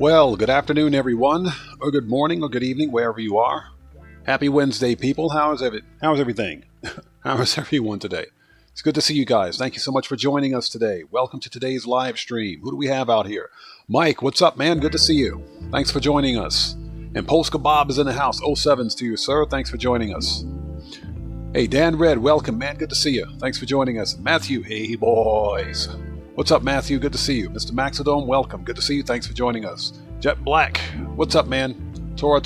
Well, good afternoon, everyone, or good morning, or good evening, wherever you are. Happy Wednesday, people. How's everything? How is everyone today? It's good to see you guys. Thank you so much for joining us today. Welcome to today's live stream. Who do we have out here? Mike, what's up, man? Good to see you. Thanks for joining us. And Polska Bob is in the house. 07s to you, sir. Thanks for joining us. Hey, Dan Red, welcome, man. Good to see you. Thanks for joining us. Matthew, hey, boys. What's up, Matthew? Good to see you. Mr. Maxidome, welcome. Good to see you. Thanks for joining us. Jet Black, what's up, man? Tora.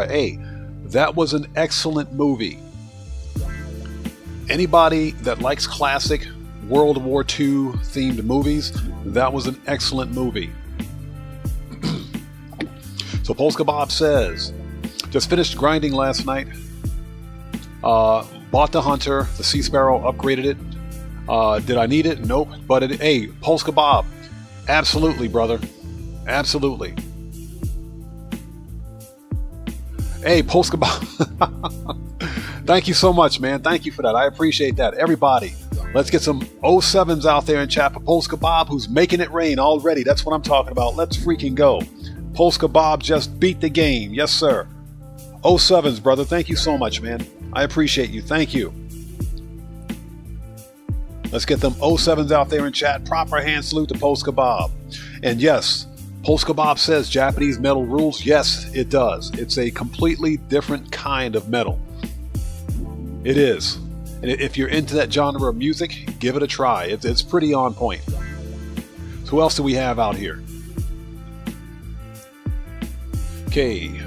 Hey, that was an excellent movie. Anybody that likes classic World War II themed movies, that was an excellent movie. So Polska Bob says, just finished grinding last night. Bought the Hunter, the Sea Sparrow, upgraded it. Did I need it? Nope. But hey, Polska Bob, absolutely, brother. Absolutely. Hey, Polska Bob. Thank you so much, man. Thank you for that. I appreciate that. Everybody, let's get some 07s out there in chat for Polska Bob, who's making it rain already. That's what I'm talking about. Let's freaking go. Polska Bob just beat the game. Yes, sir. 07s, brother. Thank you so much, man. I appreciate you. Thank you. Let's get them 07s out there in chat. Proper hand salute to Polska Bob. And yes, Polska Bob says Japanese metal rules. Yes, it does. It's a completely different kind of metal. It is. And if you're into that genre of music, give it a try. It's pretty on point. So who else do we have out here? Okay.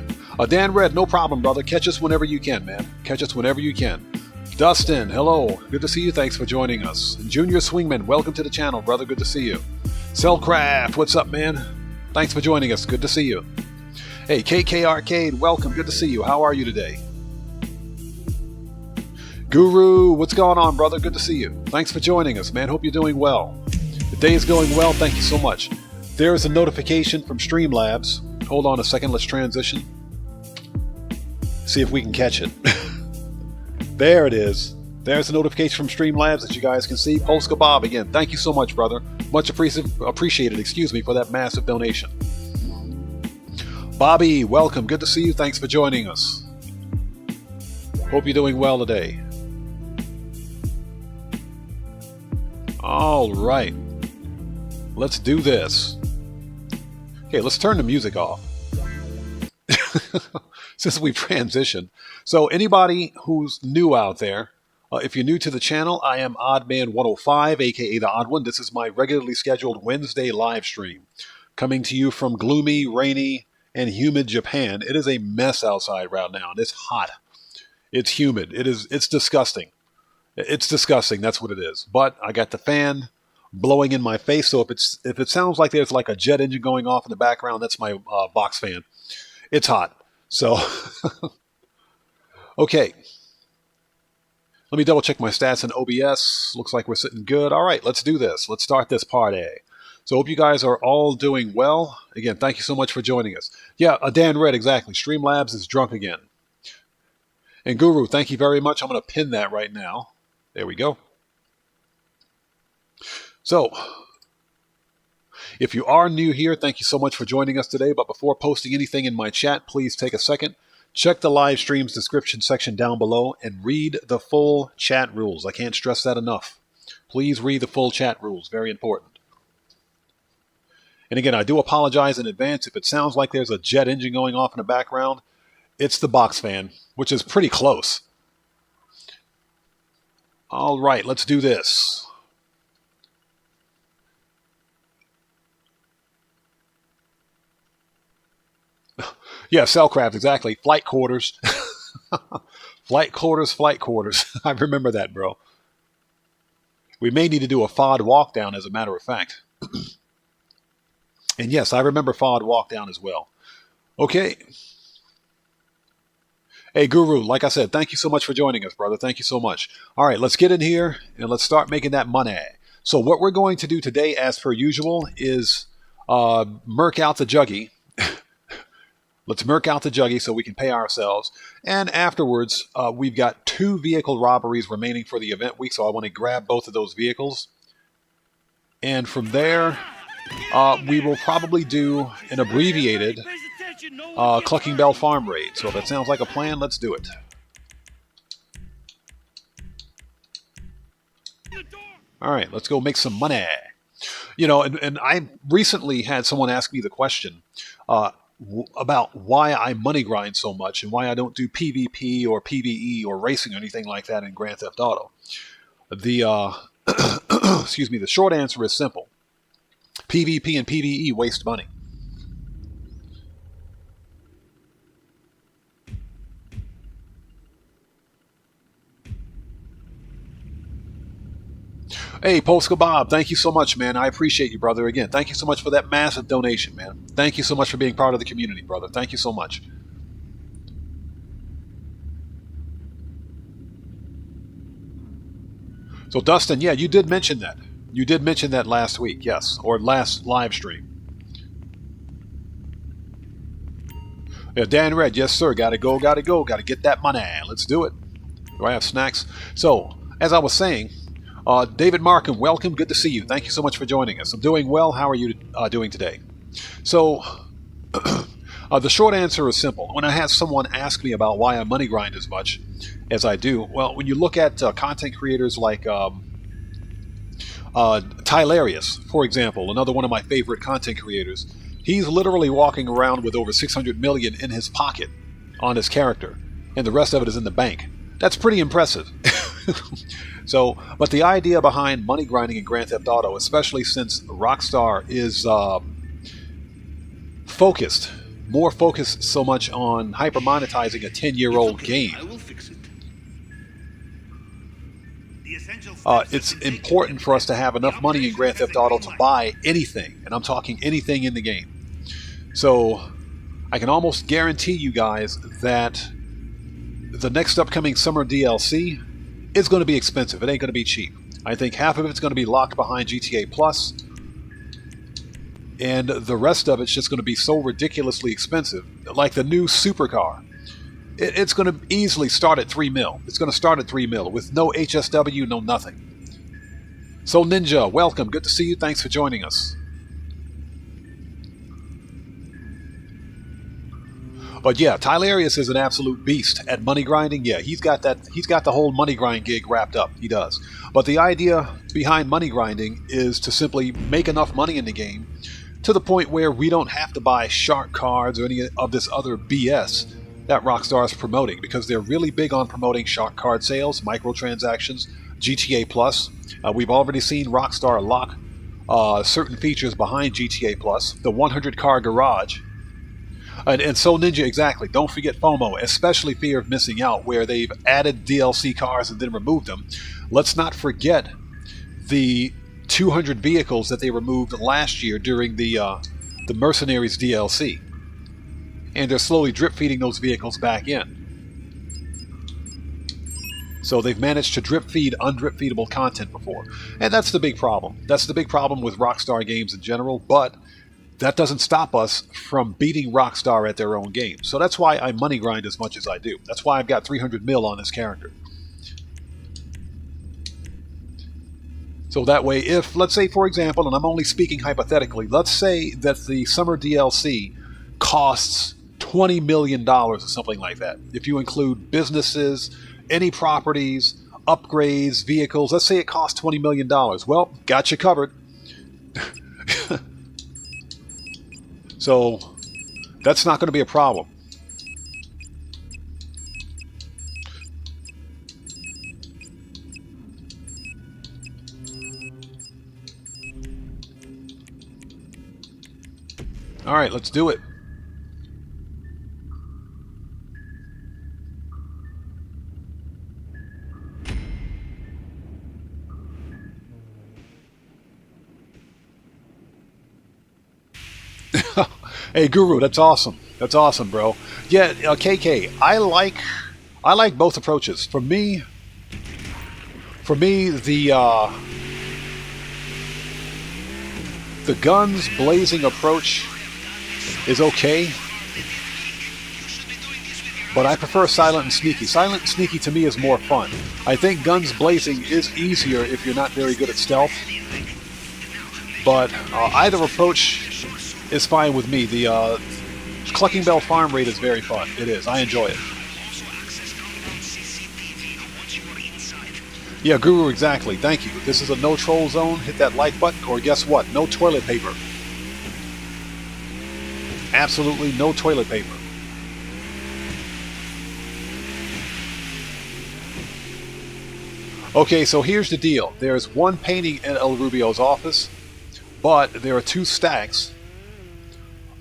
Dan Red, no problem, brother. Catch us whenever you can, man. Catch us whenever you can. Dustin, hello. Good to see you. Thanks for joining us. Junior Swingman, welcome to the channel, brother. Good to see you. Cellcraft, what's up, man? Thanks for joining us. Good to see you. Hey, KK Arcade, welcome. Good to see you. How are you today? Guru, what's going on, brother? Good to see you. Thanks for joining us, man. Hope you're doing well. The day is going well. Thank you so much. There's a notification from Streamlabs. Hold on a second. Let's transition. See if we can catch it. There it is. There's a notification from Streamlabs that you guys can see. Polska Bob again. Thank you so much, brother. Much appreciated, for that massive donation. Bobby, welcome. Good to see you. Thanks for joining us. Hope you're doing well today. All right. Let's do this. Okay, let's turn the music off. Since we've transitioned. So anybody who's new out there, if you're new to the channel, I am OddMan105, aka The Odd One. This is my regularly scheduled Wednesday live stream, coming to you from gloomy, rainy, and humid Japan. It is a mess outside right now, and it's hot. It's humid. It's disgusting. It's disgusting. That's what it is. But I got the fan blowing in my face, so if it sounds like there's like a jet engine going off in the background, that's my box fan. It's hot. So, okay. Let me double check my stats in OBS. Looks like we're sitting good. All right, let's do this. Let's start this party. So hope you guys are all doing well. Again, thank you so much for joining us. Yeah, Dan Red, exactly. Streamlabs is drunk again. And Guru, thank you very much. I'm going to pin that right now. There we go. So, if you are new here, thank you so much for joining us today. But before posting anything in my chat, please take a second. Check the live stream's description section down below and read the full chat rules. I can't stress that enough. Please read the full chat rules. Very important. And again, I do apologize in advance if it sounds like there's a jet engine going off in the background. It's the box fan, which is pretty close. All right, let's do this. Yeah, Cellcraft, exactly. Flight quarters. Flight quarters. I remember that, bro. We may need to do a FOD walk down, as a matter of fact. And yes, I remember FOD walk down as well. Okay. Hey, Guru, like I said, thank you so much for joining us, brother. Thank you so much. All right, let's get in here and let's start making that money. So what we're going to do today, as per usual, is murk out the juggy. Let's murk out the juggy so we can pay ourselves. And afterwards, we've got 2 vehicle robberies remaining for the event week, so I want to grab both of those vehicles. And from there, we will probably do an abbreviated Clucking Bell Farm raid. So if that sounds like a plan, let's do it. All right, let's go make some money. You know, and I recently had someone ask me the question about why I money grind so much and why I don't do PvP or PvE or racing or anything like that in Grand Theft Auto. The excuse me, the short answer is simple. PvP and PvE waste money. Hey, Polska Bob, thank you so much, man. I appreciate you, brother. Again, thank you so much for that massive donation, man. Thank you so much for being part of the community, brother. Thank you so much. So, Dustin, yeah, you did mention that. You did mention that last week, yes, or last live stream. Yeah, Dan Red, yes, sir. Gotta go, gotta go. Gotta get that money. Let's do it. Do I have snacks? So, as I was saying, David Markham, welcome. Good to see you. Thank you so much for joining us. I'm doing well. How are you doing today? So, the short answer is simple. When I had someone ask me about why I money grind as much as I do, well, when you look at content creators like Tylarius, for example, another one of my favorite content creators, he's literally walking around with over 600 million in his pocket on his character, and the rest of it is in the bank. That's pretty impressive. So, but the idea behind money grinding in Grand Theft Auto, especially since Rockstar is more focused so much on hyper monetizing a 10-year-old game. I will fix it. It's important for us to have enough money in Grand Theft Auto to buy anything, and I'm talking anything in the game. So, I can almost guarantee you guys that the next upcoming summer DLC is going to be expensive. It ain't going to be cheap. I think half of it's going to be locked behind GTA Plus, and the rest of it's just going to be so ridiculously expensive. Like the new supercar, it's going to easily start at 3 mil. It's going to start at 3 mil with no HSW, no nothing. So Ninja, welcome. Good to see you. Thanks for joining us. But yeah, Tylarius is an absolute beast at money grinding. Yeah, he's got the whole money grind gig wrapped up. He does. But the idea behind money grinding is to simply make enough money in the game to the point where we don't have to buy shark cards or any of this other BS that Rockstar is promoting, because they're really big on promoting shark card sales, microtransactions, GTA Plus. We've already seen Rockstar lock certain features behind GTA Plus, the 100 car garage. And so Ninja, exactly. Don't forget FOMO, especially fear of missing out, where they've added DLC cars and then removed them. Let's not forget the 200 vehicles that they removed last year during the Mercenaries DLC. And they're slowly drip feeding those vehicles back in. So they've managed to drip feed undrip feedable content before. And that's the big problem. That's the big problem with Rockstar games in general, but that doesn't stop us from beating Rockstar at their own games. So that's why I money grind as much as I do. That's why I've got 300 mil on this character. So that way, if, let's say, for example, and I'm only speaking hypothetically, let's say that the summer DLC costs $20 million or something like that. If you include businesses, any properties, upgrades, vehicles, let's say it costs $20 million. Well, got you covered. So that's not going to be a problem. All right, let's do it. Hey Guru, that's awesome. That's awesome, bro. Yeah, KK, I like both approaches. For me, the guns blazing approach is okay, but I prefer silent and sneaky. Silent and sneaky to me is more fun. I think guns blazing is easier if you're not very good at stealth. But either approach is fine with me. The Clucking Bell Farm raid is very fun. It is. I enjoy it. Yeah, Guru, exactly. Thank you. This is a no troll zone. Hit that like button, or guess what? No toilet paper. Absolutely no toilet paper. Okay, so here's the deal. There's one painting in El Rubio's office, but there are 2 stacks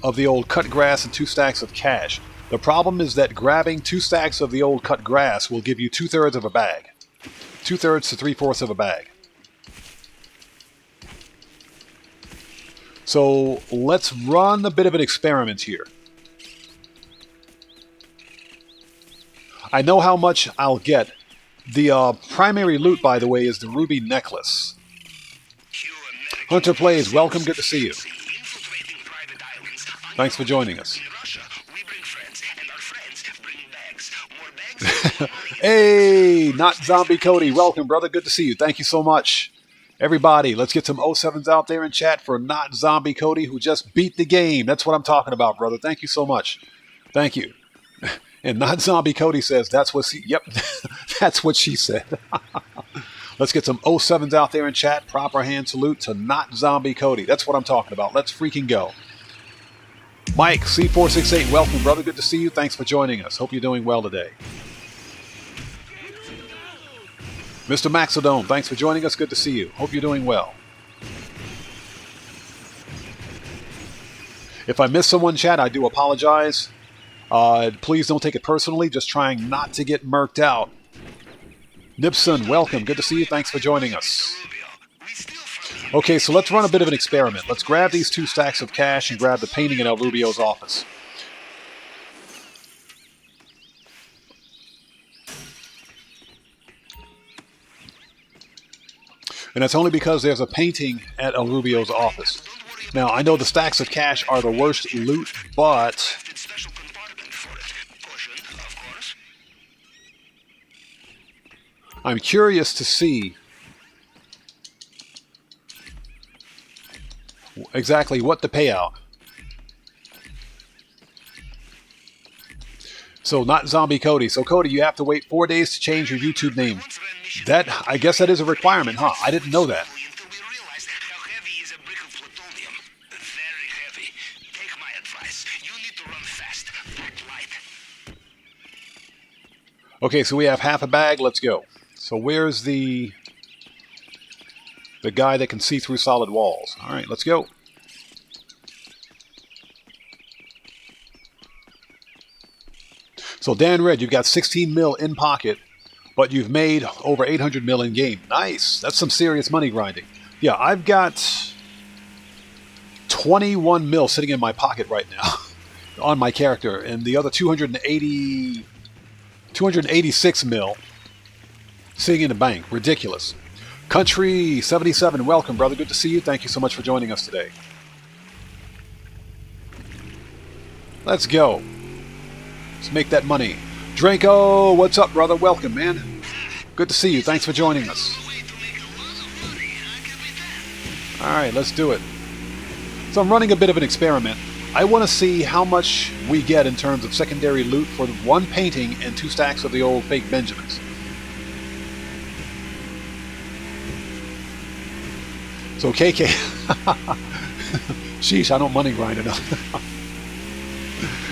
of the old cut grass and 2 stacks of cash. The problem is that grabbing 2 stacks of the old cut grass will give you 2/3 of a bag. 2/3 to 3/4 of a bag. So let's run a bit of an experiment here. I know how much I'll get. The primary loot, by the way, is the ruby necklace. Hunter Plays, welcome, good to see you. Thanks for joining us. Hey, not Zombie Cody, welcome, brother, good to see you. Thank you so much. Everybody, let's get some 07s out there in chat for Not Zombie Cody, who just beat the game. That's what I'm talking about, brother. Thank you so much. Thank you. And Not Zombie Cody says, that's what she, yep, that's what she said. Let's get some 07s out there in chat. Proper hand salute to Not Zombie Cody. That's what I'm talking about. Let's freaking go. Mike, C468, welcome, brother. Good to see you. Thanks for joining us. Hope you're doing well today. Mr. Maxodome, thanks for joining us. Good to see you. Hope you're doing well. If I missed someone, chat, I do apologize. Please don't take it personally. Just trying not to get murked out. Nipson, welcome. Good to see you. Thanks for joining us. Okay, so let's run a bit of an experiment. Let's grab these 2 stacks of cash and grab the painting in El Rubio's office. And that's only because there's a painting at El Rubio's office. Now, I know the stacks of cash are the worst loot, but I'm curious to see exactly what the payout. So, Not Zombie Cody. So, Cody, you have to wait 4 days to change your YouTube name. That, I guess that is a requirement, huh? I didn't know that. Okay, so we have half a bag. Let's go. So where's the guy that can see through solid walls? All right, let's go. So Dan Red, you've got 16 mil in pocket, but you've made over 800 mil in game. Nice. That's some serious money grinding. Yeah, I've got 21 mil sitting in my pocket right now on my character, and the other 286 mil sitting in the bank. Ridiculous. Country 77, welcome, brother. Good to see you. Thank you so much for joining us today. Let's go. Let's make that money. Draco, what's up, brother? Welcome, man. Good to see you. Thanks for joining us. All right, let's do it. So I'm running a bit of an experiment. I want to see how much we get in terms of secondary loot for the 1 painting and 2 stacks of the old fake Benjamins. So KK, sheesh, I don't money grind enough.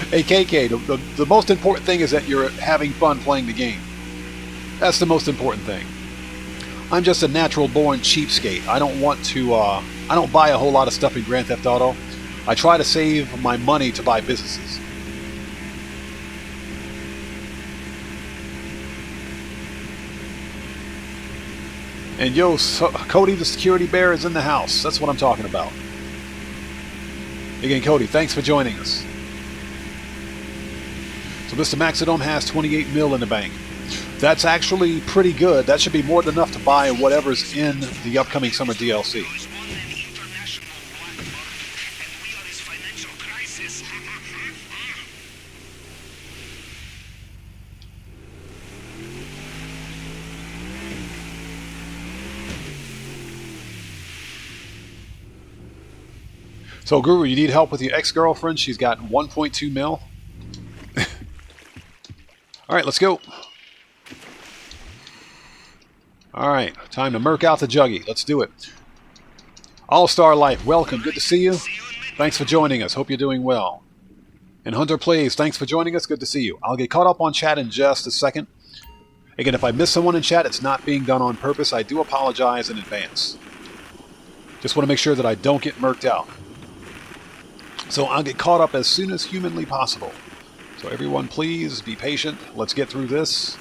Hey KK, the most important thing is that you're having fun playing the game. That's the most important thing. I'm just a natural born cheapskate. I don't want to, I don't buy a whole lot of stuff in Grand Theft Auto. I try to save my money to buy businesses. And yo, Cody the security bear is in the house. That's what I'm talking about. Again, Cody, thanks for joining us. So Mr. Maxidome has 28 mil in the bank. That's actually pretty good. That should be more than enough to buy whatever's in the upcoming summer DLC. So, Guru, you need help with your ex-girlfriend? She's got 1.2 mil. All right, let's go. All right, time to murk out the Juggy. Let's do it. All-Star Life, welcome. Good to see you. Thanks for joining us. Hope you're doing well. And Hunter Plays, thanks for joining us. Good to see you. I'll get caught up on chat in just a second. Again, if I miss someone in chat, it's not being done on purpose. I do apologize in advance. Just want to make sure that I don't get murked out. So I'll get caught up as soon as humanly possible. So everyone, please be patient. Let's get through this.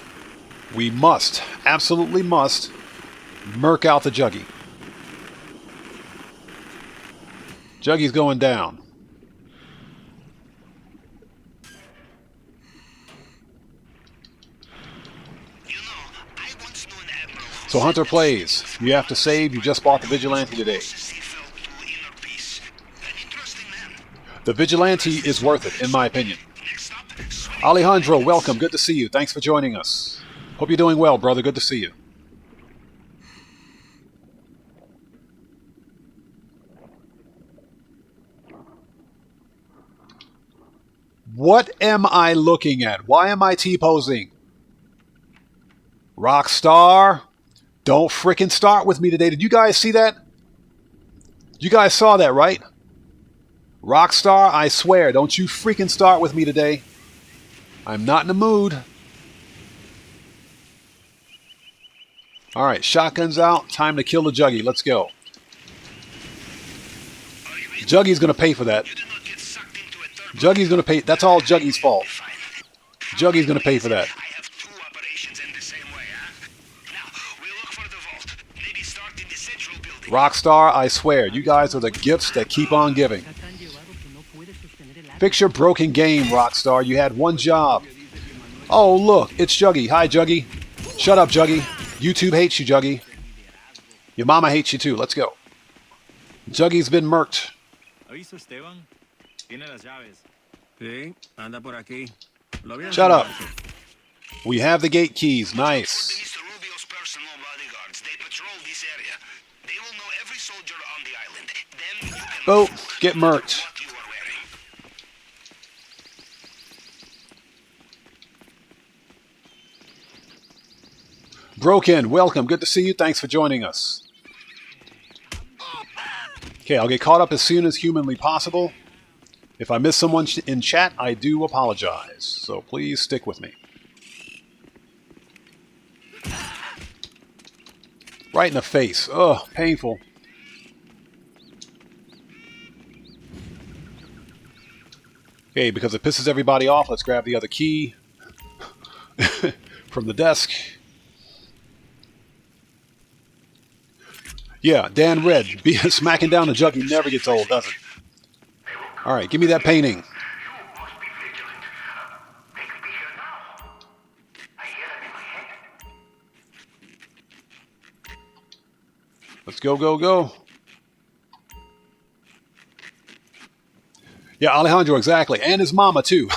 We must, absolutely must, murk out the Juggy. Juggy's going down. So Hunter Plays, you have to save, you just bought the Vigilante today. The Vigilante is worth it, in my opinion. Alejandro, welcome, good to see you. Thanks for joining us. Hope you're doing well, brother, good to see you. What am I looking at? Why am I T-posing? Rockstar, don't frickin' start with me today. Did you guys see that? You guys saw that, right? Rockstar, I swear, don't you freaking start with me today. I'm not in the mood. Alright, shotgun's out. Time to kill the Juggy. Let's go. Juggy's going to pay for that. Juggy's going to pay. That's all Juggy's fault. Juggy's going to pay for that. Rockstar, I swear, you guys are the gifts that keep on giving. Fix your broken game, Rockstar. You had one job. Oh, look, it's Juggy. Hi, Juggy. Shut up, Juggy. YouTube hates you, Juggy. Your mama hates you, too. Let's go. Juggy's been murked. Shut up. We have the gate keys. Nice. Oh, get murked. Broken, welcome. Good to see you. Thanks for joining us. Okay, I'll get caught up as soon as humanly possible. If I miss someone in chat, I do apologize. So please stick with me. Right in the face. Ugh, painful. Okay, because it pisses everybody off, let's grab the other key from the desk. Yeah, Dan Red. Smacking down the Juggy never gets old, does it? Alright, give me that painting. Let's go, go, go. Yeah, Alejandro, exactly. And his mama, too.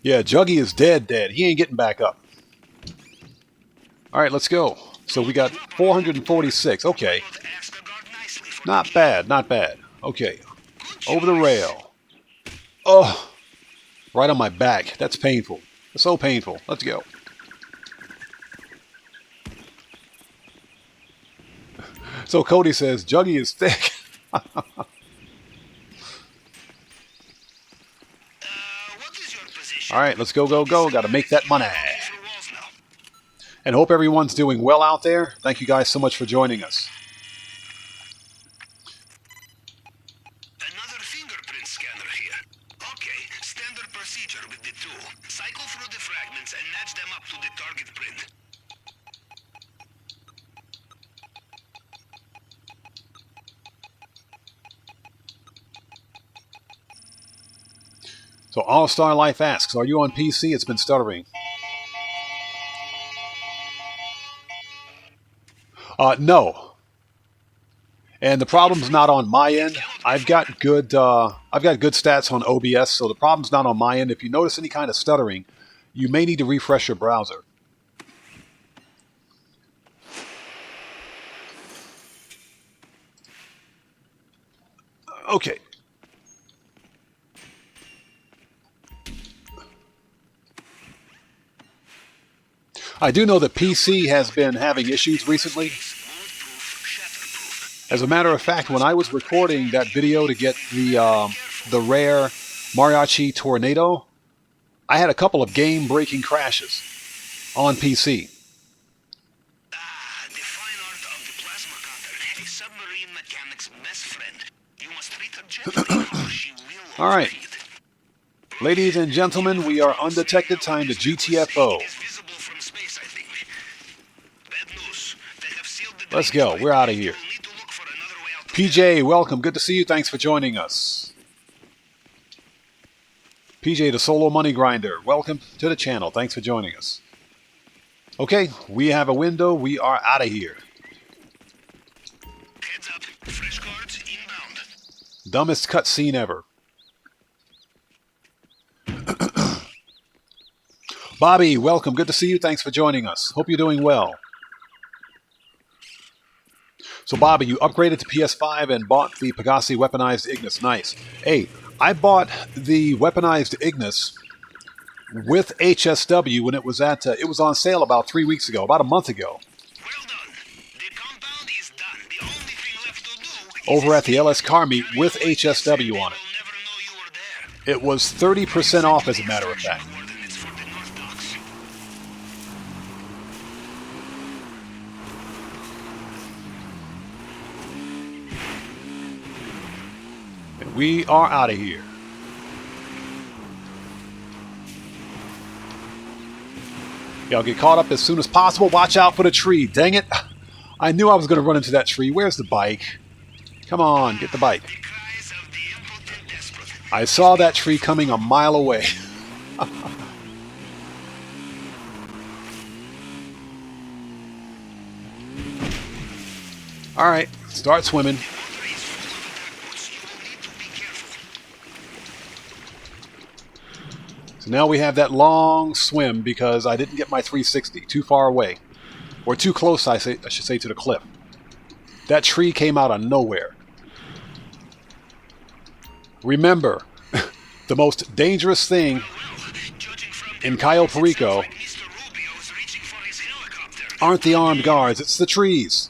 Yeah, Juggy is dead, dead. He ain't getting back up. All right, let's go. So we got 446. Okay. Not bad, not bad. Okay. Over the rail. Oh, right on my back. That's painful. It's so painful. Let's go. So Cody says, Juggy is thick. All right, let's go, go, go. Got to make that money. And hope everyone's doing well out there. Thank you guys so much for joining us. Another fingerprint scanner here. Okay, standard procedure with the tool. Cycle through the fragments and match them up to the target print. So All-Star Life asks, are you on PC? It's been stuttering. No. And the problem's not on my end. I've got good stats on OBS, so the problem's not on my end. If you notice any kind of stuttering, you may need to refresh your browser. Okay. I do know that PC has been having issues recently. As a matter of fact, when I was recording that video to get the rare Mariachi Tornado, I had a couple of game-breaking crashes on PC. The fine art of the plasma cutter, a submarine mechanic's best friend. You must treat her gently, or she will. All right. Ladies and gentlemen, we are undetected. Time to GTFO. Let's go. We're out of here. PJ, welcome. Good to see you. Thanks for joining us. PJ, the solo money grinder. Welcome to the channel. Thanks for joining us. Okay, we have a window. We are out of here. Heads up. Fresh cards inbound. Dumbest cutscene ever. Bobby, welcome. Good to see you. Thanks for joining us. Hope you're doing well. So, Bobby, you upgraded to PS5 and bought the Pegasi weaponized Ignis. Nice. Hey, I bought the weaponized Ignis with HSW when it was on sale about 3 weeks ago, about a month ago. Well done. The compound is done. The only thing left to do Over at the LS Car Meet with HSW on it. It was 30% off, as a matter of fact. And we are out of here. Y'all get caught up as soon as possible. Watch out for the tree. Dang it. I knew I was going to run into that tree. Where's the bike? Come on, get the bike. I saw that tree coming a mile away. All right, start swimming. So now we have that long swim because I didn't get my 360 too far away. Or too close, I should say, to the cliff. That tree came out of nowhere. Remember, the most dangerous thing in Cayo Perico aren't the armed guards, it's the trees.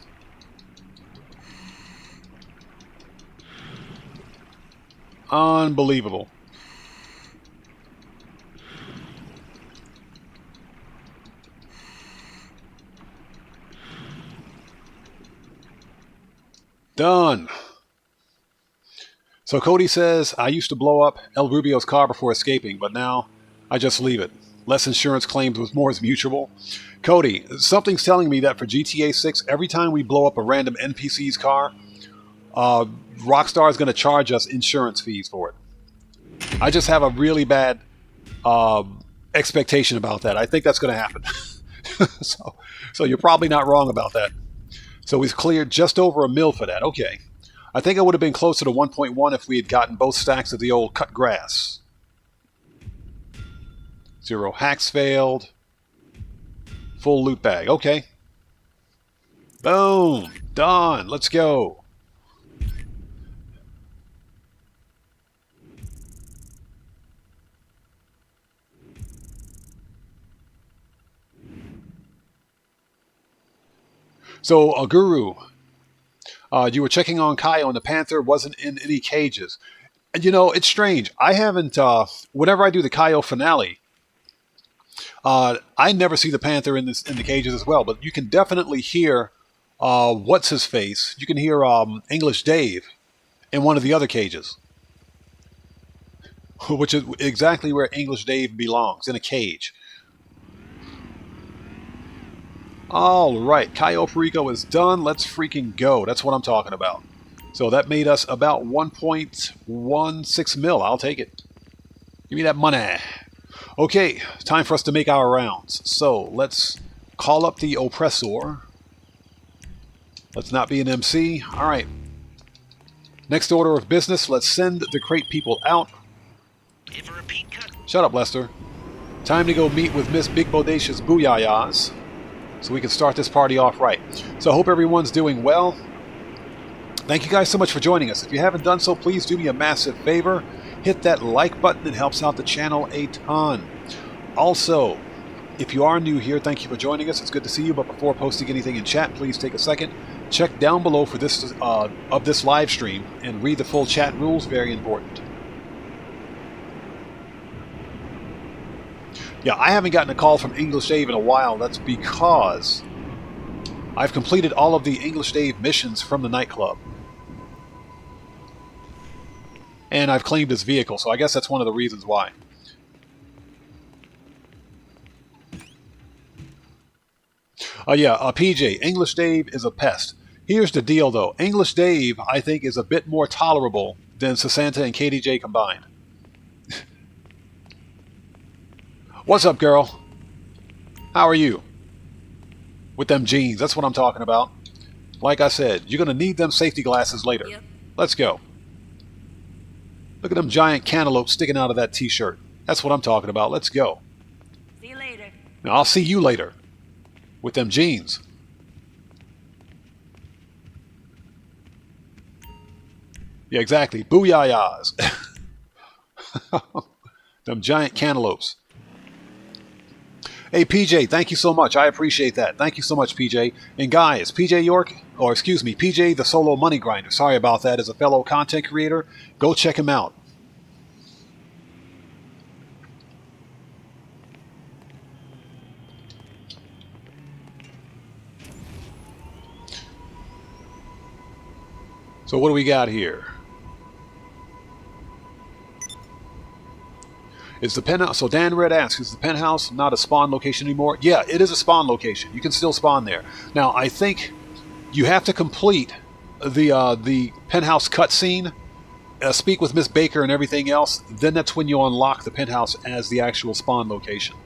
Unbelievable. Done. So Cody says, I used to blow up El Rubio's car before escaping, but now I just leave it. Less insurance claims with more is mutual. Cody, something's telling me that for GTA 6, every time we blow up a random NPC's car, Rockstar is going to charge us insurance fees for it. I just have a really bad expectation about that. I think that's going to happen. So you're probably not wrong about that. So we've cleared just over $1 million for that. Okay. I think it would have been closer to 1.1 if we had gotten both stacks of the old cut grass. 0 hacks failed. Full loot bag. Okay. Boom. Done. Let's go. So, Guru, you were checking on Cayo and the Panther wasn't in any cages. And you know, it's strange. I haven't, whenever I do the Cayo finale, I never see the Panther in the cages as well. But you can definitely hear, what's-his-face? You can hear English Dave in one of the other cages. Which is exactly where English Dave belongs, in a cage. All right, Cayo Perico is done. Let's freaking go. That's what I'm talking about. So that made us about 1.16 mil. I'll take it. Give me that money. Okay, time for us to make our rounds. So let's call up the oppressor. Let's not be an MC. All right. Next order of business, let's send the crate people out. Shut up, Lester. Time to go meet with Miss Big Bodacious Booyayas, so we can start this party off right. So I hope everyone's doing well. Thank you guys so much for joining us. If you haven't done so, please do me a massive favor. Hit that like button. It helps out the channel a ton. Also, if you are new here, thank you for joining us. It's good to see you. But before posting anything in chat, please take a second. Check down below for this of this live stream and read the full chat rules. Very important. Yeah, I haven't gotten a call from English Dave in a while. That's because I've completed all of the English Dave missions from the Nightclub. And I've claimed his vehicle, so I guess that's one of the reasons why. PJ, English Dave is a pest. Here's the deal, though. English Dave, I think, is a bit more tolerable than Sasanta and KDJ combined. What's up, girl? How are you? With them jeans, that's what I'm talking about. Like I said, you're going to need them safety glasses later. Yep. Let's go. Look at them giant cantaloupes sticking out of that t-shirt. That's what I'm talking about. Let's go. See you later. Now, I'll see you later. With them jeans. Yeah, exactly. Booyah-yahs. Them giant cantaloupes. Hey, PJ, thank you so much. I appreciate that. Thank you so much, PJ. And guys, PJ York, or excuse me, PJ the Solo Money Grinder. Sorry about that. As a fellow content creator, go check him out. So what do we got here? Is the penthouse, so Dan Red asks, is the penthouse not a spawn location anymore? Yeah, it is a spawn location. You can still spawn there. Now, I think you have to complete the penthouse cutscene, speak with Miss Baker and everything else. Then that's when you unlock the penthouse as the actual spawn location.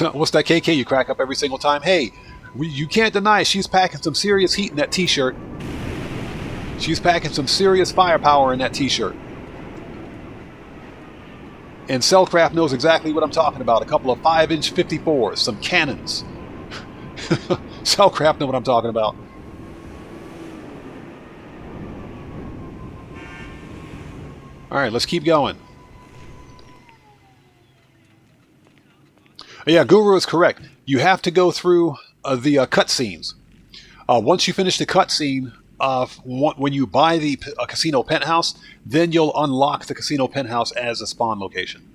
What's that, KK? You crack up every single time? Hey, you can't deny she's packing some serious heat in that t-shirt. She's packing some serious firepower in that t-shirt. And Cellcraft knows exactly what I'm talking about. A couple of 5-inch 54s, some cannons. Cellcraft know what I'm talking about. Alright, let's keep going. Yeah, Guru is correct. You have to go through the cutscenes. Once you finish the cutscene, when you buy the casino penthouse, then you'll unlock the casino penthouse as a spawn location.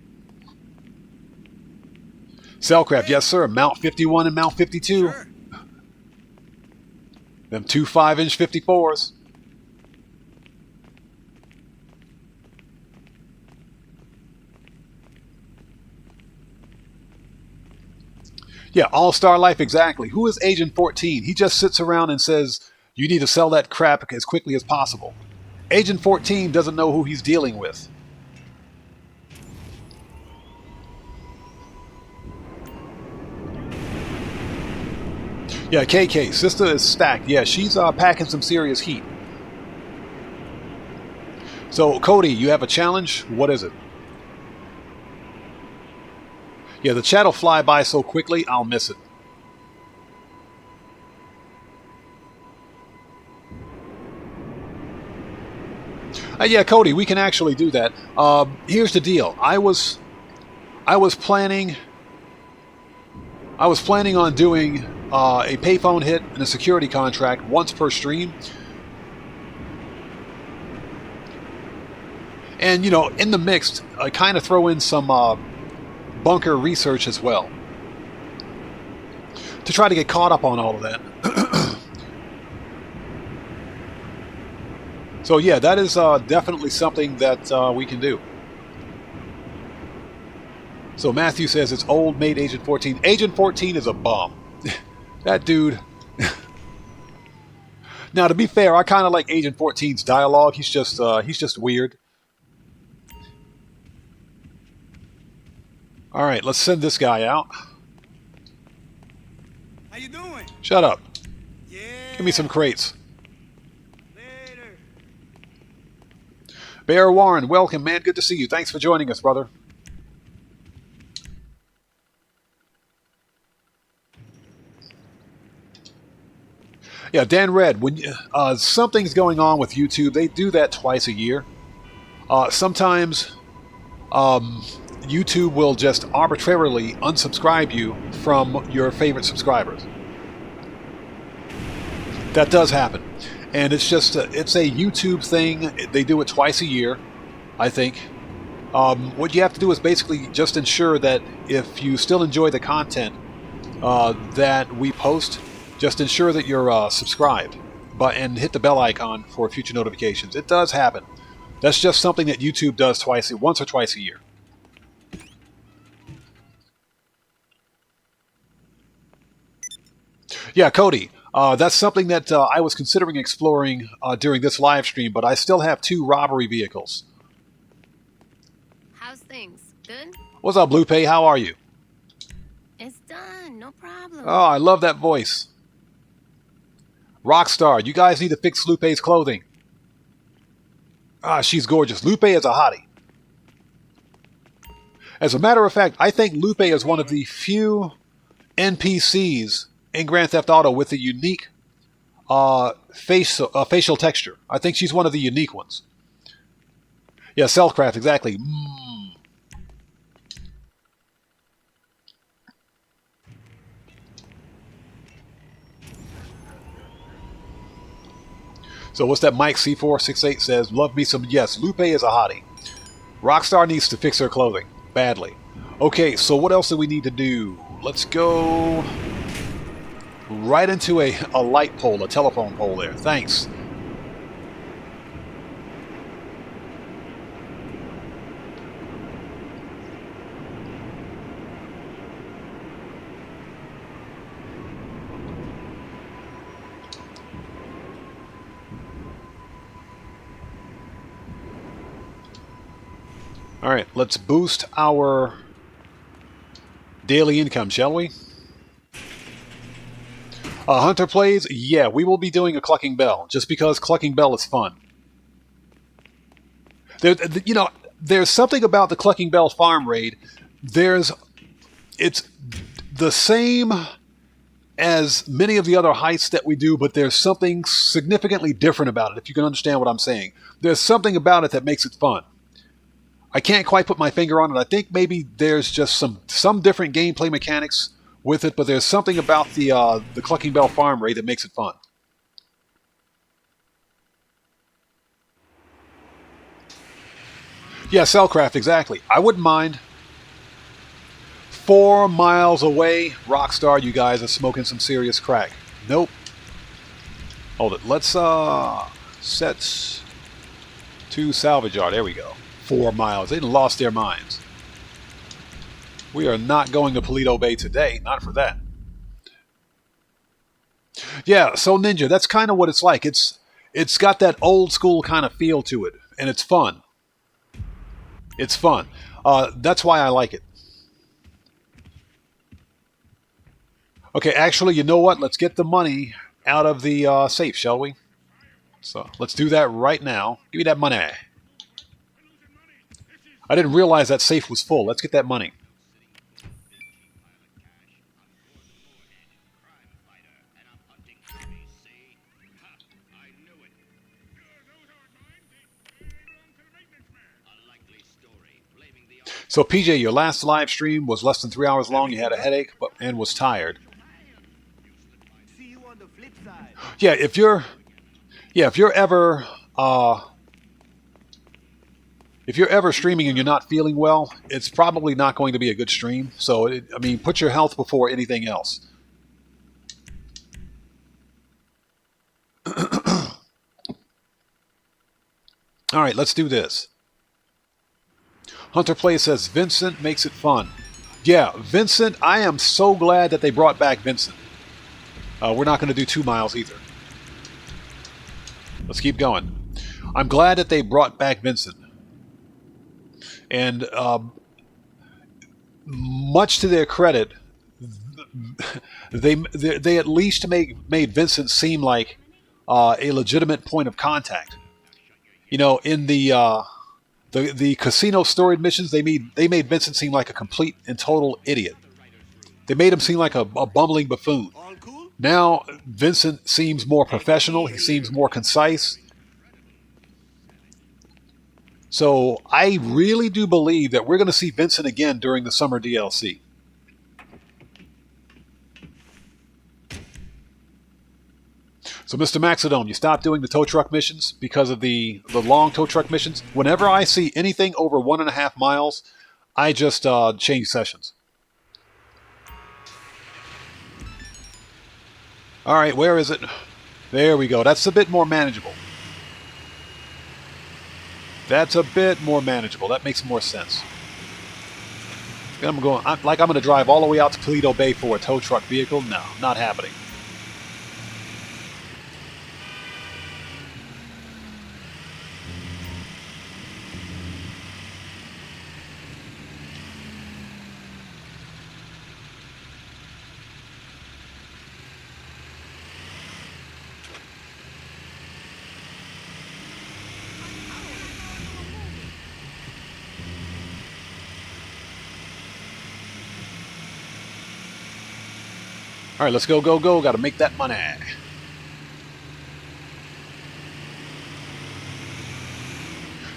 Cellcraft, yes sir. Mount 51 and Mount 52. Sure. Them two 5-inch 54s. Yeah, All-Star Life, exactly. Who is Agent 14? He just sits around and says, you need to sell that crap as quickly as possible. Agent 14 doesn't know who he's dealing with. Yeah, KK, sister is stacked. Yeah, she's packing some serious heat. So, Cody, you have a challenge? What is it? Yeah, the chat will fly by so quickly, I'll miss it. Yeah, Cody, we can actually do that. Here's the deal. I was planning on doing a payphone hit and a security contract once per stream. And, you know, in the mix, I kind of throw in some bunker research as well to try to get caught up on all of that. So yeah, that is definitely something that we can do. So Matthew says it's old mate Agent 14. Agent 14 is a bum. That dude. Now, to be fair, I kind of like Agent 14's dialogue. He's just weird. All right, let's send this guy out. How you doing? Shut up. Yeah. Give me some crates. Later. Bear Warren, welcome, man. Good to see you. Thanks for joining us, brother. Yeah, Dan Red, when something's going on with YouTube, they do that twice a year. Sometimes YouTube will just arbitrarily unsubscribe you from your favorite subscribers. That does happen. And it's just, it's a YouTube thing. They do it twice a year, I think. What you have to do is basically just ensure that if you still enjoy the content that we post, just ensure that you're subscribed and hit the bell icon for future notifications. It does happen. That's just something that YouTube does once or twice a year. Yeah, Cody. That's something that I was considering exploring during this live stream, but I still have 2 robbery vehicles. How's things? Good? What's up, Lupe? How are you? It's done. No problem. Oh, I love that voice. Rockstar, you guys need to fix Lupe's clothing. Ah, she's gorgeous. Lupe is a hottie. As a matter of fact, I think Lupe is one of the few NPCs in Grand Theft Auto with a unique facial texture. I think she's one of the unique ones. Yeah, Cellcraft, exactly. So what's that? Mike C468 says, love me some. Yes, Lupe is a hottie. Rockstar needs to fix her clothing. Badly. Okay, so what else do we need to do? Let's go right into a light pole, a telephone pole there. Thanks. All right, let's boost our daily income, shall we? Hunter plays? Yeah, we will be doing a Clucking Bell, just because Clucking Bell is fun. There's something about the Clucking Bell Farm raid. It's the same as many of the other heists that we do, but there's something significantly different about it, if you can understand what I'm saying. There's something about it that makes it fun. I can't quite put my finger on it. I think maybe there's just some different gameplay mechanics with it, but there's something about the Clucking Bell Farm raid that makes it fun. Yeah, Cellcraft, exactly. I wouldn't mind. 4 miles away, Rockstar, you guys are smoking some serious crack. Nope. Hold it. Let's set to salvage yard. There we go. 4 miles. They lost their minds. We are not going to Paleto Bay today. Not for that. Yeah, so Ninja, that's kind of what it's like. It's got that old school kind of feel to it, and it's fun. It's fun. That's why I like it. Okay, actually, you know what? Let's get the money out of the safe, shall we? So let's do that right now. Give me that money. I didn't realize that safe was full. Let's get that money. So PJ, your last live stream was less than 3 hours long. You had a headache and was tired. See you on the flip side. Yeah, if you're ever streaming and you're not feeling well, it's probably not going to be a good stream. So, I mean, put your health before anything else. All right, let's do this. Hunter Play says, Vincent makes it fun. Yeah, Vincent, I am so glad that they brought back Vincent. We're not going to do 2 miles either. Let's keep going. I'm glad that they brought back Vincent. And much to their credit, they at least made Vincent seem like a legitimate point of contact. You know, in the casino story missions, they made Vincent seem like a complete and total idiot. They made him seem like a bumbling buffoon. All cool? Now Vincent seems more professional. He seems more concise. So I really do believe that we're going to see Vincent again during the summer DLC. So Mr. Maxidome, you stopped doing the tow truck missions because of the long tow truck missions. Whenever I see anything over 1.5 miles, I just change sessions. All right, where is it? There we go. That's a bit more manageable. That's a bit more manageable. That makes more sense. I'm going to drive all the way out to Toledo Bay for a tow truck vehicle. No, not happening. All right, let's go, go, go. Got to make that money.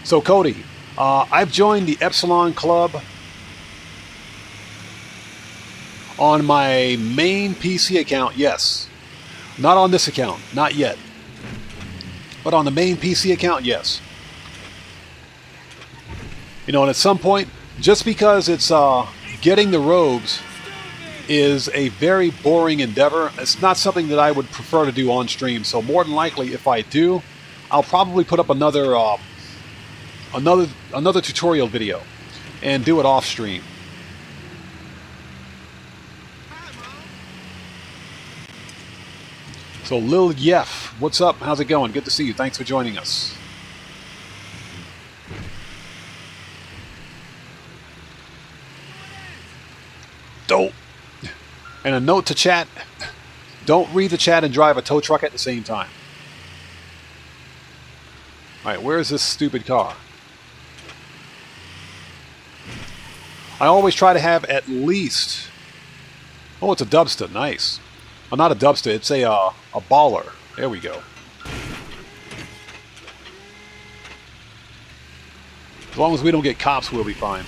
So, Cody, I've joined the Epsilon Club on my main PC account, yes. Not on this account, not yet. But on the main PC account, yes. You know, and at some point, just because it's getting the robes is a very boring endeavor. It's not something that I would prefer to do on stream. So more than likely, if I do, I'll probably put up another tutorial video and do it off stream. So Lil Yef, what's up? How's it going? Good to see you. Thanks for joining us. Dope. And a note to chat, don't read the chat and drive a tow truck at the same time. Alright, where's this stupid car? I always try to have at least... Oh, it's a Dubster. Nice. Well, not a Dubster, it's a baller. There we go. As long as we don't get cops, we'll be fine.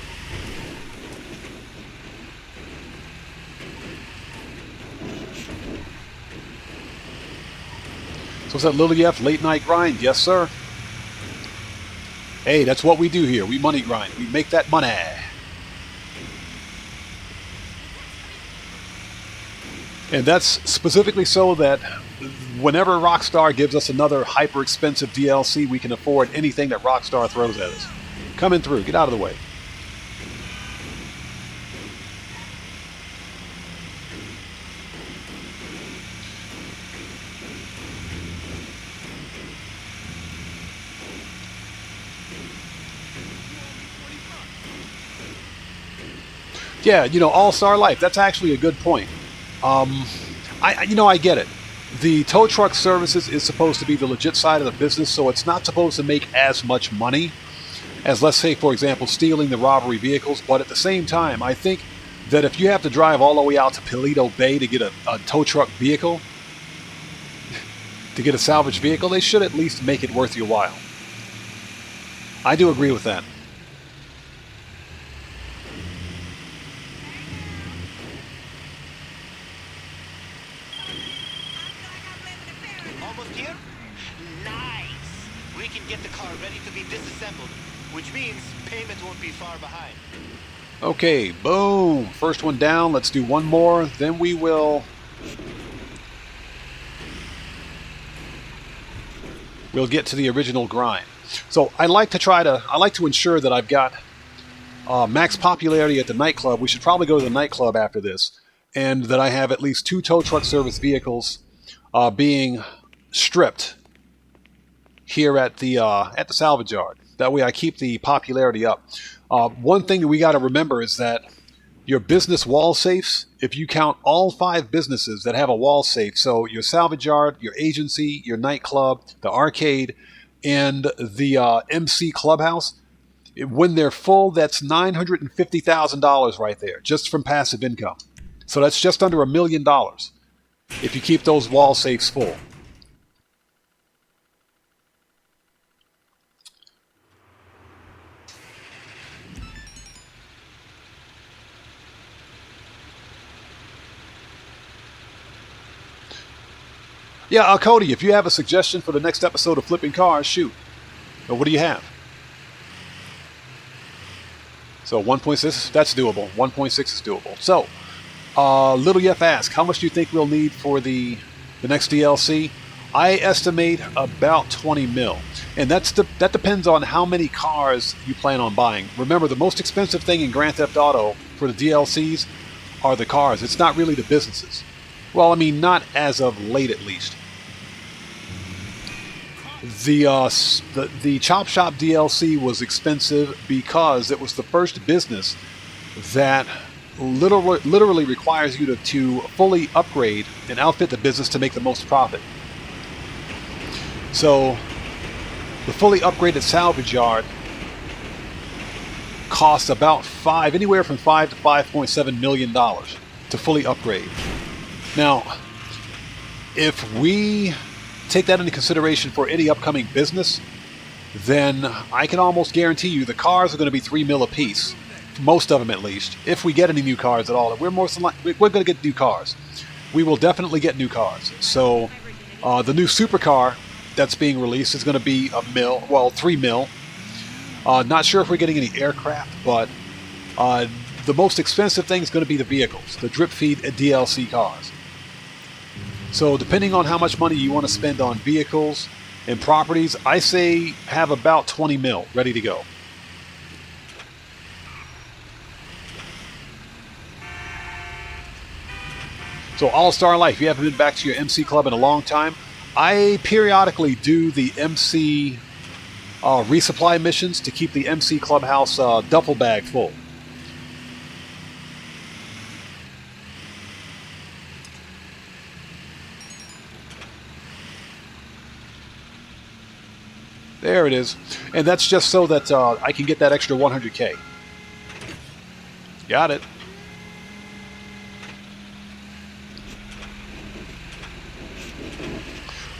So what's that, Lily F? Late night grind? Yes, sir. Hey, that's what we do here. We money grind. We make that money. And that's specifically so that whenever Rockstar gives us another hyper expensive DLC, we can afford anything that Rockstar throws at us. Coming through. Get out of the way. Yeah, you know, All-Star Life, that's actually a good point. I get it. The tow truck services is supposed to be the legit side of the business, so it's not supposed to make as much money as, let's say, for example, stealing the robbery vehicles. But at the same time, I think that if you have to drive all the way out to Toledo Bay to get a tow truck vehicle, to get a salvage vehicle, they should at least make it worth your while. I do agree with that. Which means payment won't be far behind. Okay, boom. First one down. Let's do one more. Then we'll get to the original grind. So I like to ensure that I've got max popularity at the nightclub. We should probably go to the nightclub after this, and that I have at least 2 tow truck service vehicles being stripped here at the salvage yard. That way I keep the popularity up. One thing that we got to remember is that your business wall safes, if you count all 5 businesses that have a wall safe, so your salvage yard, your agency, your nightclub, the arcade, and the MC clubhouse, when they're full, that's $950,000 right there, just from passive income. So that's just under $1 million. if you keep those wall safes full. Yeah, Cody, if you have a suggestion for the next episode of Flipping Cars, shoot. What do you have? So 1.6, that's doable. 1.6 is doable. So, Little Yef asks, how much do you think we'll need for the next DLC? I estimate about 20 mil. And that depends on how many cars you plan on buying. Remember, the most expensive thing in Grand Theft Auto for the DLCs are the cars. It's not really the businesses. Well, I mean, not as of late, at least. The Chop Shop DLC was expensive because it was the first business that literally requires you to fully upgrade and outfit the business to make the most profit. So, the fully upgraded salvage yard costs about anywhere from $5 to $5.7 million to fully upgrade. Now, if we take that into consideration for any upcoming business, then I can almost guarantee you the cars are going to be 3 mil a piece, most of them at least, if we get any new cars at all. And we're going to get new cars. We will definitely get new cars. So the new supercar that's being released is going to be 3 mil. Not sure if we're getting any aircraft, but the most expensive thing is going to be the vehicles, the drip feed DLC cars. So depending on how much money you want to spend on vehicles and properties, I say have about 20 mil ready to go. So All-Star Life, you haven't been back to your MC club in a long time. I periodically do the MC resupply missions to keep the MC clubhouse duffel bag full. There it is. And that's just so that I can get that extra 100K. Got it.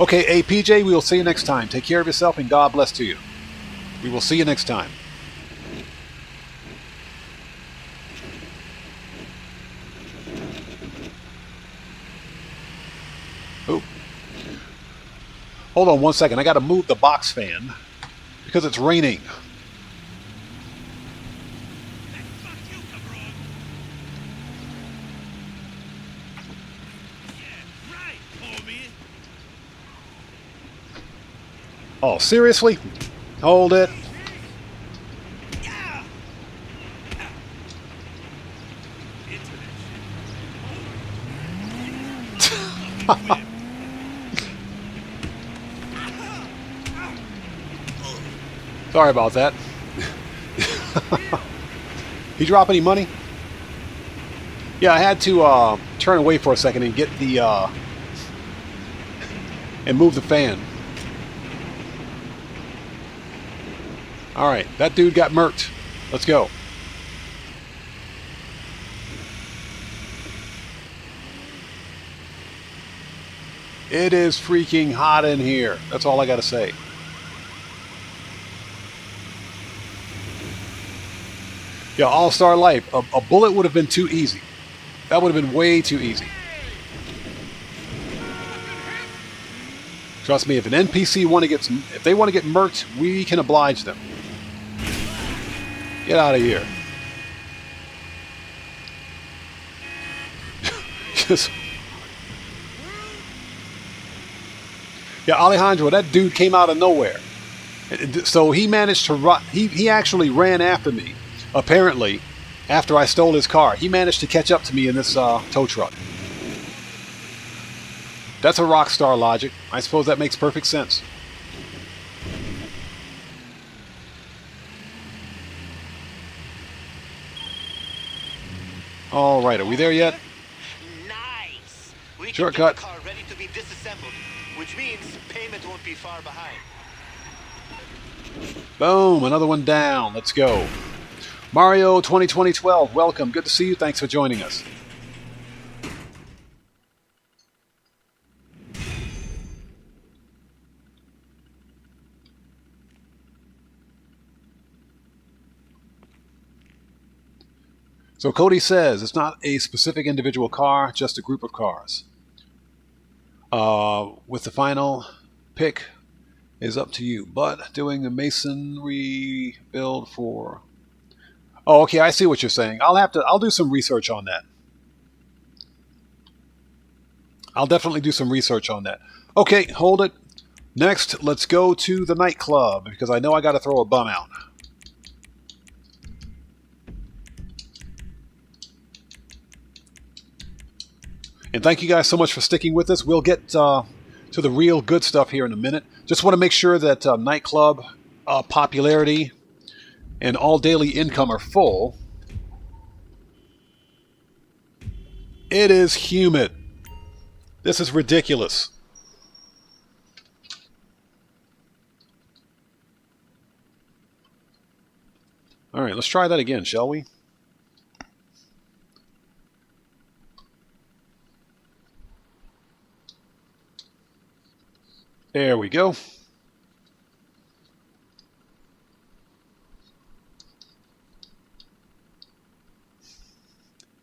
Okay, hey PJ, we will see you next time. Take care of yourself and God bless to you. We will see you next time. Oh. Hold on one second. I got to move the box fan because it's raining. Oh, seriously? Hold it. Sorry about that. You drop any money? Yeah, I had to turn away for a second and get the and move the fan. Alright, that dude got murked. Let's go. It is freaking hot in here. That's all I gotta say. Yeah, All-Star Life. A bullet would have been too easy. That would have been way too easy. Trust me, if an NPC if they want to get murked, we can oblige them. Get out of here. Just. Yeah, Alejandro, that dude came out of nowhere. So he managed to run. He actually ran after me. Apparently, after I stole his car, he managed to catch up to me in this tow truck. That's a rock star logic. I suppose that makes perfect sense. All right, are we there yet? Nice. We Shortcut. can get the car ready to be disassembled, which means payment won't be far behind. Boom, another one down. Let's go. Mario 2012, welcome. Good to see you. Thanks for joining us. So Cody says it's not a specific individual car, just a group of cars. With the final pick is up to you. But doing a masonry build for... Oh, okay, I see what you're saying. I'll do some research on that. I'll definitely do some research on that. Okay, hold it. Next, let's go to the nightclub, because I know I got to throw a bum out. And thank you guys so much for sticking with us. We'll get to the real good stuff here in a minute. Just want to make sure that nightclub popularity and all daily income are full. It is humid. This is ridiculous. All right, let's try that again, shall we? There we go.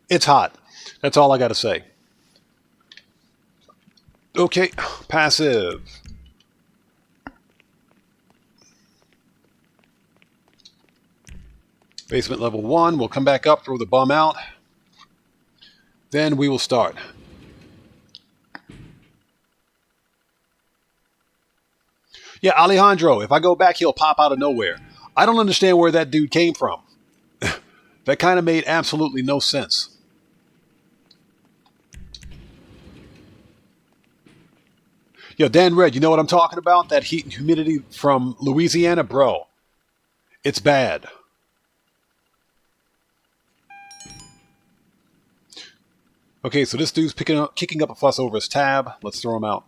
It's hot. That's all I got to say. Okay, passive. Basement level 1. We'll come back up, throw the bum out. Then we will start. Yeah, Alejandro, if I go back, he'll pop out of nowhere. I don't understand where that dude came from. That kind of made absolutely no sense. Yo, Dan Red, you know what I'm talking about? That heat and humidity from Louisiana? Bro, it's bad. Okay, so this dude's kicking up a fuss over his tab. Let's throw him out.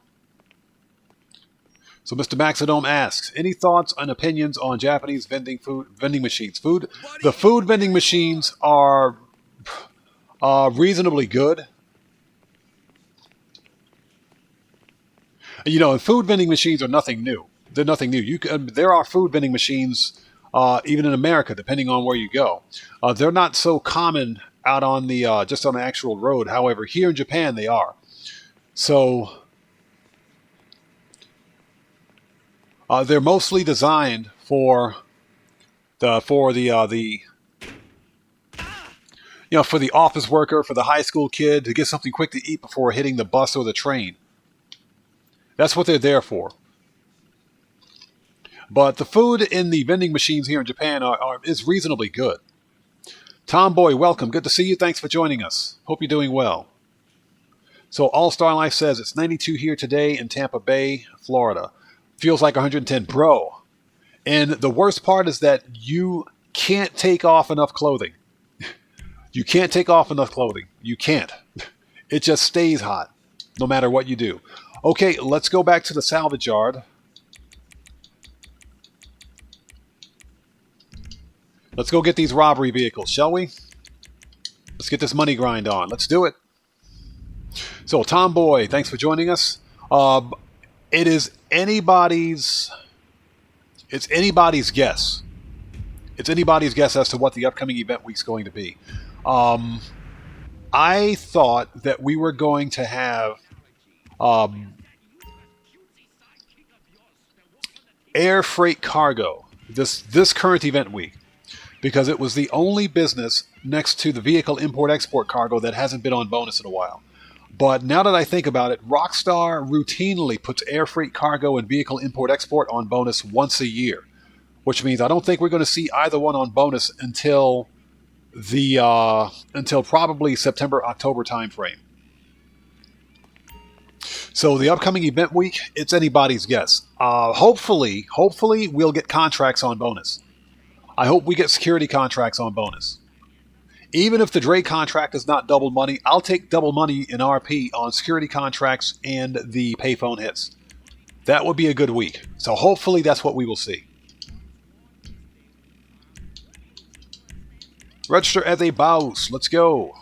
So Mr. Maxidome asks, any thoughts and opinions on Japanese vending machines? The food vending machines are reasonably good. You know, and food vending machines are nothing new. They're nothing new. There are food vending machines even in America, depending on where you go. They're not so common out on the just on the actual road. However, here in Japan, they are. So they're mostly designed for the office worker, for the high school kid to get something quick to eat before hitting the bus or the train. That's what they're there for. But the food in the vending machines here in Japan is reasonably good. Tomboy, welcome. Good to see you. Thanks for joining us. Hope you're doing well. So All Star Life says it's 92 here today in Tampa Bay, Florida. Feels like 110. Bro. And the worst part is that you can't take off enough clothing. You can't take off enough clothing. You can't. It just stays hot no matter what you do. Okay, let's go back to the salvage yard. Let's go get these robbery vehicles, shall we? Let's get this money grind on. Let's do it. So, Tomboy, thanks for joining us. It's anybody's guess. It's anybody's guess as to what the upcoming event week's going to be. I thought that we were going to have air freight cargo this current event week, because it was the only business next to the vehicle import-export cargo that hasn't been on bonus in a while. But now that I think about it, Rockstar routinely puts air freight cargo and vehicle import-export on bonus once a year, which means I don't think we're going to see either one on bonus until probably September, October timeframe. So the upcoming event week, it's anybody's guess. Hopefully we'll get contracts on bonus. I hope we get security contracts on bonus. Even if the Dre contract is not double money, I'll take double money in RP on security contracts and the payphone hits. That would be a good week. So hopefully that's what we will see. Register as a boss. Let's go.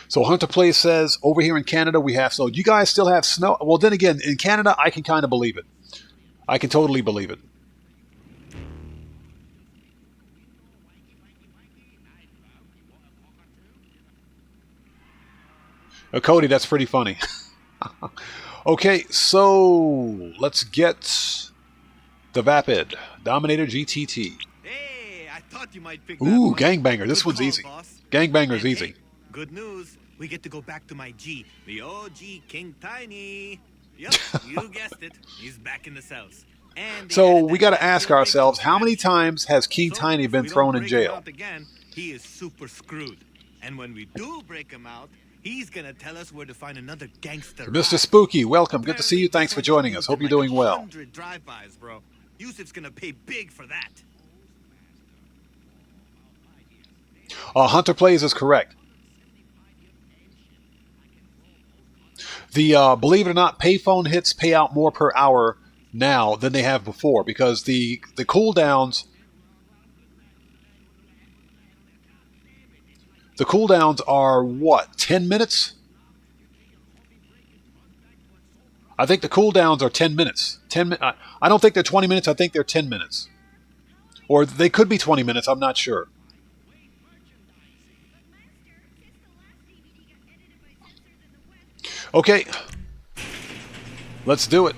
So Hunter Plays says, over here in Canada we have snow. You guys still have snow? Well, then again, in Canada, I can kind of believe it. I can totally believe it. Cody, that's pretty funny. Okay, so let's get the Vapid Dominator GTT. Hey, I thought you might pick Ooh, that one. Gangbanger. This Good one's call, easy. boss. Gangbanger's And easy. hey, good news. We get to go back to my G, the OG King Tiny. Yep, you guessed it. He's back in the cells. And he So added we that got to last ask jailbreak ourselves, how many scratch. times has King So, Tiny if been we don't thrown in break him jail? out again, he is super screwed. And when we do break him out, he's gonna tell us where to find another gangster. Mr. ride. Spooky, welcome. Good to see you. Thanks for Apparently, joining us. this Hope one's you're like doing well. 100 drive-bys, bro. Yusuf's gonna pay big for that. Hunter Plays is correct. The believe it or not, payphone hits pay out more per hour now than they have before because the cooldowns are what, 10 minutes? I think the cooldowns are 10 minutes. I don't think they're 20 minutes. I think they're 10 minutes. Or they could be 20 minutes. I'm not sure. Okay. Let's do it.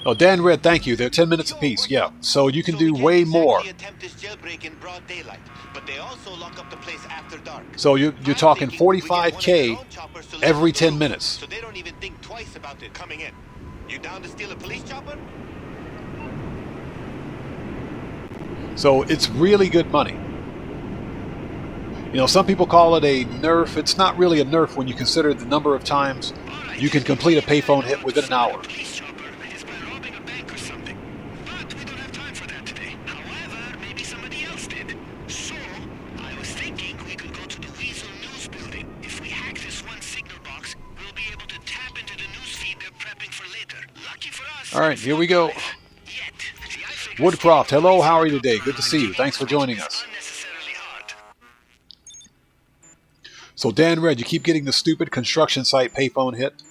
Oh, Dan Red, thank you. They're 10 minutes apiece. Yeah. So you can do we way can't more. exactly attempt this jailbreak in broad daylight, but they also lock up the place after dark. So you're I'm talking thinking we get one of their 45K own choppers to let every them 10 loose, minutes. So they don't even think twice about it coming in. You down to steal a police chopper? So it's really good money. You know, some people call it a nerf. It's not really a nerf when you consider the number of times you can complete a payphone hit within an hour. Police chopper is by robbing a bank or something. But we don't have time for that today. However, maybe somebody else did. So, I was thinking we could go to the Weasel News building. If we hack this one signal box, we'll be able to tap into the news feed they're prepping for later. Lucky for us. All right, here we go. Yet. See, I figure Woodcroft, hello, how are you today? Good to see you. Thanks for joining us. unnecessarily hard. So Dan Red, you keep getting the stupid construction site payphone hit.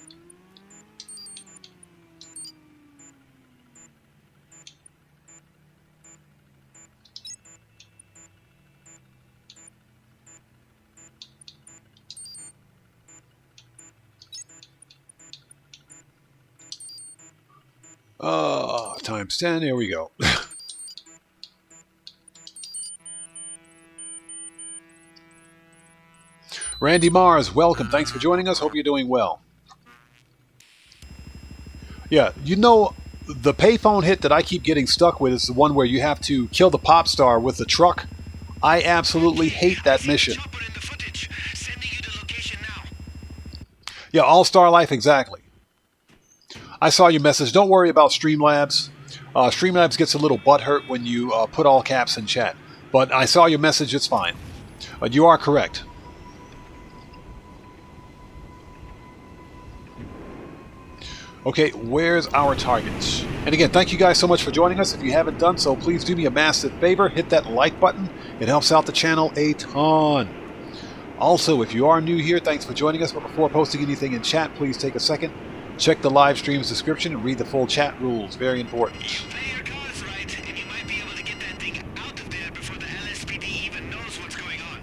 Times 10, here we go. Randy Mars, welcome. Thanks for joining us. Hope you're doing well. Yeah, you know, the payphone hit that I keep getting stuck with is the one where you have to kill the pop star with the truck. I absolutely hate that mission. Chopper in the footage. Sending you the location now. Yeah, All-Star Life, exactly. I saw your message. Don't worry about Streamlabs. Streamlabs gets a little butthurt when you put all caps in chat. But I saw your message. It's fine. But you are correct. Okay, where's our targets? And again, thank you guys so much for joining us. If you haven't done so, please do me a massive favor. Hit that like button. It helps out the channel a ton. Also, if you are new here, thanks for joining us. But before posting anything in chat, please take a second. Check the live stream's description and read the full chat rules. Very important. Play your cards right, and you might be able to get that thing out of there before the LSPD even knows what's going on.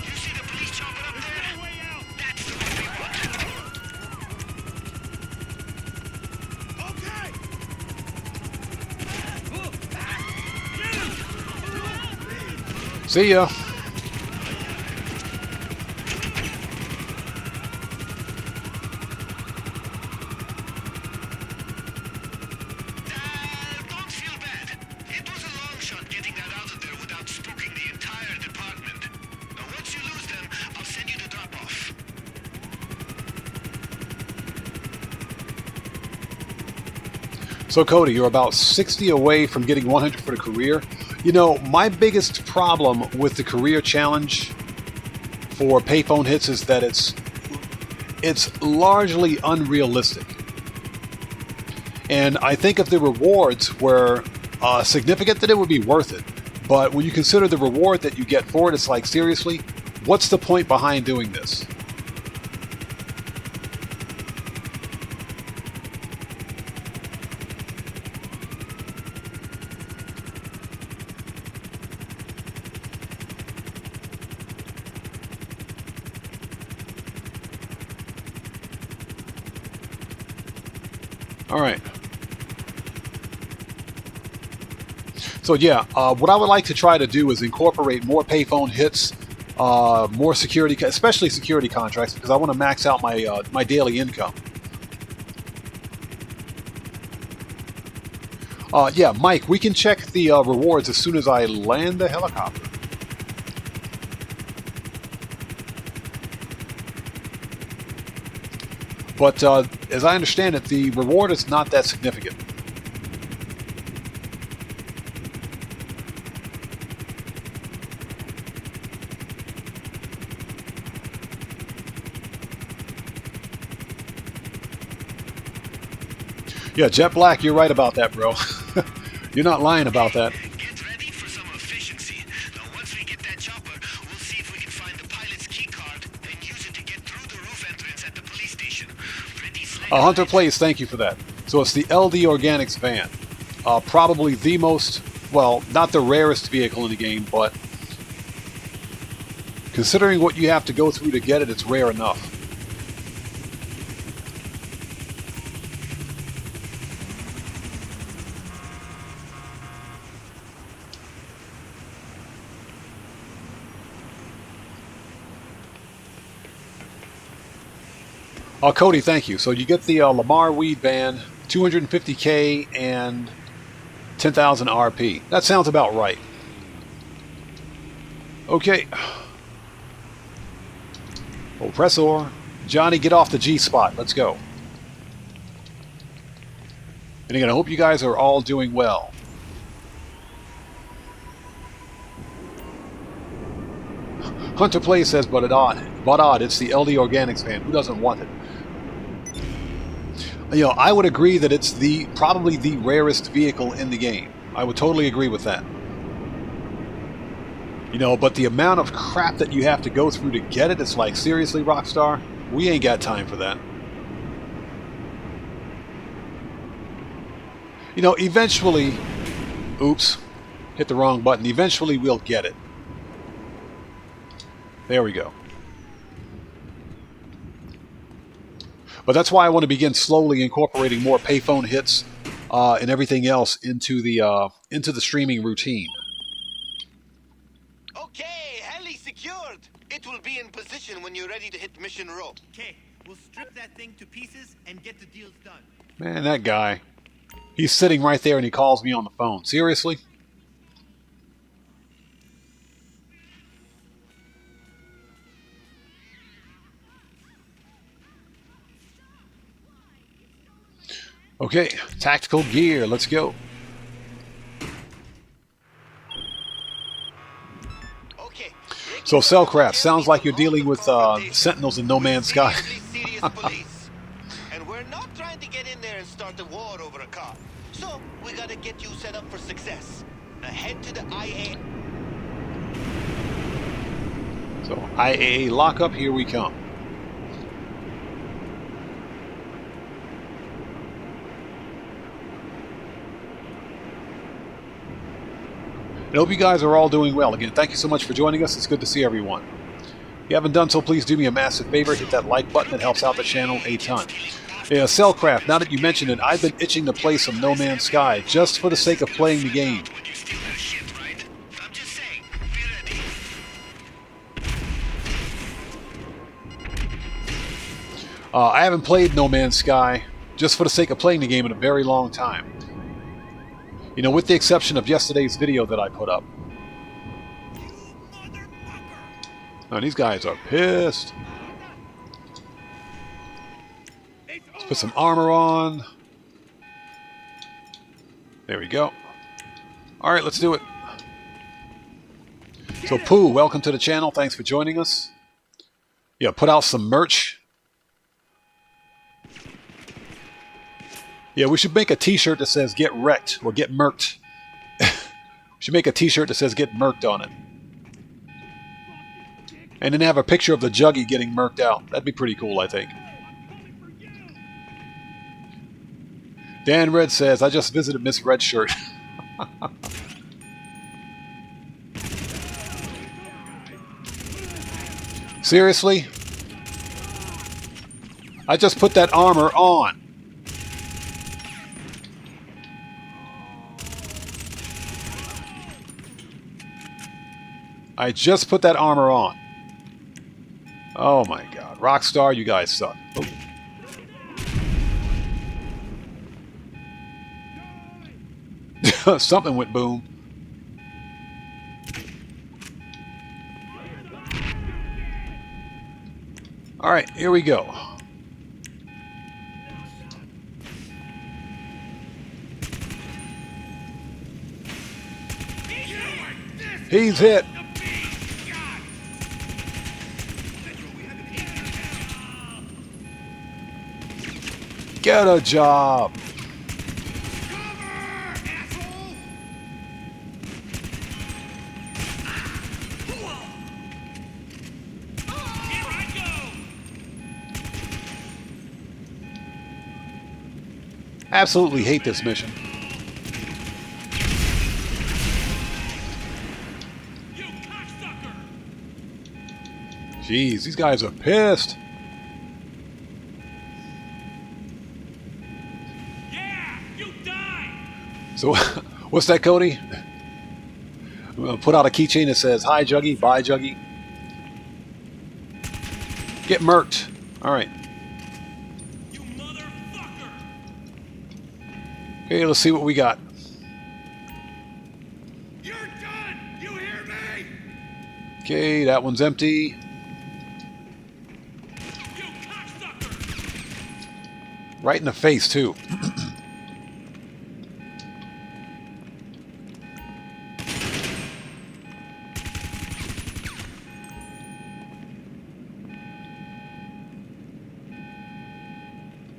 You see the police chopper up there? That's the one we want. See ya. Don't feel bad. It was a long shot getting that out of there without spooking the entire department. Now, once you lose them, I'll send you the drop-off. So Cody, you're about 60 away from getting 100 for the career. You know, my biggest problem with the career challenge for payphone hits is that it's largely unrealistic. And I think if the rewards were significant, then it would be worth it. But when you consider the reward that you get for it, it's like, seriously, what's the point behind doing this? Alright. So yeah, what I would like to try to do is incorporate more payphone hits, more security, especially security contracts, because I want to max out my my daily income. Yeah, Mike, we can check the rewards as soon as I land the helicopter. But as I understand it, the reward is not that significant. Yeah, Jet Black, you're right about that, bro. You're not lying about that. Get ready for some efficiency. Now, once we get that chopper, we'll see if we can find the pilot's key card and use it to get through the roof entrance at the police station. Pretty slick. Hunter Plays, thank you for that. So it's the LD Organics van. Probably the most, well, not the rarest vehicle in the game, but considering what you have to go through to get it, it's rare enough. Cody, thank you. So you get the Lamar Weed van, 250k and 10,000 RP. That sounds about right. Okay. Oppressor. Johnny, get off the G spot. Let's go. And again, I hope you guys are all doing well. Hunter Play says, but odd, it's the LD Organics van. Who doesn't want it? You know, I would agree that it's probably the rarest vehicle in the game. I would totally agree with that. You know, but the amount of crap that you have to go through to get it, it's like, seriously, Rockstar? We ain't got time for that. You know, eventually... Oops. Hit the wrong button. Eventually we'll get it. There we go. But that's why I want to begin slowly incorporating more payphone hits and everything else into the streaming routine. Okay, heli secured. It will be in position when you're ready to hit mission row. Okay, we'll strip that thing to pieces and get the deals done. Man, that guy. He's sitting right there and he calls me on the phone. Seriously? Okay, tactical gear, let's go. Okay. So Cellcraft, sounds like you're dealing with Sentinels in No Man's Sky. And we're not trying to get in there and start a war over a car. So, we gotta get you set up for success. Head to the IAA. So, IAA lockup, here we come. I hope you guys are all doing well. Again, thank you so much for joining us. It's good to see everyone. If you haven't done so, please do me a massive favor. Hit that like button. It helps out the channel a ton. Yeah, Cellcraft, now that you mentioned it, I've been itching to play some No Man's Sky just for the sake of playing the game. I haven't played No Man's Sky just for the sake of playing the game in a very long time. You know, with the exception of yesterday's video that I put up. Oh, these guys are pissed. Let's put some armor on. There we go. Alright, let's do it. So, Pooh, welcome to the channel. Thanks for joining us. Yeah, put out some merch. Yeah, we should make a t-shirt that says get wrecked or get murked. We should make a t-shirt that says get murked on it. And then have a picture of the Juggy getting murked out. That'd be pretty cool, I think. Dan Red says, I just visited Miss Redshirt. Seriously? I just put that armor on. I just put that armor on. Oh my god. Rockstar, you guys suck. Oh. Something went boom. Alright, here we go. He's hit. Get a job. Absolutely hate this mission. Jeez, these guys are pissed. Yeah, you die. So, what's that, Cody? I'm gonna put out a keychain that says, "Hi, Juggy, bye, Juggy." Get murked. All right. You motherfucker. Okay, let's see what we got. You're done. You hear me? Okay, that one's empty. You cocksucker. Right in the face, too.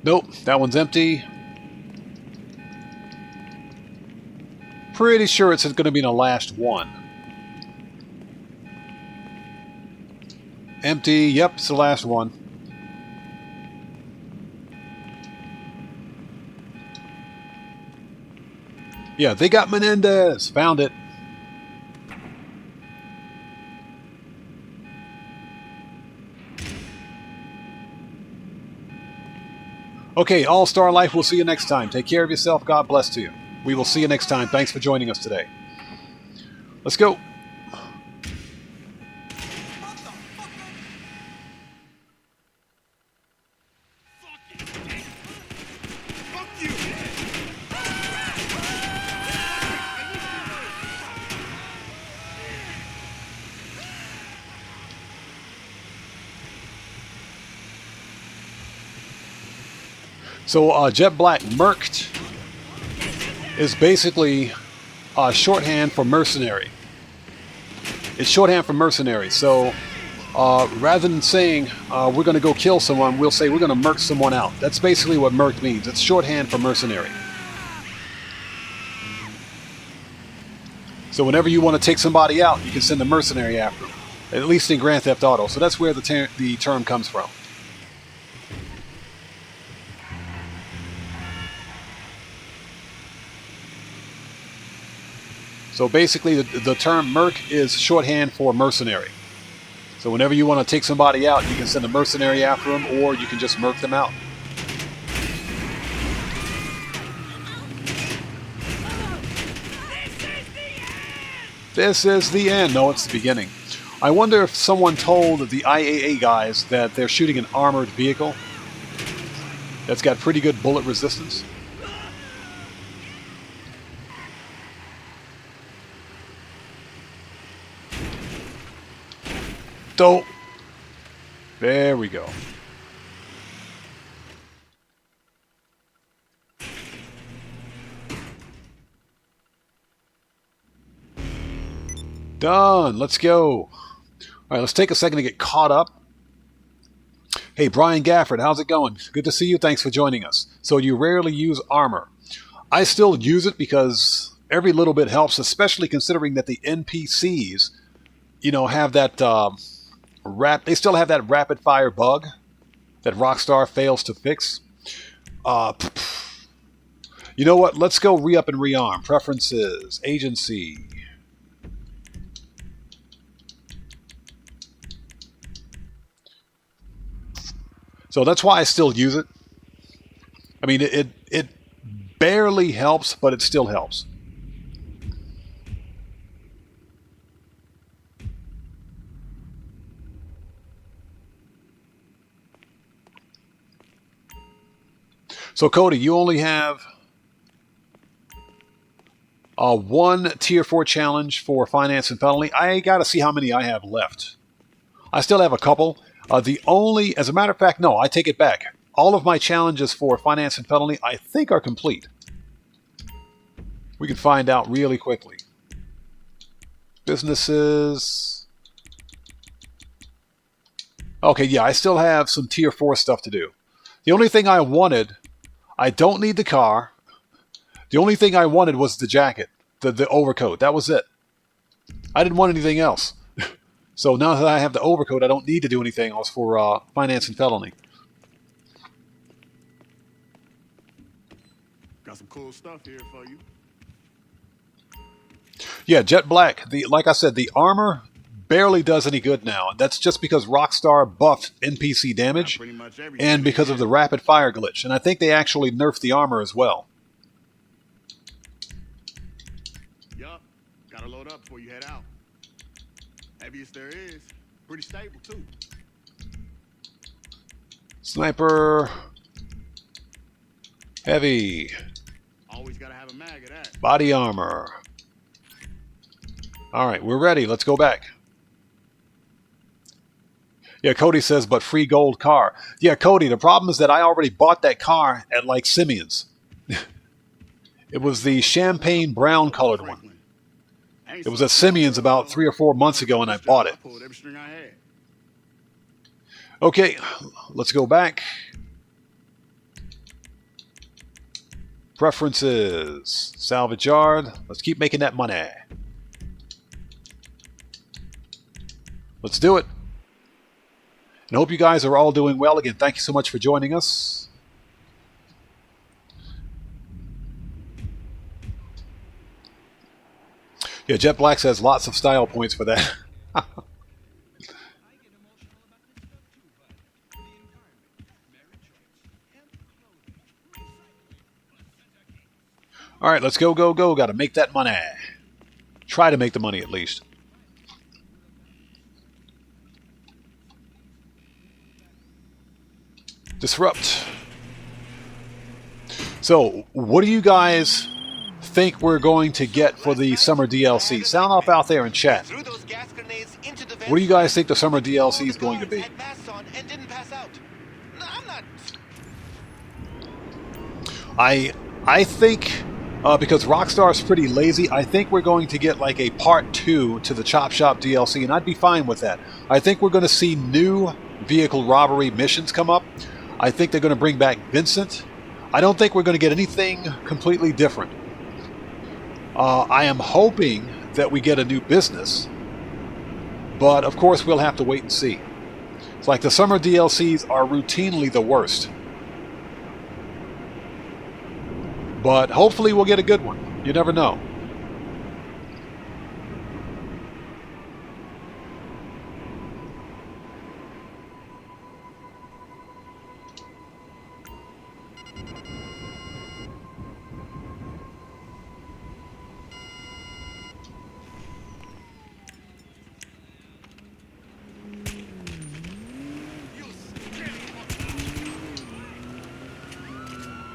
Nope, that one's empty. Pretty sure it's going to be the last one. Empty, yep, it's the last one. Yeah, they got Menendez. Found it. Okay, All-Star Life, we'll see you next time. Take care of yourself. God bless to you. We will see you next time. Thanks for joining us today. Let's go. Fuck you. So, Jet Black, Merked is basically shorthand for mercenary. It's shorthand for mercenary. So, rather than saying we're going to go kill someone, we'll say we're going to merc someone out. That's basically what merked means. It's shorthand for mercenary. So whenever you want to take somebody out, you can send a mercenary after them. At least in Grand Theft Auto. So that's where the term comes from. So basically, the term merc is shorthand for mercenary. So whenever you want to take somebody out, you can send a mercenary after them, or you can just merc them out. This is the end. No, it's the beginning. I wonder if someone told the IAA guys that they're shooting an armored vehicle that's got pretty good bullet resistance. Dope. There we go. Done. Let's go. All right, let's take a second to get caught up. Hey, Brian Gafford, how's it going? Good to see you. Thanks for joining us. So you rarely use armor. I still use it because every little bit helps, especially considering that the NPCs, you know, have that they still have that rapid fire bug that Rockstar fails to fix. You know what? Let's go re-up and rearm. Preferences, agency. So that's why I still use it. I mean, it barely helps, but it still helps. So, Cody, you only have one Tier 4 challenge for finance and felony. I got to see how many I have left. I still have a couple. As a matter of fact, no, I take it back. All of my challenges for finance and felony, I think, are complete. We can find out really quickly. Businesses. Okay, yeah, I still have some Tier 4 stuff to do. The only thing I wanted, I don't need the car. The only thing I wanted was the jacket, the overcoat. That was it. I didn't want anything else. So now that I have the overcoat, I don't need to do anything else for finance and felony. Got some cool stuff here for you. Yeah, Jet Black. Like I said, the armor barely does any good now. That's just because Rockstar buffed NPC damage and because of the rapid fire glitch. And I think they actually nerfed the armor as well. Yup. Gotta load up before you head out. Heaviest there is. Pretty stable, too. Sniper. Heavy. Always gotta have a mag of that. Body armor. All right, we're ready. Let's go back. Yeah, Cody says, but free gold car. Yeah, Cody, the problem is that I already bought that car at, like, Simeon's. It was the champagne brown colored one. It was at Simeon's about 3 or 4 months ago, and I bought it. Okay, let's go back. Preferences. Salvage yard. Let's keep making that money. Let's do it. And I hope you guys are all doing well. Again, thank you so much for joining us. Yeah, Jet Black says lots of style points for that. All right, let's go, go, go. Got to make that money. Try to make the money at least. Disrupt. So, what do you guys think we're going to get for the summer DLC? Sound off out there in chat. What do you guys think the summer DLC is going to be? I think, because Rockstar's pretty lazy, I think we're going to get like a part 2 to the Chop Shop DLC, and I'd be fine with that. I think we're going to see new vehicle robbery missions come up. I think they're going to bring back Vincent. I don't think we're going to get anything completely different. I am hoping that we get a new business, but of course we'll have to wait and see. It's like the summer DLCs are routinely the worst. But hopefully we'll get a good one. You never know.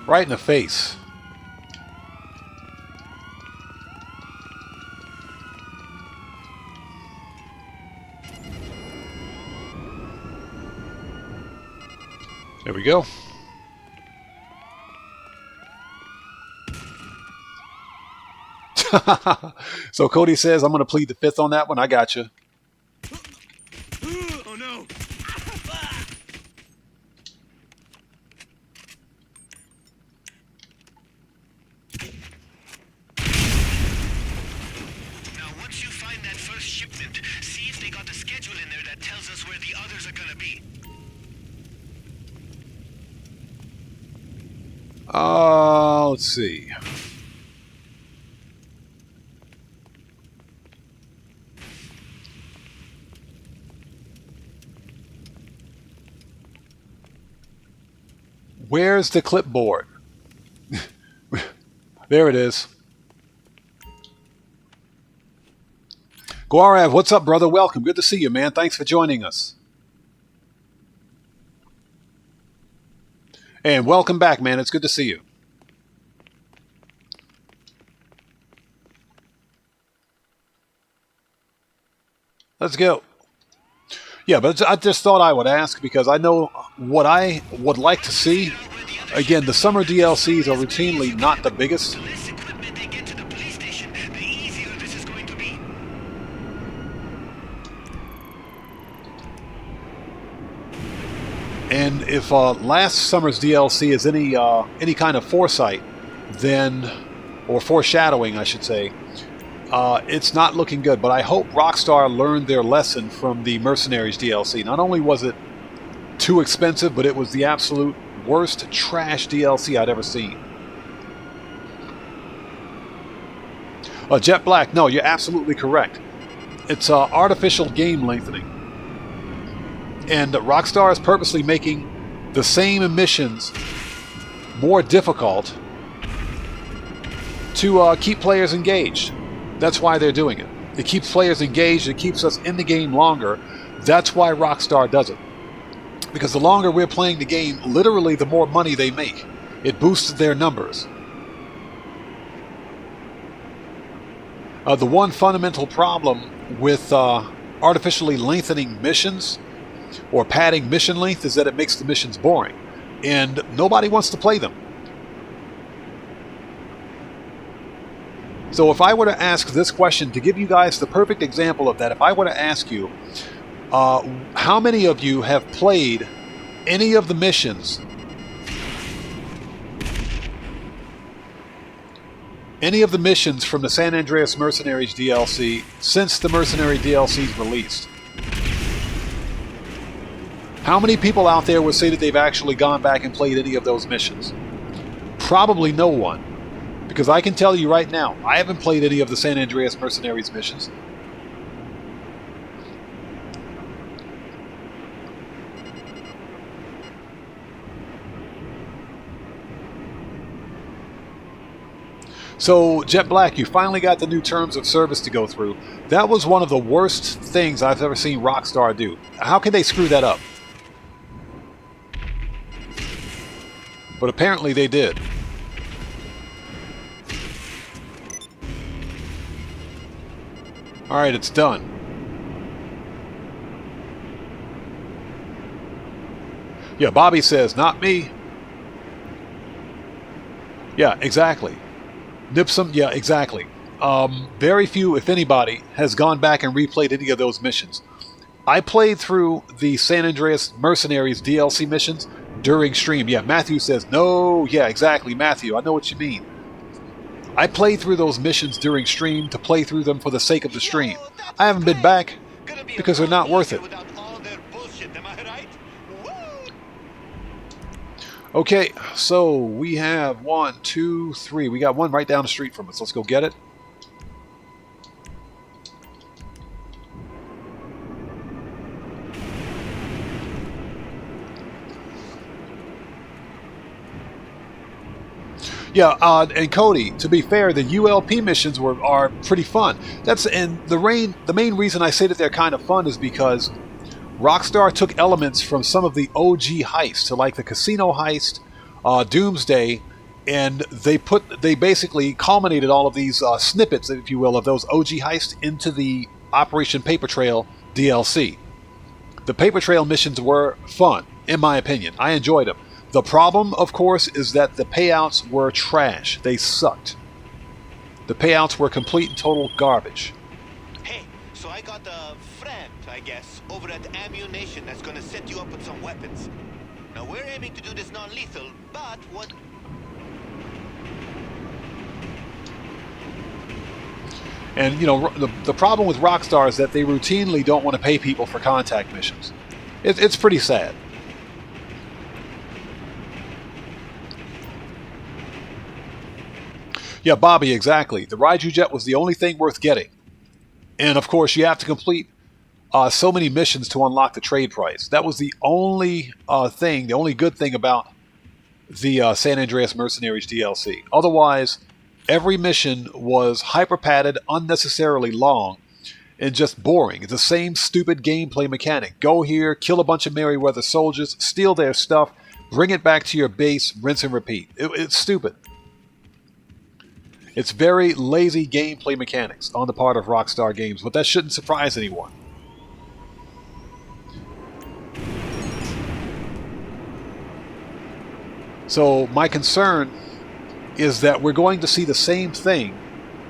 Right in the face. There we go. So Cody says, I'm going to plead the fifth on that one. I got you. Oh no! Now, once you find that first shipment, see if they got the schedule in there that tells us where the others are gonna be. Let's see. Where's the clipboard? There it is. Guarav, what's up, brother? Welcome. Good to see you, man. Thanks for joining us. And welcome back, man. It's good to see you. Let's go. Yeah, but I just thought I would ask because I know what I would like to see. Again, the summer DLCs are routinely not the biggest. The less equipment they get to the police station, the easier this is going to be. And if last summer's DLC is any kind of foresight, then, or foreshadowing, I should say, it's not looking good. But I hope Rockstar learned their lesson from the Mercenaries DLC. Not only was it too expensive, but it was the absolute worst trash DLC I'd ever seen. Jet Black, no, you're absolutely correct. It's artificial game lengthening. And Rockstar is purposely making the same missions more difficult to keep players engaged. That's why they're doing it. It keeps players engaged. It keeps us in the game longer. That's why Rockstar does it. Because the longer we're playing the game, literally the more money they make. It boosts their numbers. The one fundamental problem with artificially lengthening missions or padding mission length is that it makes the missions boring. And nobody wants to play them. So if I were to ask this question, to give you guys the perfect example of that, if I were to ask you, how many of you have played any of the missions, from the San Andreas Mercenaries DLC since the Mercenary DLC's released? How many people out there would say that they've actually gone back and played any of those missions? Probably no one. Because I can tell you right now, I haven't played any of the San Andreas Mercenaries missions. So, Jet Black, you finally got the new terms of service to go through. That was one of the worst things I've ever seen Rockstar do. How can they screw that up? But apparently they did. Alright, it's done. Yeah, Bobby says, not me. Yeah, exactly. Nipsum, yeah, exactly. Very few, if anybody, has gone back and replayed any of those missions. I played through the San Andreas Mercenaries DLC missions during stream. Yeah, Matthew says, no, yeah, exactly, Matthew, I know what you mean. I played through those missions during stream to play through them for the sake of the stream. I haven't been back because they're not worth it. Okay, so we have 1, 2, 3. We got one right down the street from us. Let's go get it. Yeah, and Cody, to be fair, the ULP missions are pretty fun. The main reason I say that they're kind of fun is because Rockstar took elements from some of the OG heists, so like the casino heist, Doomsday, and they basically culminated all of these snippets, if you will, of those OG heists into the Operation Paper Trail DLC. The Paper Trail missions were fun, in my opinion. I enjoyed them. The problem, of course, is that the payouts were trash. They sucked. The payouts were complete and total garbage. Hey, so I got a friend, I guess, over at Ammunition that's gonna set you up with some weapons. Now we're aiming to do this non-lethal, but what... And, you know, the problem with Rockstar is that they routinely don't want to pay people for contact missions. It's pretty sad. Yeah, Bobby, exactly. The Raiju Jet was the only thing worth getting. And, of course, you have to complete so many missions to unlock the trade price. That was the only the only good thing about the San Andreas Mercenaries DLC. Otherwise, every mission was hyper-padded, unnecessarily long, and just boring. It's the same stupid gameplay mechanic. Go here, kill a bunch of Merryweather soldiers, steal their stuff, Bring it back to your base, rinse and repeat. It's stupid. It's very lazy gameplay mechanics on the part of Rockstar Games, but that shouldn't surprise anyone. So my concern is that we're going to see the same thing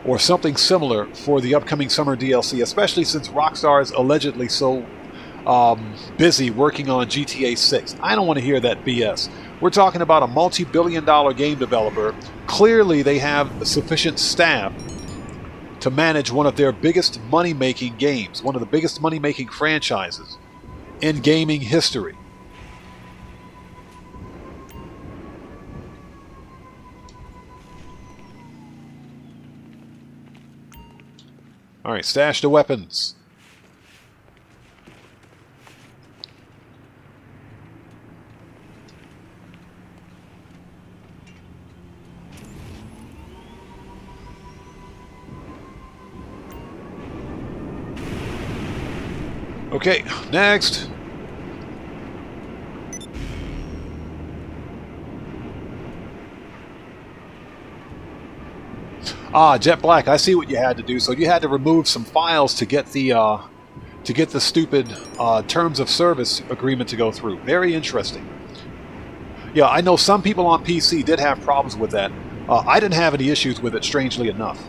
or something similar for the upcoming summer DLC, especially since Rockstar is allegedly so busy working on GTA 6. I don't want to hear that BS. We're talking about a multi-billion-dollar game developer. Clearly they have sufficient staff to manage one of their biggest money-making games, one of the biggest money-making franchises in gaming history. Alright, stash the weapons. Okay, next. Ah, Jet Black, I see what you had to do. So you had to remove some files to get the stupid terms of service agreement to go through. Very interesting. Yeah, I know some people on PC did have problems with that. I didn't have any issues with it, strangely enough.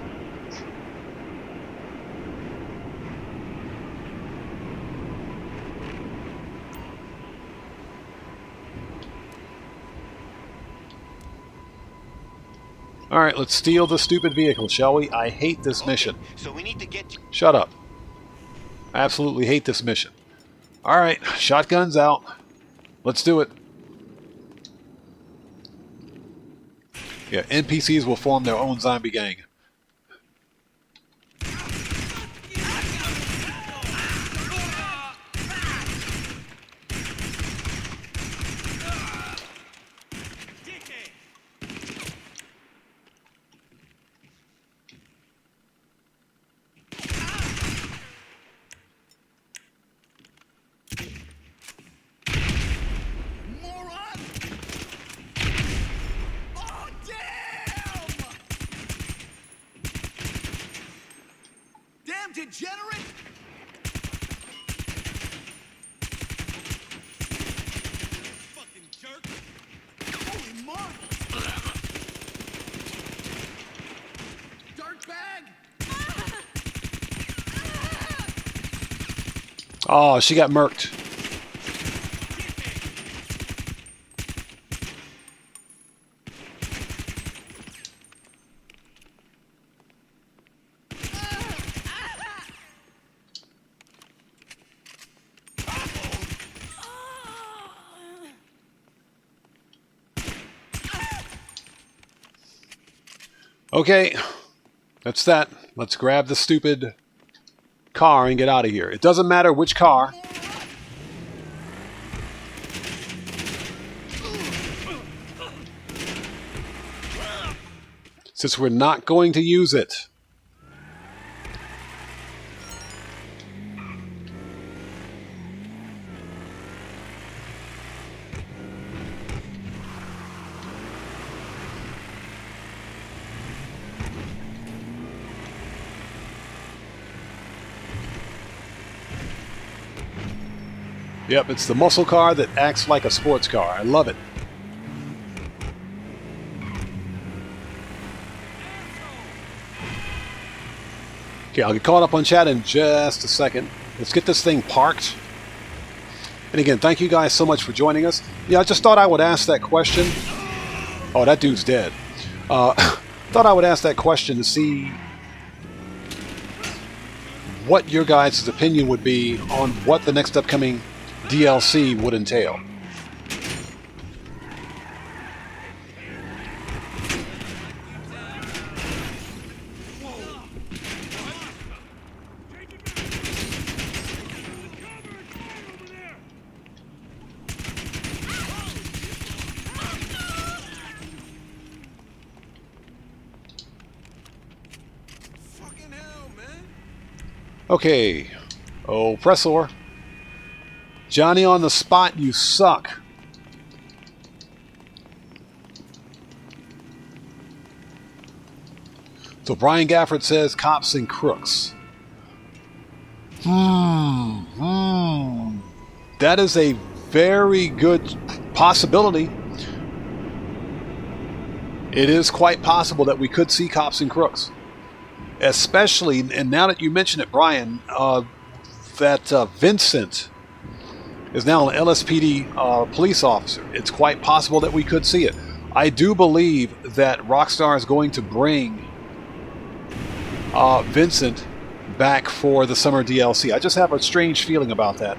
Alright, let's steal the stupid vehicle, shall we? I hate this mission. So we need to get... Shut up. I absolutely hate this mission. Alright, shotguns out. Let's do it. Yeah, NPCs will form their own zombie gang. Degenerate! Fucking jerk! Holy marbles! Dirt bag! Oh, she got murked. Okay, that's that. Let's grab the stupid car and get out of here. It doesn't matter which car. Since we're not going to use it. Yep, it's the muscle car that acts like a sports car. I love it. Okay, I'll get caught up on chat in just a second. Let's get this thing parked. And again, thank you guys so much for joining us. Yeah, I just thought I would ask that question. Oh, that dude's dead. Thought I would ask that question to see what your guys' opinion would be on what the next upcoming DLC would entail. Okay. Oppressor. Johnny on the spot, you suck. So Brian Gafford says cops and crooks. That is a very good possibility. It is quite possible that we could see cops and crooks. Especially, and now that you mention it, Brian, that Vincent is now an LSPD police officer. It's quite possible that we could see it. I do believe that Rockstar is going to bring Vincent back for the summer DLC. I just have a strange feeling about that.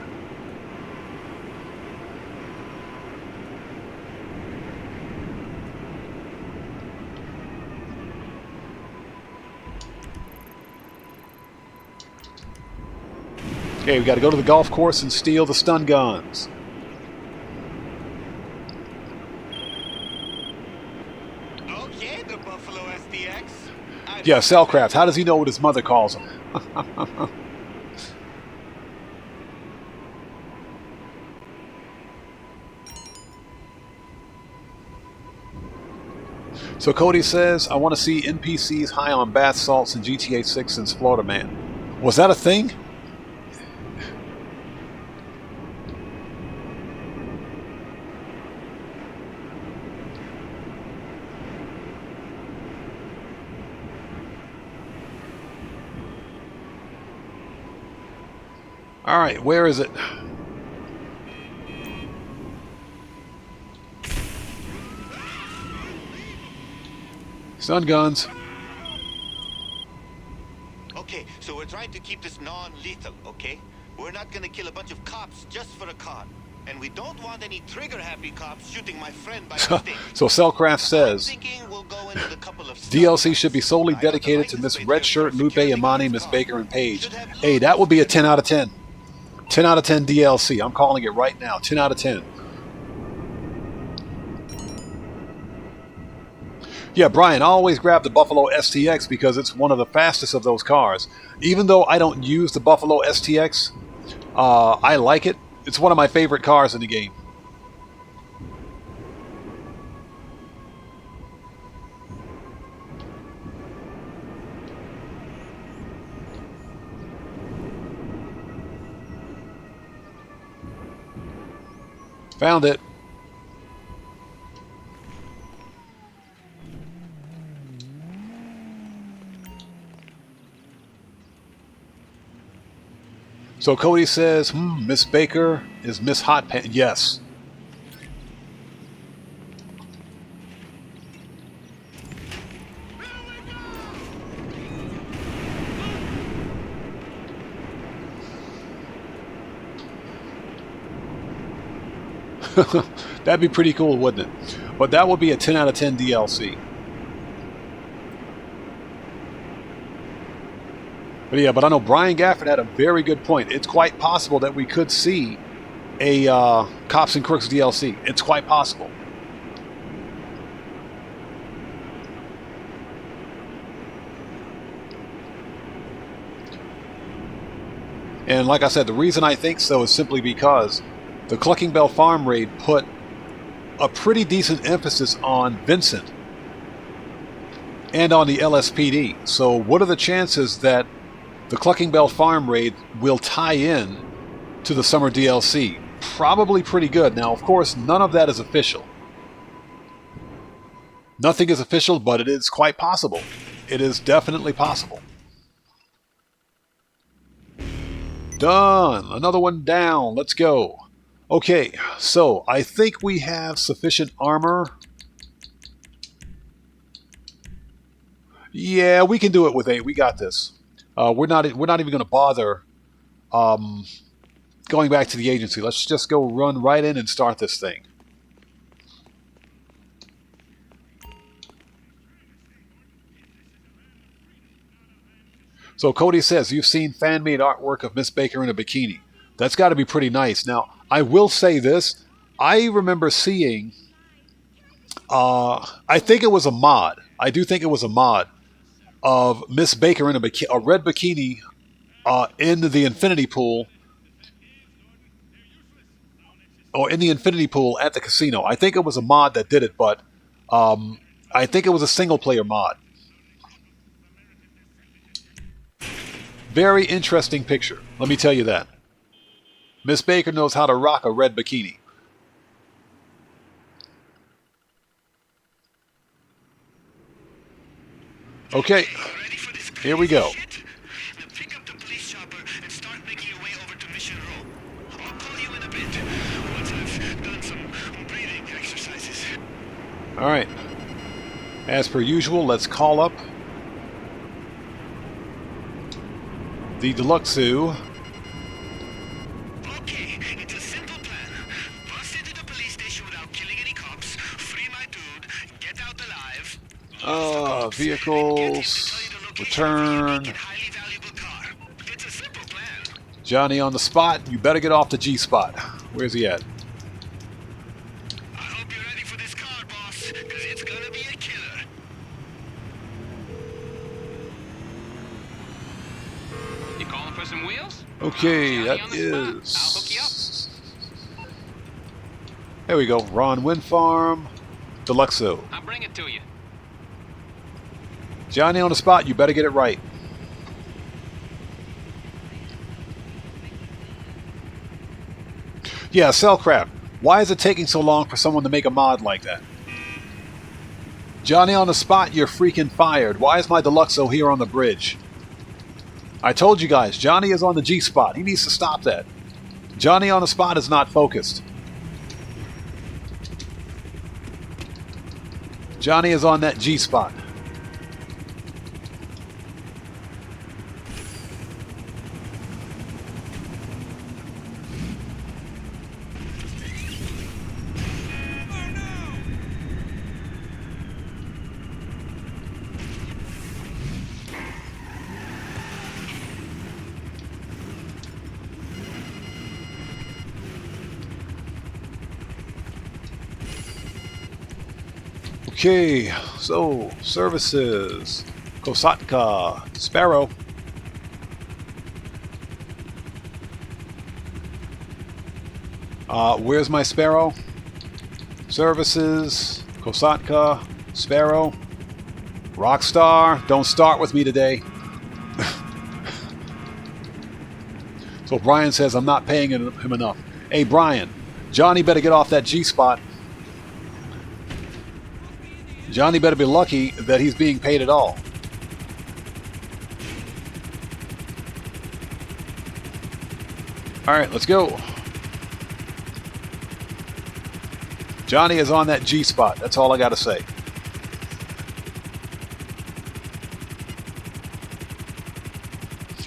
Okay, we got to go to the golf course and steal the stun guns. Okay, the Buffalo SDX. Yeah, Cellcraft. How does he know what his mother calls him? So Cody says, I want to see NPCs high on bath salts in GTA 6 since Florida Man. Was that a thing? All right, where is it? Stun guns. Okay, so we're trying to keep this non-lethal, okay? We're not gonna kill a bunch of cops just for a car. And we don't want any trigger-happy cops shooting my friend by mistake. So Cellcraft says, Thinking we'll go into the couple of DLC should be solely dedicated to Miss Redshirt, Lupe, Imani, Miss Baker, and Paige. Hey, that would be a 10 out of 10. 10 out of 10 DLC. I'm calling it right now. 10 out of 10. Yeah, Brian, I always grab the Buffalo STX because it's one of the fastest of those cars. Even though I don't use the Buffalo STX, I like it. It's one of my favorite cars in the game. Found it. So Cody says, Miss Baker is Miss Hot Pants. Yes. That'd be pretty cool, wouldn't it? But that would be a 10 out of 10 DLC. But yeah, but I know Brian Gafford had a very good point. It's quite possible that we could see a Cops and Crooks DLC. It's quite possible. And like I said, the reason I think so is simply because the Clucking Bell Farm raid put a pretty decent emphasis on Vincent and on the LSPD. So what are the chances that the Clucking Bell Farm raid will tie in to the summer DLC? Probably pretty good. Now, of course, none of that is official. Nothing is official, but it is quite possible. It is definitely possible. Done. Another one down. Let's go. Okay, so I think we have sufficient armor. Yeah, we can do it with 8. We got this. We're not even going to bother going back to the agency. Let's just go run right in and start this thing. So Cody says, you've seen fan-made artwork of Miss Baker in a bikini. That's got to be pretty nice. Now, I will say this. I remember seeing, I think it was a mod. I do think it was a mod of Miss Baker in a red bikini in the infinity pool, or in the infinity pool at the casino. I think it was a mod that did it, but I think it was a single-player mod. Very interesting picture, let me tell you that. Miss Baker knows how to rock a red bikini. Okay, here we go. Now pick up the police chopper and start making your way over to Mission Row. I'll call you in a bit once I've done some breathing exercises. Alright. As per usual, let's call up the Deluxeu. Okay, it's a simple plan. Bust into the police station without killing any cops, free my dude, get out alive. Vehicles, return. Highly valuable car. It's a simple plan. Johnny on the spot. You better get off the G spot. Where's he at? I hope you're ready for this car, boss, because it's gonna be a killer. You calling for some wheels? Okay, Johnny that on the spot. I'll hook you up. is. There we go. Ron Wind Farm, Deluxeu. I'll bring it to you. Johnny on the spot. You better get it right. Yeah, Cellcraft. Why is it taking so long for someone to make a mod like that? Johnny on the spot, you're freaking fired. Why is my Deluxeu here on the bridge? I told you guys, Johnny is on the G spot. He needs to stop that. Johnny on the spot is not focused. Johnny is on that G spot. Okay, so services, Kosatka, Sparrow. Where's my Sparrow? Services, Kosatka, Sparrow, Rockstar. Don't start with me today. So Brian says I'm not paying him enough. Hey Brian, Johnny better get off that G spot. Johnny better be lucky that he's being paid at all. Alright, let's go. Johnny is on that G spot. That's all I gotta say.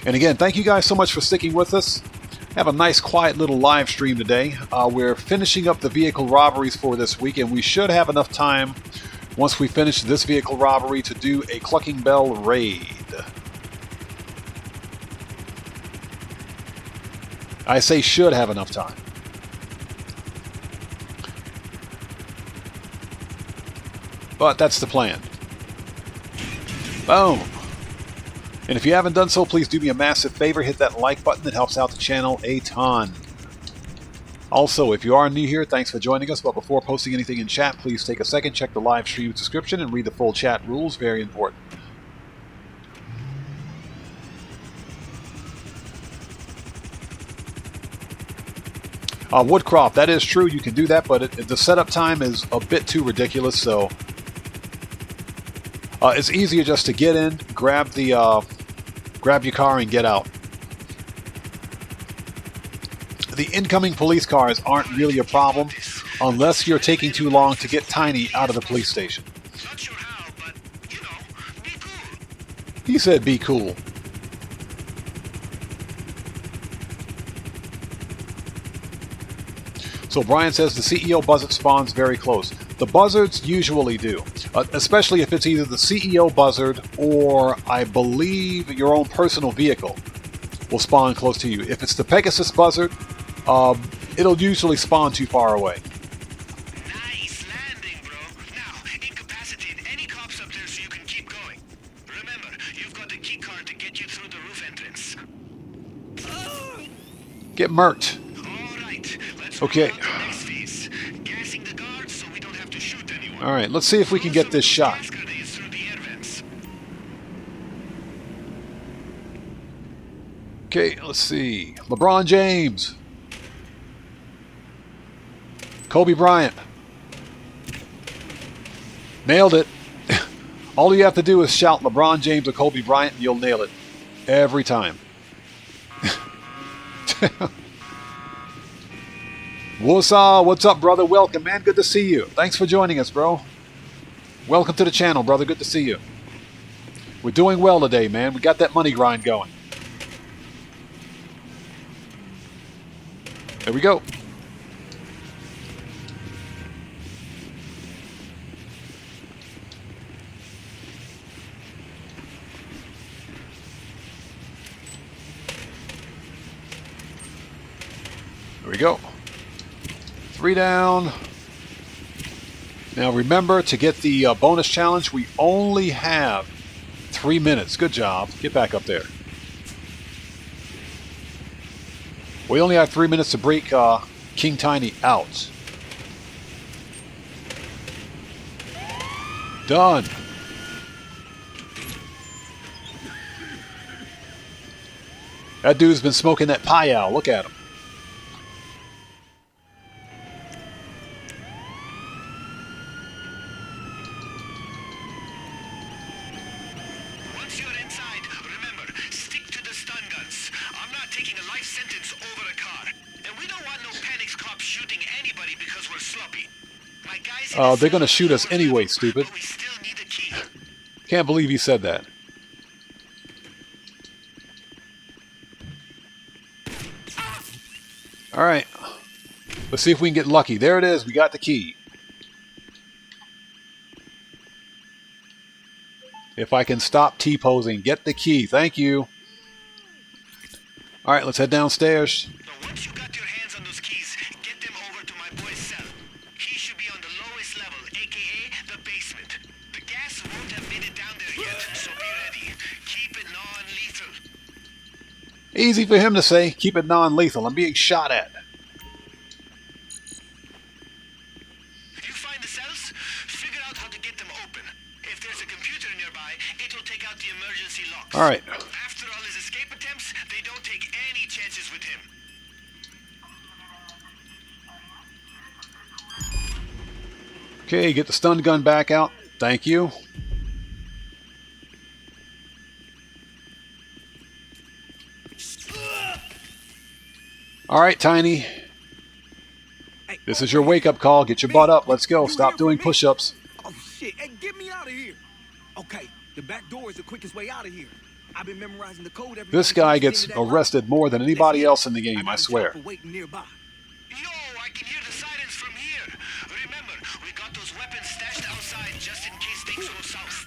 And again, thank you guys so much for sticking with us. Have a nice quiet little live stream today. We're finishing up the vehicle robberies for this week, and we should have enough time once we finish this vehicle robbery to do a Clucking Bell raid. I say should have enough time. But that's the plan. Boom. And if you haven't done so, please do me a massive favor. Hit that like button. It helps out the channel a ton. Also, if you are new here, thanks for joining us. But before posting anything in chat, please take a second, check the live stream description, and read the full chat rules. Very important. Woodcroft, that is true. You can do that, but the setup time is a bit too ridiculous. So it's easier just to get in, grab your car, and get out. The incoming police cars aren't really a problem unless you're taking too long to get Tiny out of the police station. Not sure how, but, you know, be cool. He said be cool. So Brian says the CEO buzzard spawns very close. The buzzards usually do, especially if it's either the CEO buzzard or, I believe, your own personal vehicle will spawn close to you. If it's the Pegasus buzzard, it'll usually spawn too far away. Nice landing, bro. Now, incapacitate any cops up there so you can keep going. Remember, you've got the key card to get you through the roof entrance. Get murked. All right, let's Okay. roll out the next phase. Gassing the guards so we don't have to shoot anyone. All right, let's see if we can get this shot. Gas grenades through the air vents. Okay, let's see. LeBron James. Kobe Bryant. Nailed it. All you have to do is shout LeBron James or Kobe Bryant and you'll nail it. Every time. What's up, brother? Welcome, man. Good to see you. Thanks for joining us, bro. Welcome to the channel, brother. Good to see you. We're doing well today, man. We got that money grind going. There we go. There we go. 3 down. Now remember, to get the bonus challenge, we only have 3 minutes. Good job. Get back up there. We only have 3 minutes to break King Tiny out. Done. That dude's been smoking that payout. Look at him. Once you're inside, remember, stick to the stun guns. I'm not taking a life sentence over a car. And we don't want no panics cops shooting anybody because we're sloppy. My guys Oh, they're gonna shoot us anyway, stupid. But we still need a key. Can't believe he said that. Alright. Let's see if we can get lucky. There it is. We got the key. If I can stop T-posing, get the key. Thank you. Alright, let's head downstairs. Now, once you got your hands on those keys, get them over to my boy's cell. He should be on the lowest level, aka the basement. The gas won't have made it down there yet, so be ready. Keep it non-lethal. Easy for him to say. Keep it non-lethal. I'm being shot at. If you find the cells, figure out how to get them open. If there's a computer nearby, it'll take out the emergency locks. Alright. After all his escape attempts, they don't take any chances with him. Okay, get the stun gun back out. Thank you. Alright, Tiny. This is your wake-up call. Get your butt up. Let's go. Stop doing push-ups. Oh shit, hey, get me out of here. Okay, the back door is the quickest way out of here. I've been memorizing the code every This guy gets arrested more than anybody else in the game, I swear. Waiting nearby. Yo, I can hear the sirens from here. Remember, we got those weapons stashed outside just in case things go south.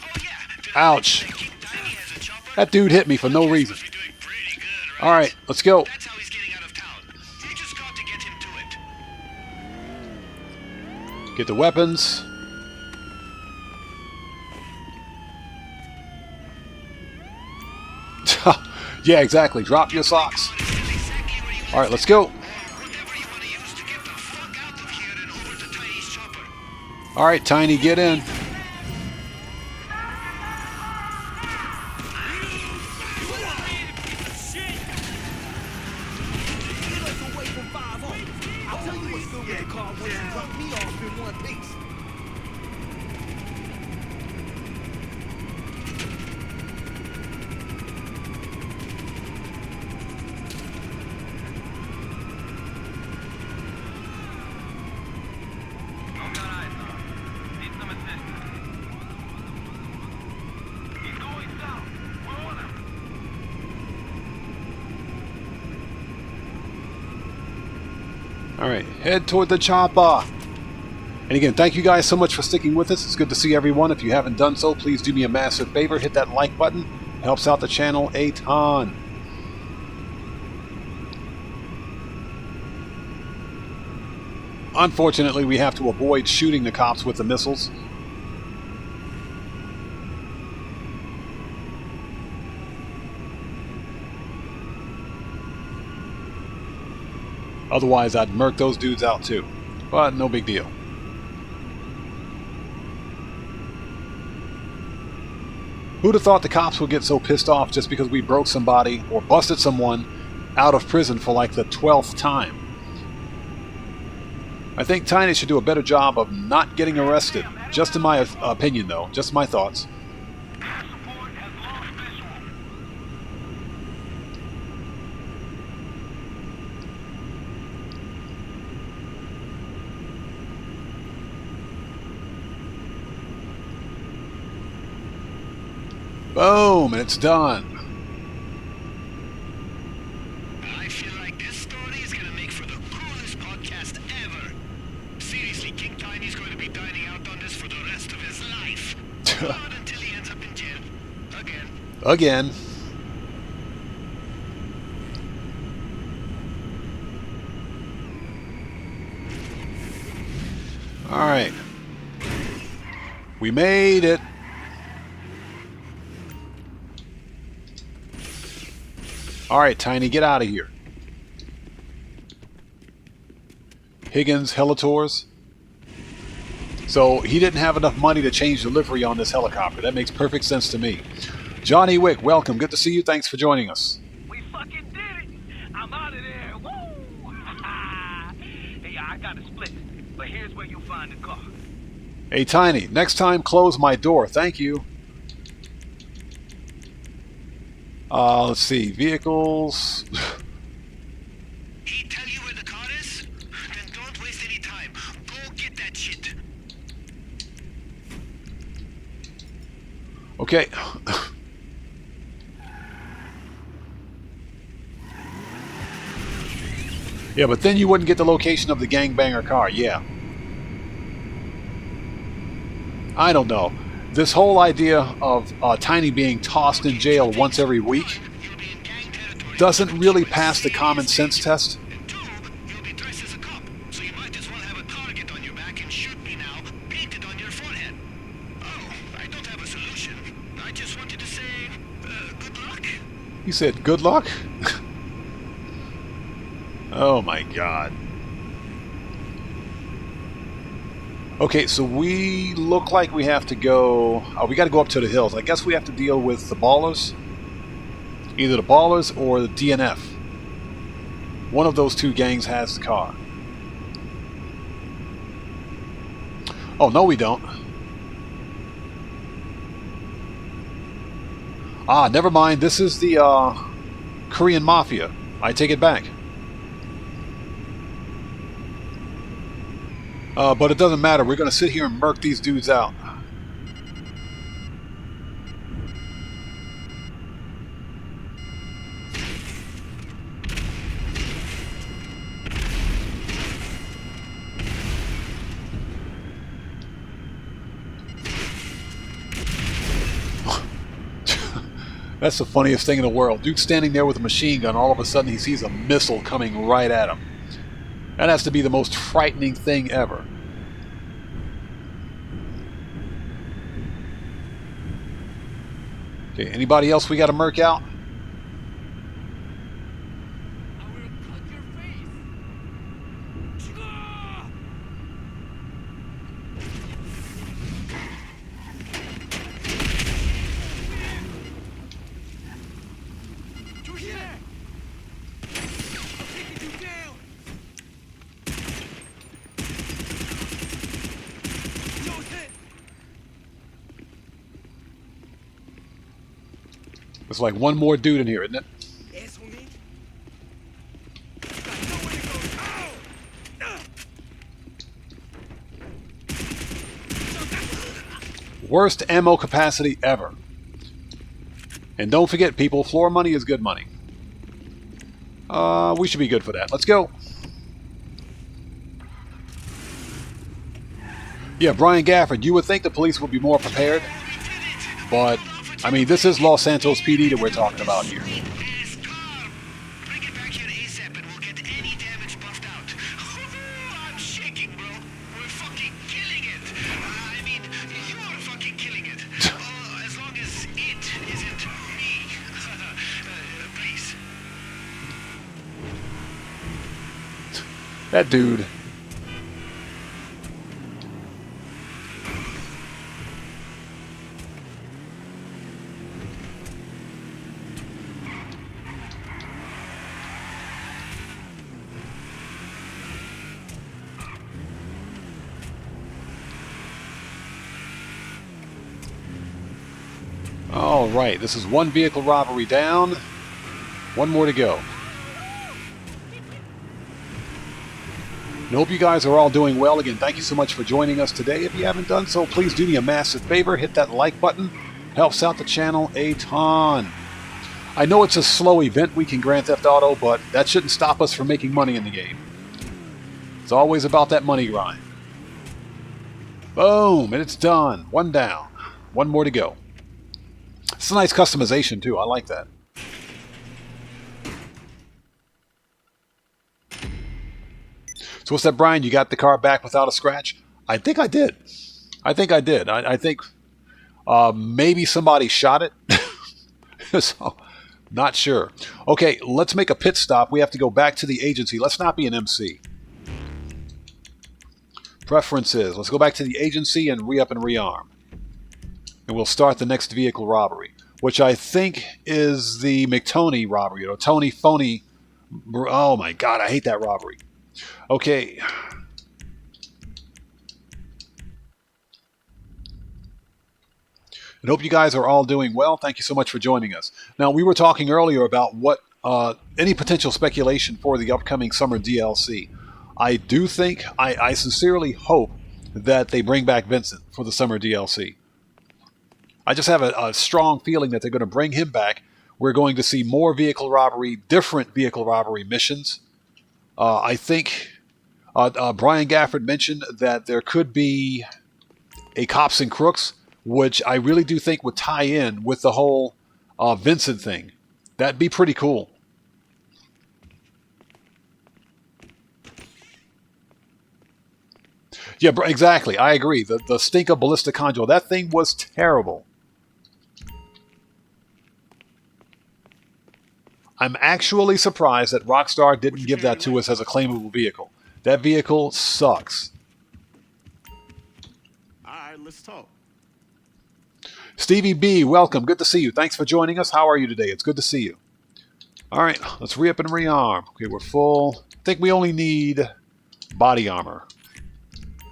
Oh yeah. did I Ouch. mention that King Tiny has a chopper? That dude hit me for no reason. Must be doing pretty good, right? Alright, let's go. That's how he's getting out of town. You just got to get him to it. Get the weapons. Yeah, exactly. Drop your socks. Alright, let's go. Whatever you want to use to get the fuck out of here and over to Tiny's chopper. Alright, Tiny, get in. I'll tell you what's good with the car when you drop me off in one piece. Alright, head toward the chopper. And again, thank you guys so much for sticking with us. It's good to see everyone. If you haven't done so, please do me a massive favor. Hit that like button. It helps out the channel a ton. Unfortunately, we have to avoid shooting the cops with the missiles. Otherwise, I'd murk those dudes out too. But no big deal. Who'd have thought the cops would get so pissed off just because we broke somebody or busted someone out of prison for like the 12th time? I think Tiny should do a better job of not getting arrested. Just in my opinion, though. Just my thoughts. Boom, and it's done. I feel like this story is gonna make for the coolest podcast ever. Seriously, King Tiny's going to be dining out on this for the rest of his life. Not until he ends up in jail. Again. Alright. We made it. Alright, Tiny, get out of here. Higgins Helators. So, he didn't have enough money to change the livery on this helicopter. That makes perfect sense to me. Johnny Wick, welcome. Good to see you. Thanks for joining us. We fucking did it! I'm out of there! Woo! Hey, I got a split, but here's where you'll find the car. Hey, Tiny, next time close my door. Thank you. Let's see. Vehicles. He tell you where the car is? Then don't waste any time. Go get that shit. Okay. Yeah, but then you wouldn't get the location of the gangbanger car. Yeah. I don't know. This whole idea of Tiny being tossed in jail once every week doesn't really pass the common sense test. And two, you'll be dressed as a cop, so you might as well have a target on your back and shoot me now, painted on your forehead. Oh, I don't have a solution. I just wanted to say, good luck. He said, good luck? Oh my god. Okay, so we look like we have to go... Oh, we got to go up to the hills. I guess we have to deal with the Ballers. Either the Ballers or the DNF. One of those two gangs has the car. Oh, no we don't. Ah, never mind. This is the Korean Mafia. I take it back. But it doesn't matter. We're going to sit here and murk these dudes out. That's the funniest thing in the world. Dude's standing there with a machine gun. All of a sudden he sees a missile coming right at him. That has to be the most frightening thing ever. Okay, anybody else we got to murk out? I will cut your face! There's like one more dude in here, isn't it? Worst ammo capacity ever. And don't forget, people, floor money is good money. We should be good for that. Let's go. Yeah, Brian Gafford, you would think the police would be more prepared, but I mean, this is Los Santos PD that we're talking about here. Bring it back here ASAP and we'll get any damage buffed out. I'm shaking, bro. We're fucking killing it. I mean, you're fucking killing it. As long as it isn't me. Please. That dude. All right, this is one vehicle robbery down. One more to go. And hope you guys are all doing well. Again, thank you so much for joining us today. If you haven't done so, please do me a massive favor. Hit that like button. Helps out the channel a ton. I know it's a slow event week in Grand Theft Auto, but that shouldn't stop us from making money in the game. It's always about that money grind. Boom, and it's done. One down. One more to go. It's a nice customization, too. I like that. So what's that, Brian? You got the car back without a scratch? I think I did. I think maybe somebody shot it. So, not sure. Okay, let's make a pit stop. We have to go back to the agency. Let's not be an MC. Preferences. Let's go back to the agency and re-up and rearm. And we'll start the next vehicle robbery, which I think is the McTony robbery, or Tony Phony. Oh my God, I hate that robbery. Okay. I hope you guys are all doing well. Thank you so much for joining us. Now, we were talking earlier about what any potential speculation for the upcoming summer DLC. I do think, I sincerely hope that they bring back Vincent for the summer DLC. I just have a strong feeling that they're going to bring him back. We're going to see more vehicle robbery, different vehicle robbery missions. I think Brian Gafford mentioned that there could be a Cops and Crooks, which I really do think would tie in with the whole Vincent thing. That'd be pretty cool. Yeah, exactly. I agree. The stink of ballistic conjo, that thing was terrible. I'm actually surprised that Rockstar didn't give that to us as a claimable vehicle. That vehicle sucks. All right, let's talk. Stevie B, welcome. Good to see you. Thanks for joining us. How are you today? It's good to see you. All right, let's re-up and rearm. Okay, we're full. I think we only need body armor.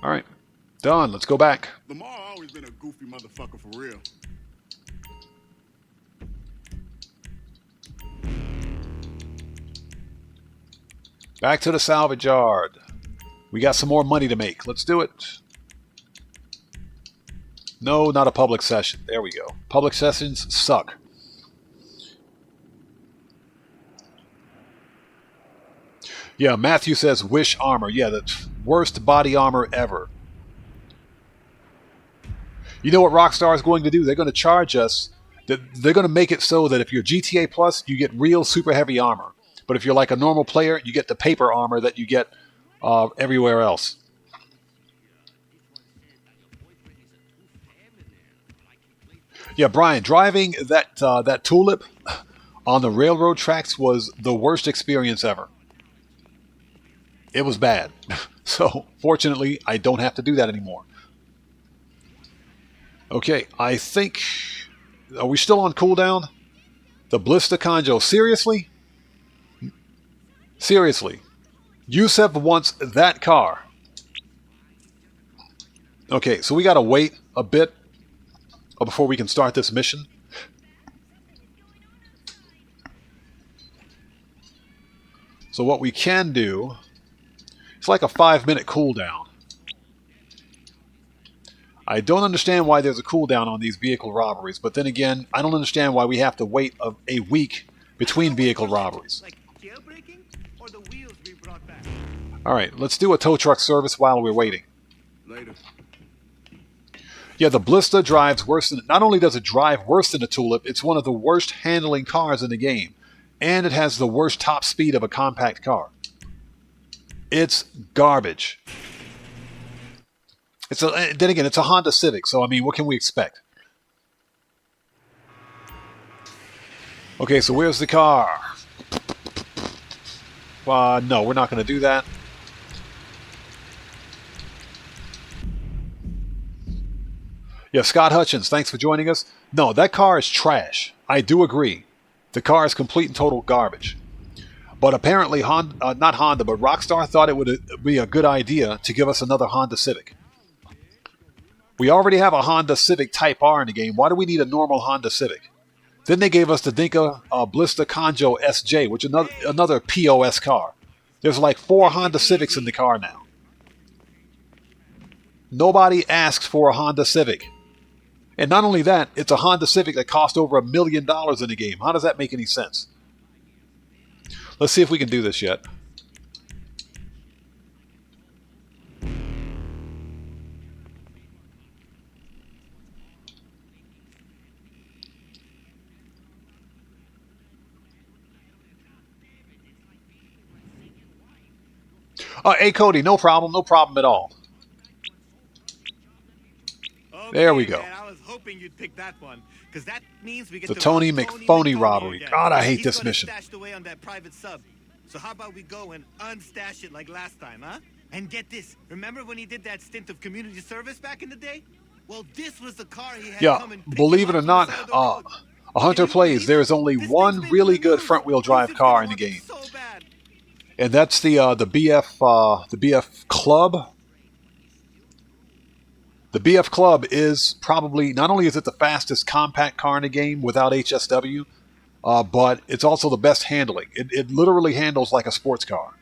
All right, done. Let's go back. Lamar always been a goofy motherfucker for real. Back to the salvage yard. We got some more money to make. Let's do it. No, not a public session. There we go. Public sessions suck. Yeah, Matthew says wish armor. Yeah, the worst body armor ever. You know what Rockstar is going to do? They're going to charge us. They're going to make it so that if you're GTA Plus, you get real super heavy armor. But if you're like a normal player, you get the paper armor that you get everywhere else. Yeah, Brian, driving that Tulip on the railroad tracks was the worst experience ever. It was bad. So, fortunately, I don't have to do that anymore. Okay, I think... Are we still on cooldown? The Blista Conjo. Seriously? Seriously. Yusef wants that car. Okay, so we gotta wait a bit before we can start this mission. So what we can do, it's like a 5-minute cooldown. I don't understand why there's a cooldown on these vehicle robberies, but then again, I don't understand why we have to wait a week between vehicle robberies. Like jailbreaking or the wheels we brought back? Alright, let's do a tow truck service while we're waiting. Later. Yeah, the Blista drives worse than... Not only does it drive worse than a Tulip, it's one of the worst handling cars in the game. And it has the worst top speed of a compact car. It's garbage. Then again, it's a Honda Civic, so I mean, what can we expect? Okay, so where's the car? No, we're not going to do that. Yeah, Scott Hutchins, thanks for joining us. No, that car is trash. I do agree. The car is complete and total garbage. But apparently, not Honda, but Rockstar thought it would be a good idea to give us another Honda Civic. We already have a Honda Civic Type R in the game. Why do we need a normal Honda Civic? Then they gave us the Dinka Blista Conjo SJ, which is another POS car. There's like 4 Honda Civics in the car now. Nobody asks for a Honda Civic. And not only that, it's a Honda Civic that cost over $1 million in the game. How does that make any sense? Let's see if we can do this yet. Hey, Cody, no problem at all. There we go. Man, I was hoping you'd pick that one, because that means we get The to Tony rob McPhony robbery. again. God, I hate He's this got it mission. Stashed away on that private sub. So how about we go and unstash it like last time, huh? And get this. Remember when he did that stint of community service back in the day? Well, this was the car he had Yeah, come and pick believe him it or up not, from the side of the road. a Hunter Can you Plays, believe there it? is only This one thing's been really in the good news. front-wheel drive He's car in the wanted game. so bad. And that's the BF Club. The BF Club is probably, not only is it the fastest compact car in the game without HSW, but it's also the best handling. It literally handles like a sports car.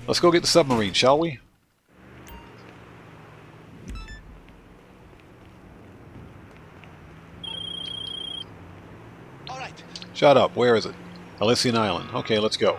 Let's go get the submarine, shall we? All right. Shut up. Where is it? Elysian Island. Okay, let's go.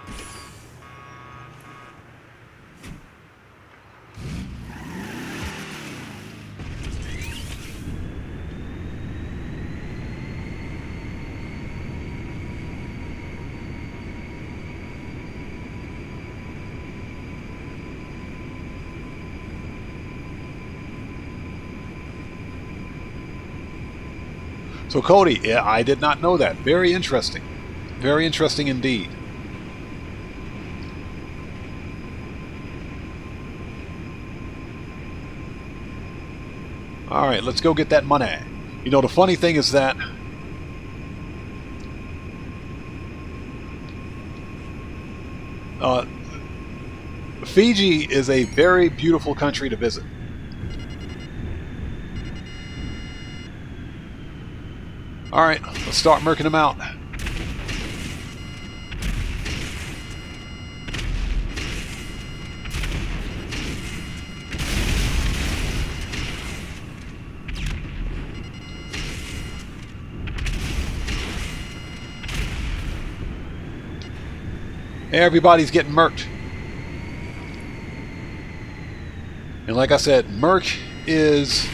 So Cody, yeah, I did not know that. Very interesting. Very interesting indeed. All right, let's go get that money. You know, the funny thing is that Fiji is a very beautiful country to visit. All right, let's start murking them out. Everybody's getting murked. And like I said, merc is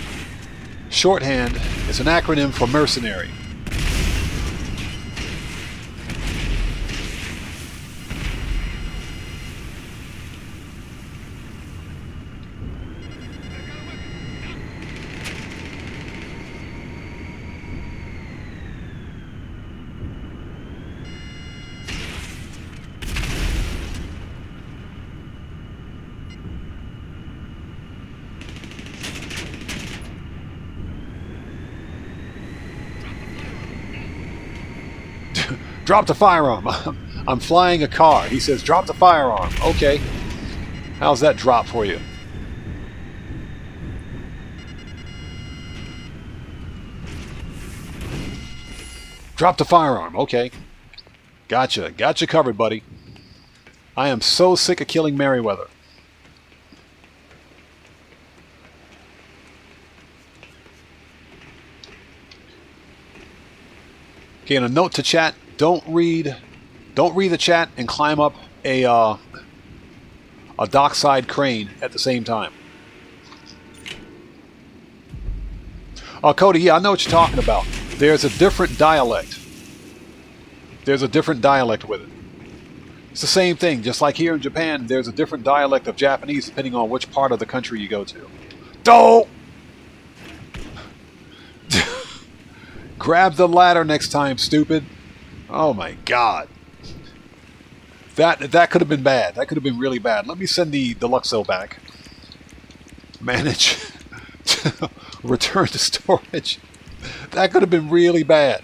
shorthand. It's an acronym for mercenary. Drop the firearm. I'm flying a car. He says, drop the firearm. Okay. How's that drop for you? Drop the firearm. Okay. Gotcha. Gotcha covered, buddy. I am so sick of killing Merryweather. Okay, and a note to chat. Don't read the chat and climb up a dockside crane at the same time. Cody, yeah, I know what you're talking about. There's a different dialect. There's a different dialect with it. It's the same thing. Just like here in Japan, there's a different dialect of Japanese depending on which part of the country you go to. Don't! Grab the ladder next time, stupid. Oh my god. That could have been bad. That could have been really bad. Let me send the Luxo back. Manage. Return to storage. That could have been really bad.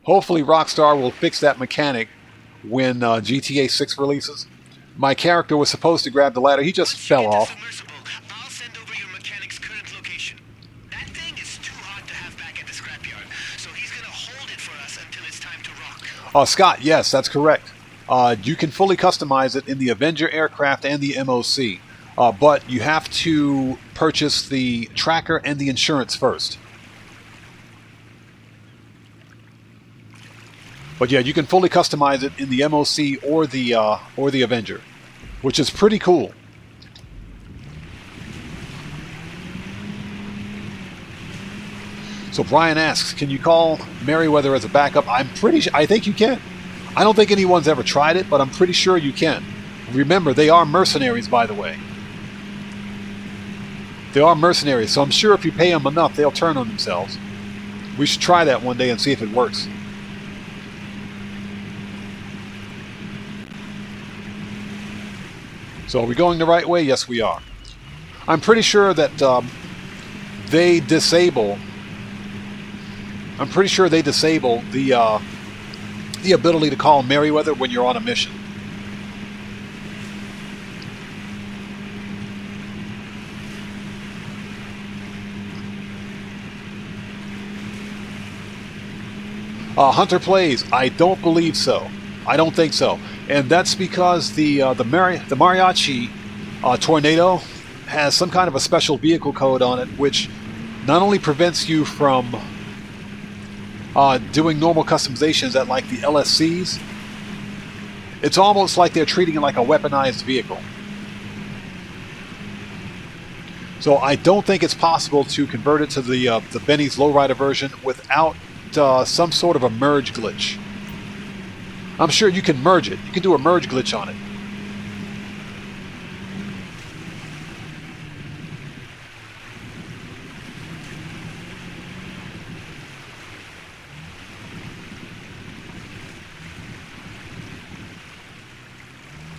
Hopefully Rockstar will fix that mechanic when GTA 6 releases. My character was supposed to grab the ladder. He just fell off. I'll send over your mechanic's current location. That thing is too hot to have back at the scrapyard, so he's gonna hold it for us until it's time to rock. Scott, yes, that's correct. You can fully customize it in the Avenger aircraft and the MOC, but you have to purchase the tracker and the insurance first. But yeah, you can fully customize it in the MOC or the Avenger, which is pretty cool. So Brian asks, can you call Merriweather as a backup? I think you can. I don't think anyone's ever tried it, but I'm pretty sure you can. Remember, they are mercenaries, by the way. They are mercenaries, so I'm sure if you pay them enough, they'll turn on themselves. We should try that one day and see if it works. So are we going the right way? Yes, we are. I'm pretty sure that they disable... I'm pretty sure they disable the ability to call Merriweather when you're on a mission. Hunter plays. I don't believe so. I don't think so. And that's because the Mariachi Tornado has some kind of a special vehicle code on it, which not only prevents you from doing normal customizations at like the LSCs, it's almost like they're treating it like a weaponized vehicle. So I don't think it's possible to convert it to the Benny's lowrider version without some sort of a merge glitch. I'm sure you can merge it. You can do a merge glitch on it.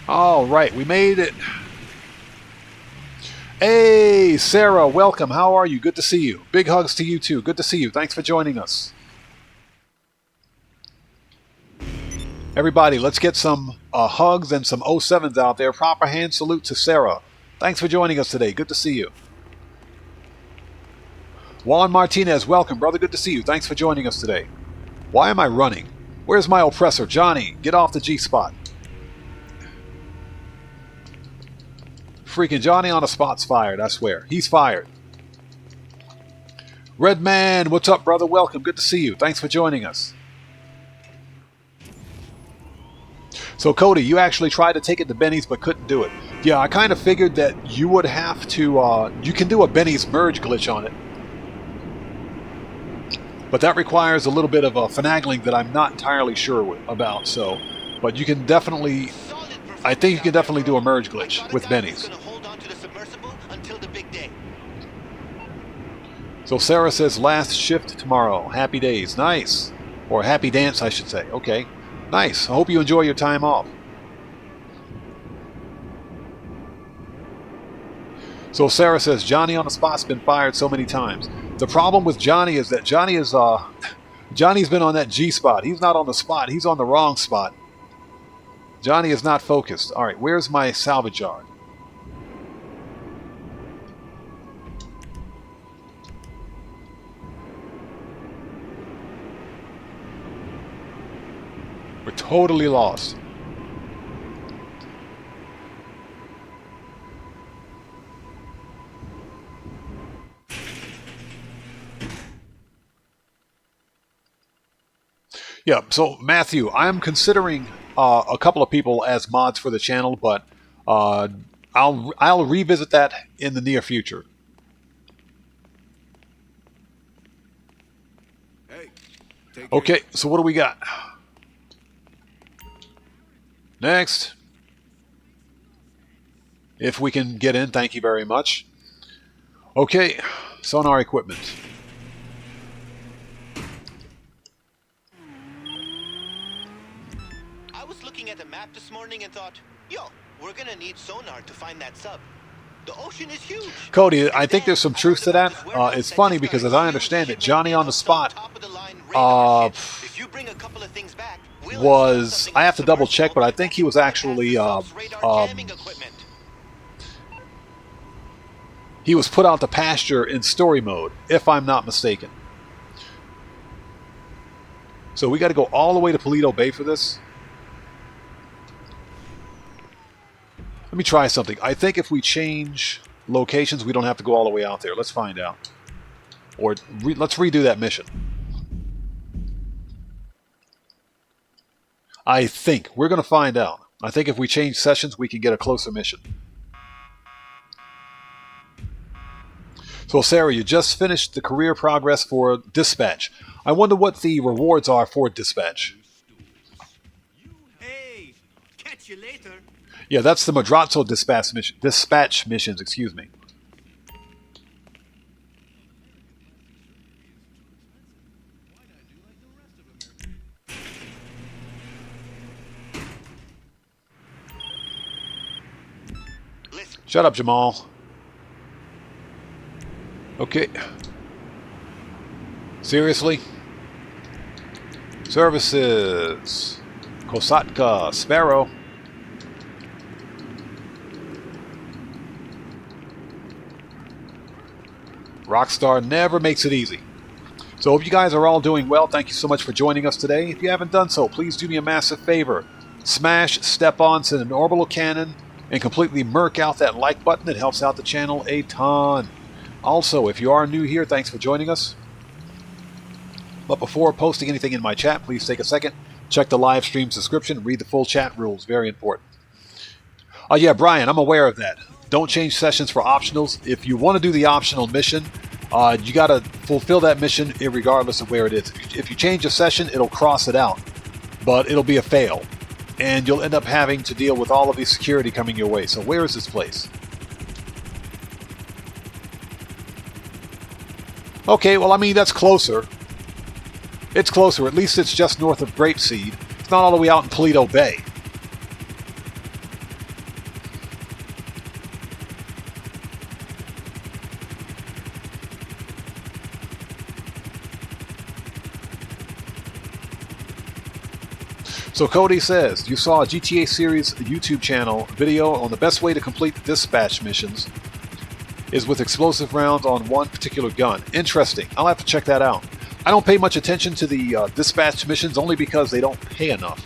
All right, we made it. Hey, Sarah, welcome. How are you? Good to see you. Big hugs to you too. Good to see you. Thanks for joining us. Everybody, let's get some hugs and some 07s out there. Proper hand salute to Sarah. Thanks for joining us today. Good to see you. Juan Martinez, welcome, brother. Good to see you. Thanks for joining us today. Why am I running? Where's my oppressor? Johnny, get off the G-spot. Freaking Johnny on a spot's fired, I swear. He's fired. Red Man, what's up, brother? Welcome. Good to see you. Thanks for joining us. So, Cody, you actually tried to take it to Benny's but couldn't do it. Yeah, I kind of figured that you would have to... you can do a Benny's merge glitch on it. But that requires a little bit of finagling that I'm not entirely sure about. So, but you can definitely... I think you can definitely do a merge glitch with Benny's. So Sarah says last shift tomorrow. Happy days. Nice. Or happy dance, I should say. Okay. Nice. I hope you enjoy your time off. So Sarah says Johnny on the spot's been fired so many times. The problem with Johnny is that Johnny's been on that G spot. He's not on the spot. He's on the wrong spot. Johnny is not focused. All right, where's my salvage yard? We're totally lost. Yeah, so Matthew, I'm considering a couple of people as mods for the channel, but I'll revisit that in the near future. Hey, okay, so what do we got? Next. If we can get in, thank you very much. Okay, sonar equipment. I was looking at the map this morning and thought, yo, we're gonna need sonar to find that sub. The ocean is huge. Cody, I think there's some truth to that. It's funny because as I understand it, Johnny on the spot, If you bring a couple of things back, was, I have to double check, but I think he was actually he was put out to pasture in story mode, if I'm not mistaken. So we got to go all the way to Paleto Bay for this. Let me try something. I think if we change locations, we don't have to go all the way out there. Let's find out. Or let's redo that mission. I think. We're going to find out. I think if we change sessions, we can get a closer mission. So, Sarah, you just finished the career progress for Dispatch. I wonder what the rewards are for Dispatch. Hey, catch you later. Yeah, that's the Madrazo dispatch missions, excuse me. Shut up, Jamal. Okay. Seriously? Services. Kosatka. Sparrow. Rockstar never makes it easy. So hope you guys are all doing well. Thank you so much for joining us today. If you haven't done so, please do me a massive favor. Smash, step on, send an orbital cannon, and completely murk out that like button. It helps out the channel a ton. Also, if you are new here, thanks for joining us. But before posting anything in my chat, please take a second, check the live stream description, read the full chat rules. Very important. Oh yeah, Brian, I'm aware of that. Don't change sessions for optionals. If you want to do the optional mission, you got to fulfill that mission regardless of where it is. If you change a session, it'll cross it out, but it'll be a fail. And you'll end up having to deal with all of the security coming your way. So where is this place? Okay, well, I mean, that's closer. It's closer. At least it's just north of Grapeseed. It's not all the way out in Paleto Bay. So Cody says, you saw a GTA series YouTube channel video on the best way to complete the dispatch missions is with explosive rounds on one particular gun. Interesting. I'll have to check that out. I don't pay much attention to the dispatch missions only because they don't pay enough.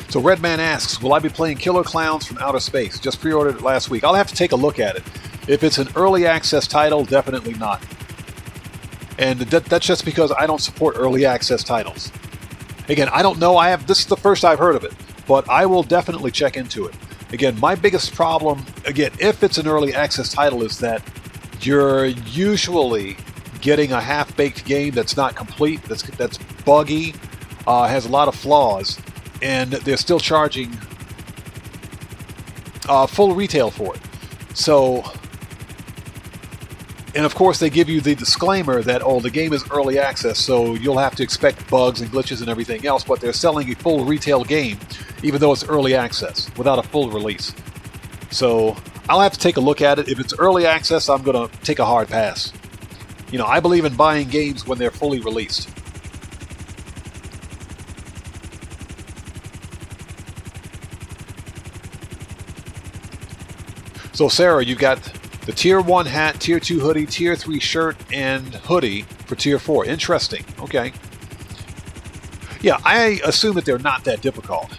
So Redman asks, will I be playing Killer Clowns from Outer Space? Just pre-ordered it last week. I'll have to take a look at it. If it's an early access title, definitely not. And that's just because I don't support early access titles. Again, I don't know. This is the first I've heard of it, but I will definitely check into it. Again, my biggest problem, again, if it's an early access title, is that you're usually getting a half-baked game that's not complete, that's buggy, has a lot of flaws, and they're still charging full retail for it. So, and of course they give you the disclaimer that, oh, the game is early access, so you'll have to expect bugs and glitches and everything else, but they're selling a full retail game, even though it's early access, without a full release. So, I'll have to take a look at it. If it's early access, I'm going to take a hard pass. You know, I believe in buying games when they're fully released. So Sarah, you've got the Tier 1 hat, Tier 2 hoodie, Tier 3 shirt, and hoodie for Tier 4. Interesting. Okay. Yeah, I assume that they're not that difficult.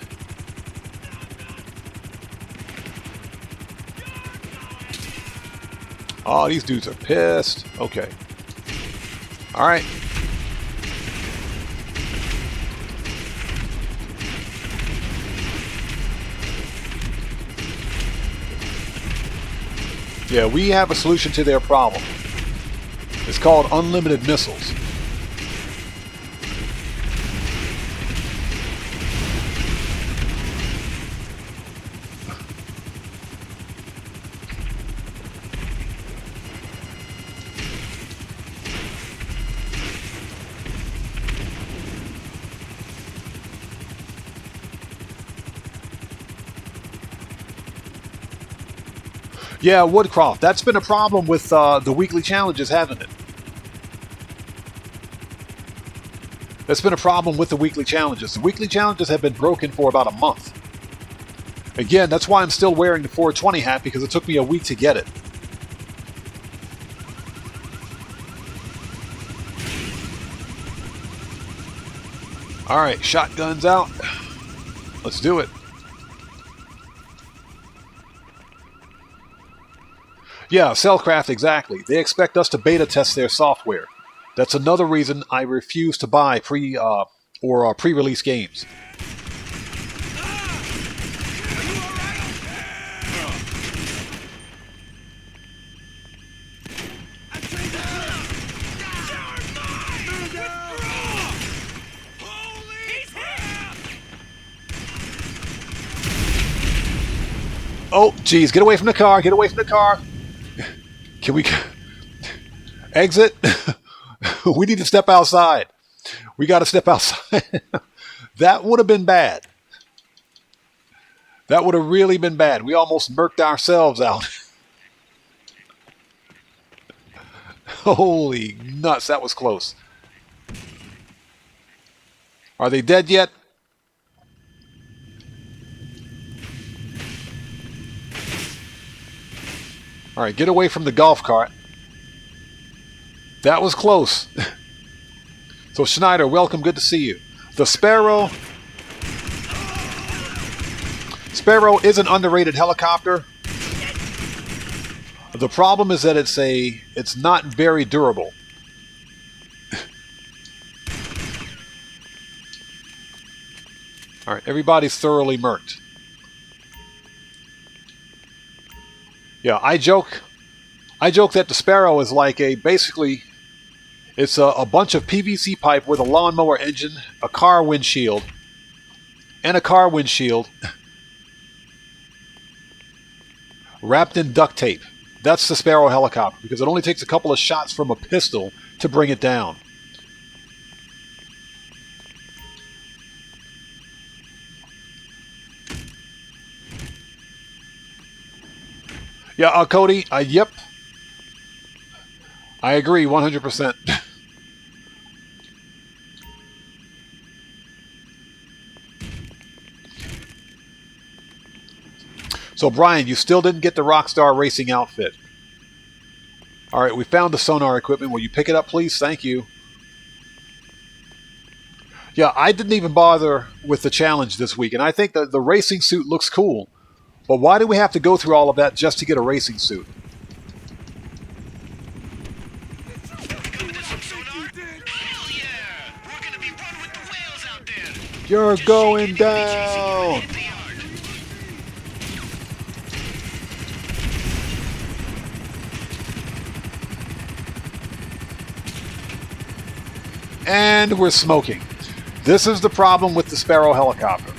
Oh, these dudes are pissed. Okay. Alright. Yeah, we have a solution to their problem. It's called unlimited missiles. Yeah, Woodcroft. That's been a problem with the weekly challenges, hasn't it? That's been a problem with the weekly challenges. The weekly challenges have been broken for about a month. Again, that's why I'm still wearing the 420 hat, because it took me a week to get it. Alright, shotguns out. Let's do it. Yeah, Cellcraft, exactly. They expect us to beta test their software. That's another reason I refuse to buy pre-release games. Oh, geez, get away from the car, get away from the car. Can we exit? We need to step outside. We got to step outside. That would have been bad. That would have really been bad. We almost murked ourselves out. Holy nuts, that was close. Are they dead yet? All right, get away from the golf cart. That was close. So Schneider, welcome. Good to see you. The Sparrow. Sparrow is an underrated helicopter. The problem is that it's not very durable. All right, everybody's thoroughly murked. Yeah, I joke that the Sparrow is like basically, it's a bunch of PVC pipe with a lawnmower engine, a car windshield, and a car windshield wrapped in duct tape. That's the Sparrow helicopter, because it only takes a couple of shots from a pistol to bring it down. Yeah, Cody, yep. I agree 100%. So, Brian, you still didn't get the Rockstar Racing outfit. All right, we found the sonar equipment. Will you pick it up, please? Thank you. Yeah, I didn't even bother with the challenge this week, and I think that the racing suit looks cool. But why do we have to go through all of that just to get a racing suit? You're going down! And we're smoking. This is the problem with the Sparrow helicopter.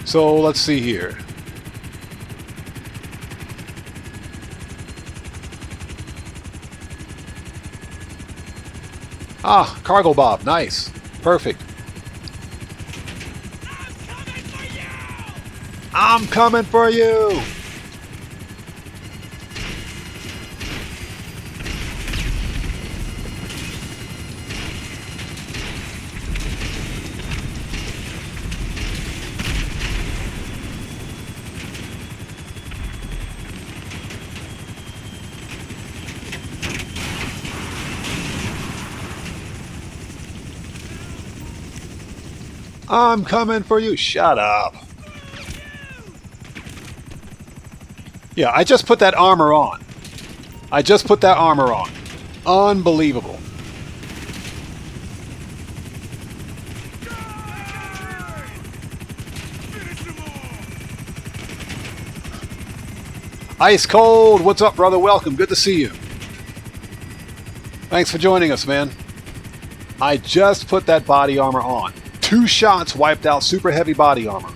So let's see here. Ah, Cargo Bob, nice. Perfect. I'm coming for you! I'm coming for you. Shut up. Yeah, I just put that armor on. I just put that armor on. Unbelievable. Ice Cold, what's up, brother? Welcome. Good to see you. Thanks for joining us, man. I just put that body armor on. 2 shots wiped out super heavy body armor.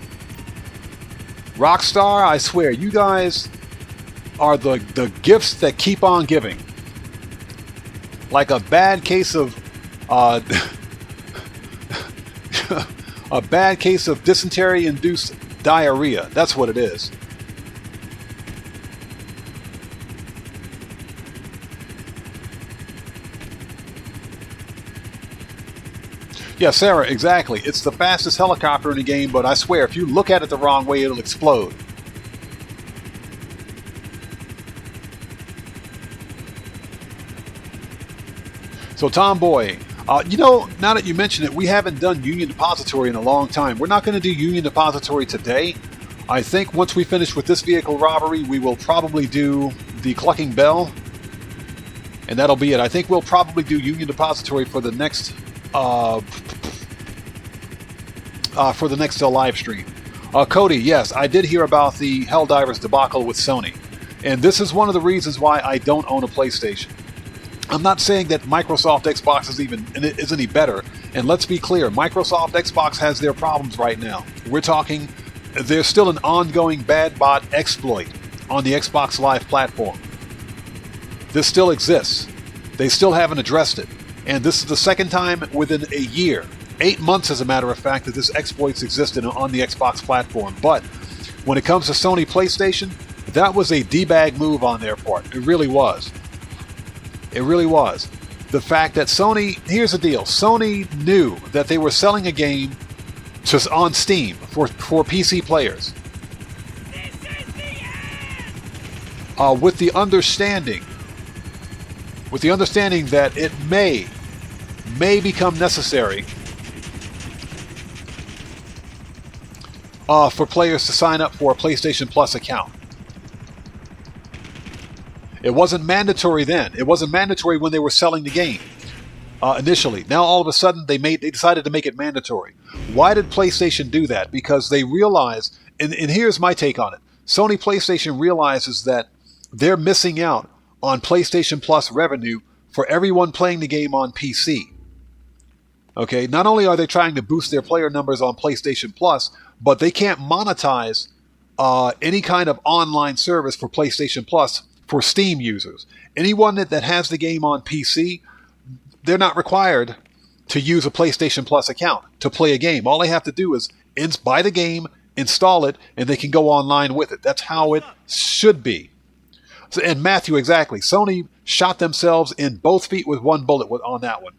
Rockstar, I swear, you guys are the gifts that keep on giving. like a bad case of a bad case of dysentery-induced diarrhea. That's what it is. Yeah, Sarah, exactly. It's the fastest helicopter in the game, but I swear, if you look at it the wrong way, it'll explode. So, Tomboy, you know, now that you mention it, we haven't done Union Depository in a long time. We're not going to do Union Depository today. I think once we finish with this vehicle robbery, we will probably do the Clucking Bell, and that'll be it. I think we'll probably do Union Depository for the next live stream. Cody, yes, I did hear about the Helldivers debacle with Sony, and this is one of the reasons why I don't own a PlayStation. I'm not saying that Microsoft Xbox is any better, and let's be clear, Microsoft Xbox has their problems right now. We're talking, there's still an ongoing bad bot exploit on the Xbox Live platform. This still exists. They still haven't addressed it. And this is the second time within a year, 8 months as a matter of fact, that this exploits existed on the Xbox platform. But when it comes to Sony PlayStation, that was a D-bag move on their part. It really was. It really was. The fact that Sony, here's the deal, Sony knew that they were selling a game just on Steam for PC players. With the understanding that it may become necessary for players to sign up for a PlayStation Plus account. It wasn't mandatory then. It wasn't mandatory when they were selling the game initially. Now all of a sudden they decided to make it mandatory. Why did PlayStation do that? Because they realized, and here's my take on it. Sony PlayStation realizes that they're missing out on PlayStation Plus revenue for everyone playing the game on PC. Okay, not only are they trying to boost their player numbers on PlayStation Plus, but they can't monetize any kind of online service for PlayStation Plus for Steam users. Anyone that has the game on PC, they're not required to use a PlayStation Plus account to play a game. All they have to do is buy the game, install it, and they can go online with it. That's how it should be. So, and Matthew, exactly. Sony shot themselves in both feet with one bullet on that one.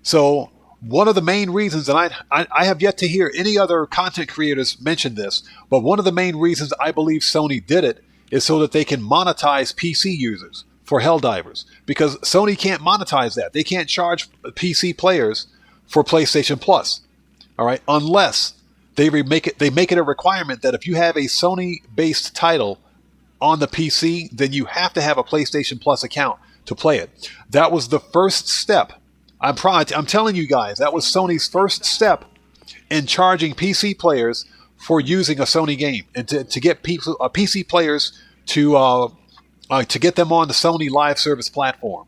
So one of the main reasons, and I have yet to hear any other content creators mention this, but one of the main reasons I believe Sony did it is so that they can monetize PC users for Helldivers. Because Sony can't monetize that. They can't charge PC players for PlayStation Plus. All right, unless they make it a requirement that if you have a Sony-based title on the PC, then you have to have a PlayStation Plus account to play it. That was the first step. I'm telling you guys, that was Sony's first step in charging PC players for using a Sony game, and to get PC players to get them on the Sony Live Service platform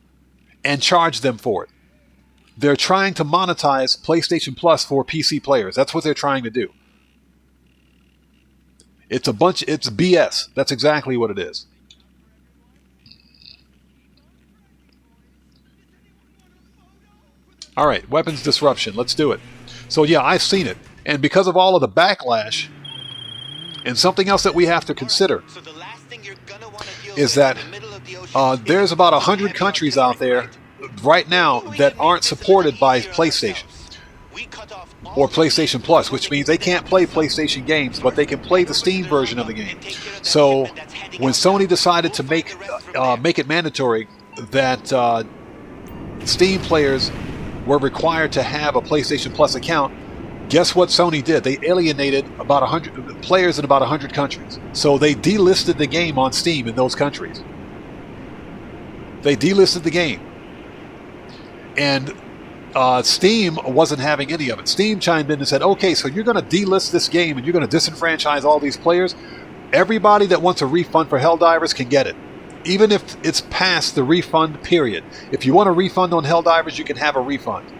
and charge them for it. They're trying to monetize PlayStation Plus for PC players. That's what they're trying to do. It's BS. That's exactly what it is. All right, weapons disruption. Let's do it. So yeah, I've seen it. And because of all of the backlash, and something else that we have to consider is that there's about 100 countries out there right now that aren't supported by PlayStation or PlayStation Plus, which means they can't play PlayStation games, but they can play the Steam version of the game. So when Sony decided to make it mandatory that Steam players were required to have a PlayStation Plus account, guess what Sony did? They alienated about 100 players in about 100 countries. So they delisted the game on Steam in those countries. They delisted the game. And Steam wasn't having any of it. Steam chimed in and said, okay, so you're going to delist this game and you're going to disenfranchise all these players. Everybody that wants a refund for Helldivers can get it, even if it's past the refund period. If you want a refund on Helldivers, you can have a refund.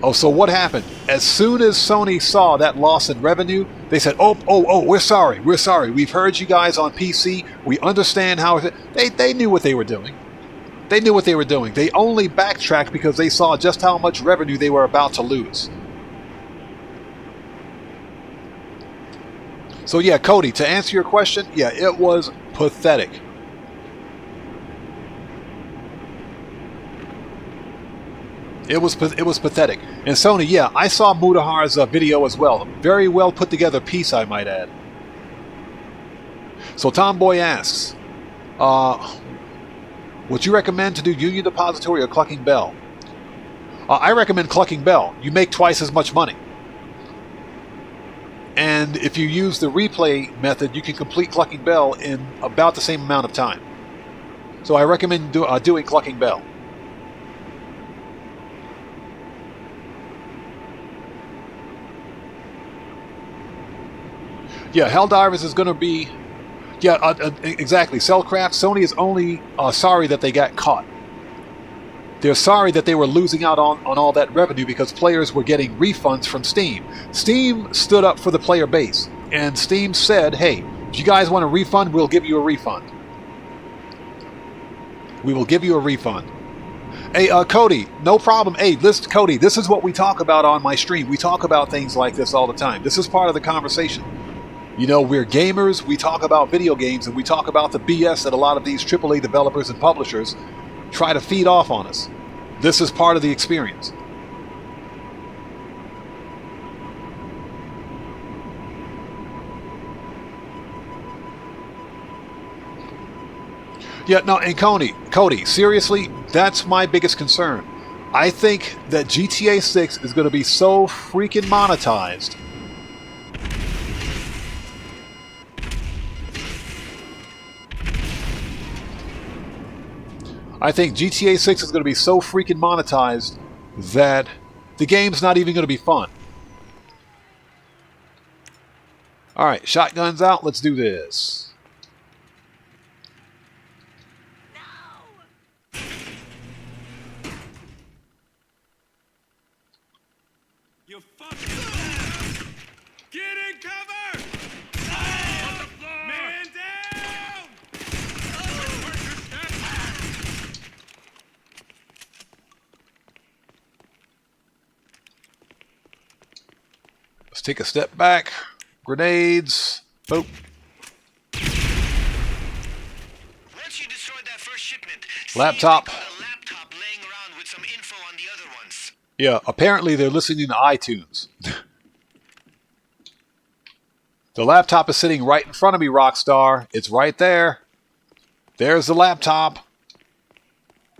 Oh, so what happened? As soon as Sony saw that loss in revenue, they said, oh, we're sorry. We've heard you guys on PC. We understand how they knew what they were doing. They knew what they were doing. They only backtracked because they saw just how much revenue they were about to lose. So yeah, Cody, to answer your question, yeah, it was pathetic. It was pathetic. And Sony, yeah, I saw Mudahar's video as well. Very well put together piece, I might add. So Tomboy asks, would you recommend to do Union Depository or Clucking Bell? I recommend Clucking Bell. You make twice as much money. And if you use the replay method, you can complete Clucking Bell in about the same amount of time. So I recommend doing Clucking Bell. Yeah, Helldivers is going to be... Yeah, exactly. Cellcraft, Sony is only sorry that they got caught. They're sorry that they were losing out on all that revenue because players were getting refunds from Steam. Steam stood up for the player base, and Steam said, hey, if you guys want a refund, we'll give you a refund. We will give you a refund. Hey, Cody, no problem. Hey, listen, Cody, this is what we talk about on my stream. We talk about things like this all the time. This is part of the conversation. You know, we're gamers, we talk about video games, and we talk about the BS that a lot of these AAA developers and publishers try to feed off on us. This is part of the experience. Yeah, no, and Cody, seriously, that's my biggest concern. I think that GTA 6 is going to be so freaking monetized. I think GTA 6 is going to be so freaking monetized that the game's not even going to be fun. Alright, shotguns out. Let's do this. No! You fucking... Get in cover! On the floor! Man down! Let's take a step back. Grenades. Boop. Once you destroyed that first shipment, Laptop. see if they got a laptop laying around with some info on the other ones. Yeah, apparently they're listening to iTunes. The laptop is sitting right in front of me, Rockstar. It's right there. There's the laptop.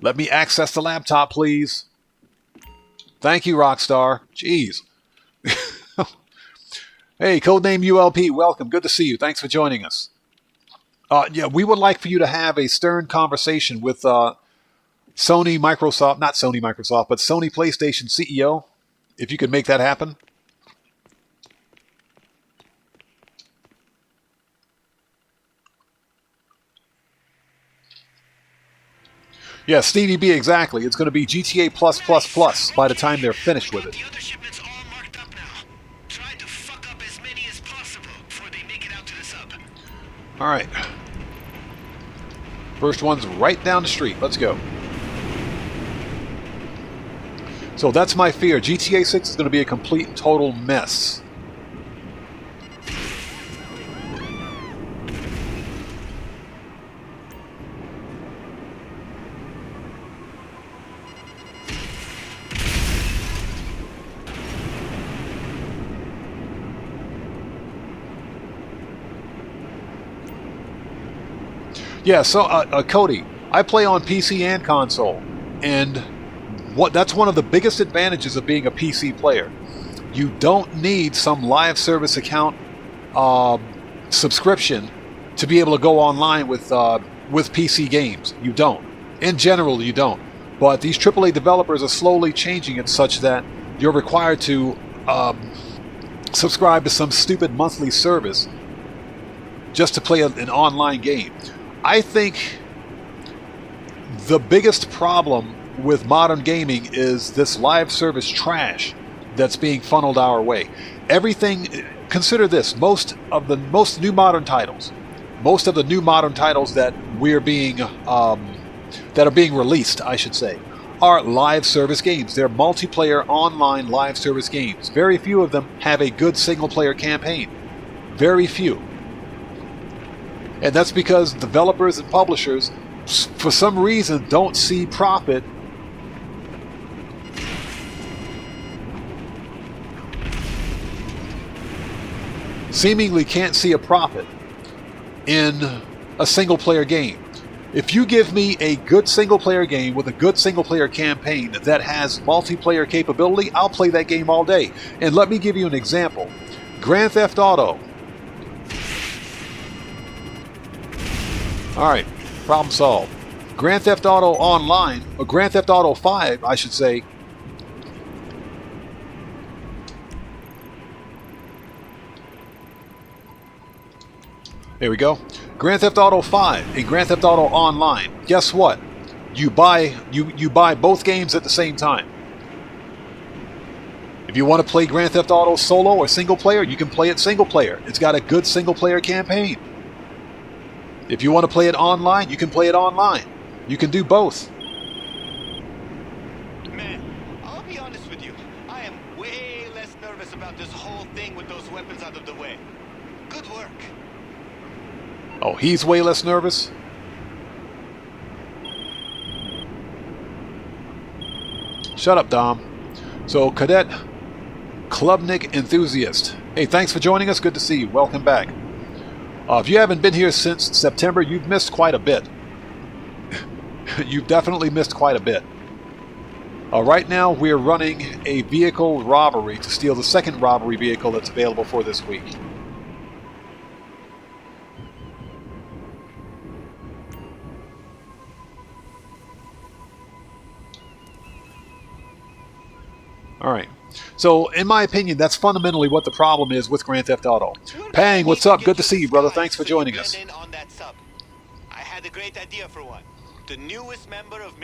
Let me access the laptop, please. Thank you, Rockstar. Jeez. Hey, codename ULP, welcome. Good to see you. Thanks for joining us. Yeah, we would like for you to have a stern conversation with Sony Microsoft, not Sony Microsoft, but Sony PlayStation CEO, if you could make that happen. Yeah, Stevie B, exactly. It's going to be GTA +++ by the time they're finished with it. The other shipments all marked up now. Try to fuck up as many as possible before they make it out to the sub. All right. First one's right down the street. Let's go. So that's my fear. GTA 6 is going to be a complete and total mess. Yeah, so Cody, I play on PC and console, and that's one of the biggest advantages of being a PC player. You don't need some live service account subscription to be able to go online with PC games. You don't. In general, you don't. But these AAA developers are slowly changing it such that you're required to subscribe to some stupid monthly service just to play an online game. I think the biggest problem with modern gaming is this live service trash that's being funneled our way. Everything, consider this, most of the new modern titles that that are being released, I should say, are live service games. They're multiplayer online live service games. Very few of them have a good single player campaign. Very few. And that's because developers and publishers, for some reason, don't see profit seemingly can't see a profit in a single player game. If you give me a good single player game with a good single player campaign that has multiplayer capability, I'll play that game all day. And let me give you an example. Grand Theft Auto. Alright, problem solved. Grand Theft Auto Online, or Grand Theft Auto 5, I should say. There we go. Grand Theft Auto 5 and Grand Theft Auto Online. Guess what? You buy both games at the same time. If you want to play Grand Theft Auto solo or single player, you can play it single player. It's got a good single player campaign. If you want to play it online, you can play it online. You can do both. Man, I'll be honest with you. I am way less nervous about this whole thing with those weapons out of the way. Good work. Oh, he's way less nervous? Shut up, Dom. So, Cadet Klubnik Enthusiast. Hey, thanks for joining us. Good to see you. Welcome back. If you haven't been here since September, you've missed quite a bit. You've definitely missed quite a bit. Right now, we're running a vehicle robbery to steal the second robbery vehicle that's available for this week. Alright, so in my opinion, that's fundamentally what the problem is with Grand Theft Auto. Pang, what's up? Good to see you, brother. Thanks for joining us. I had a great idea for one. The newest member of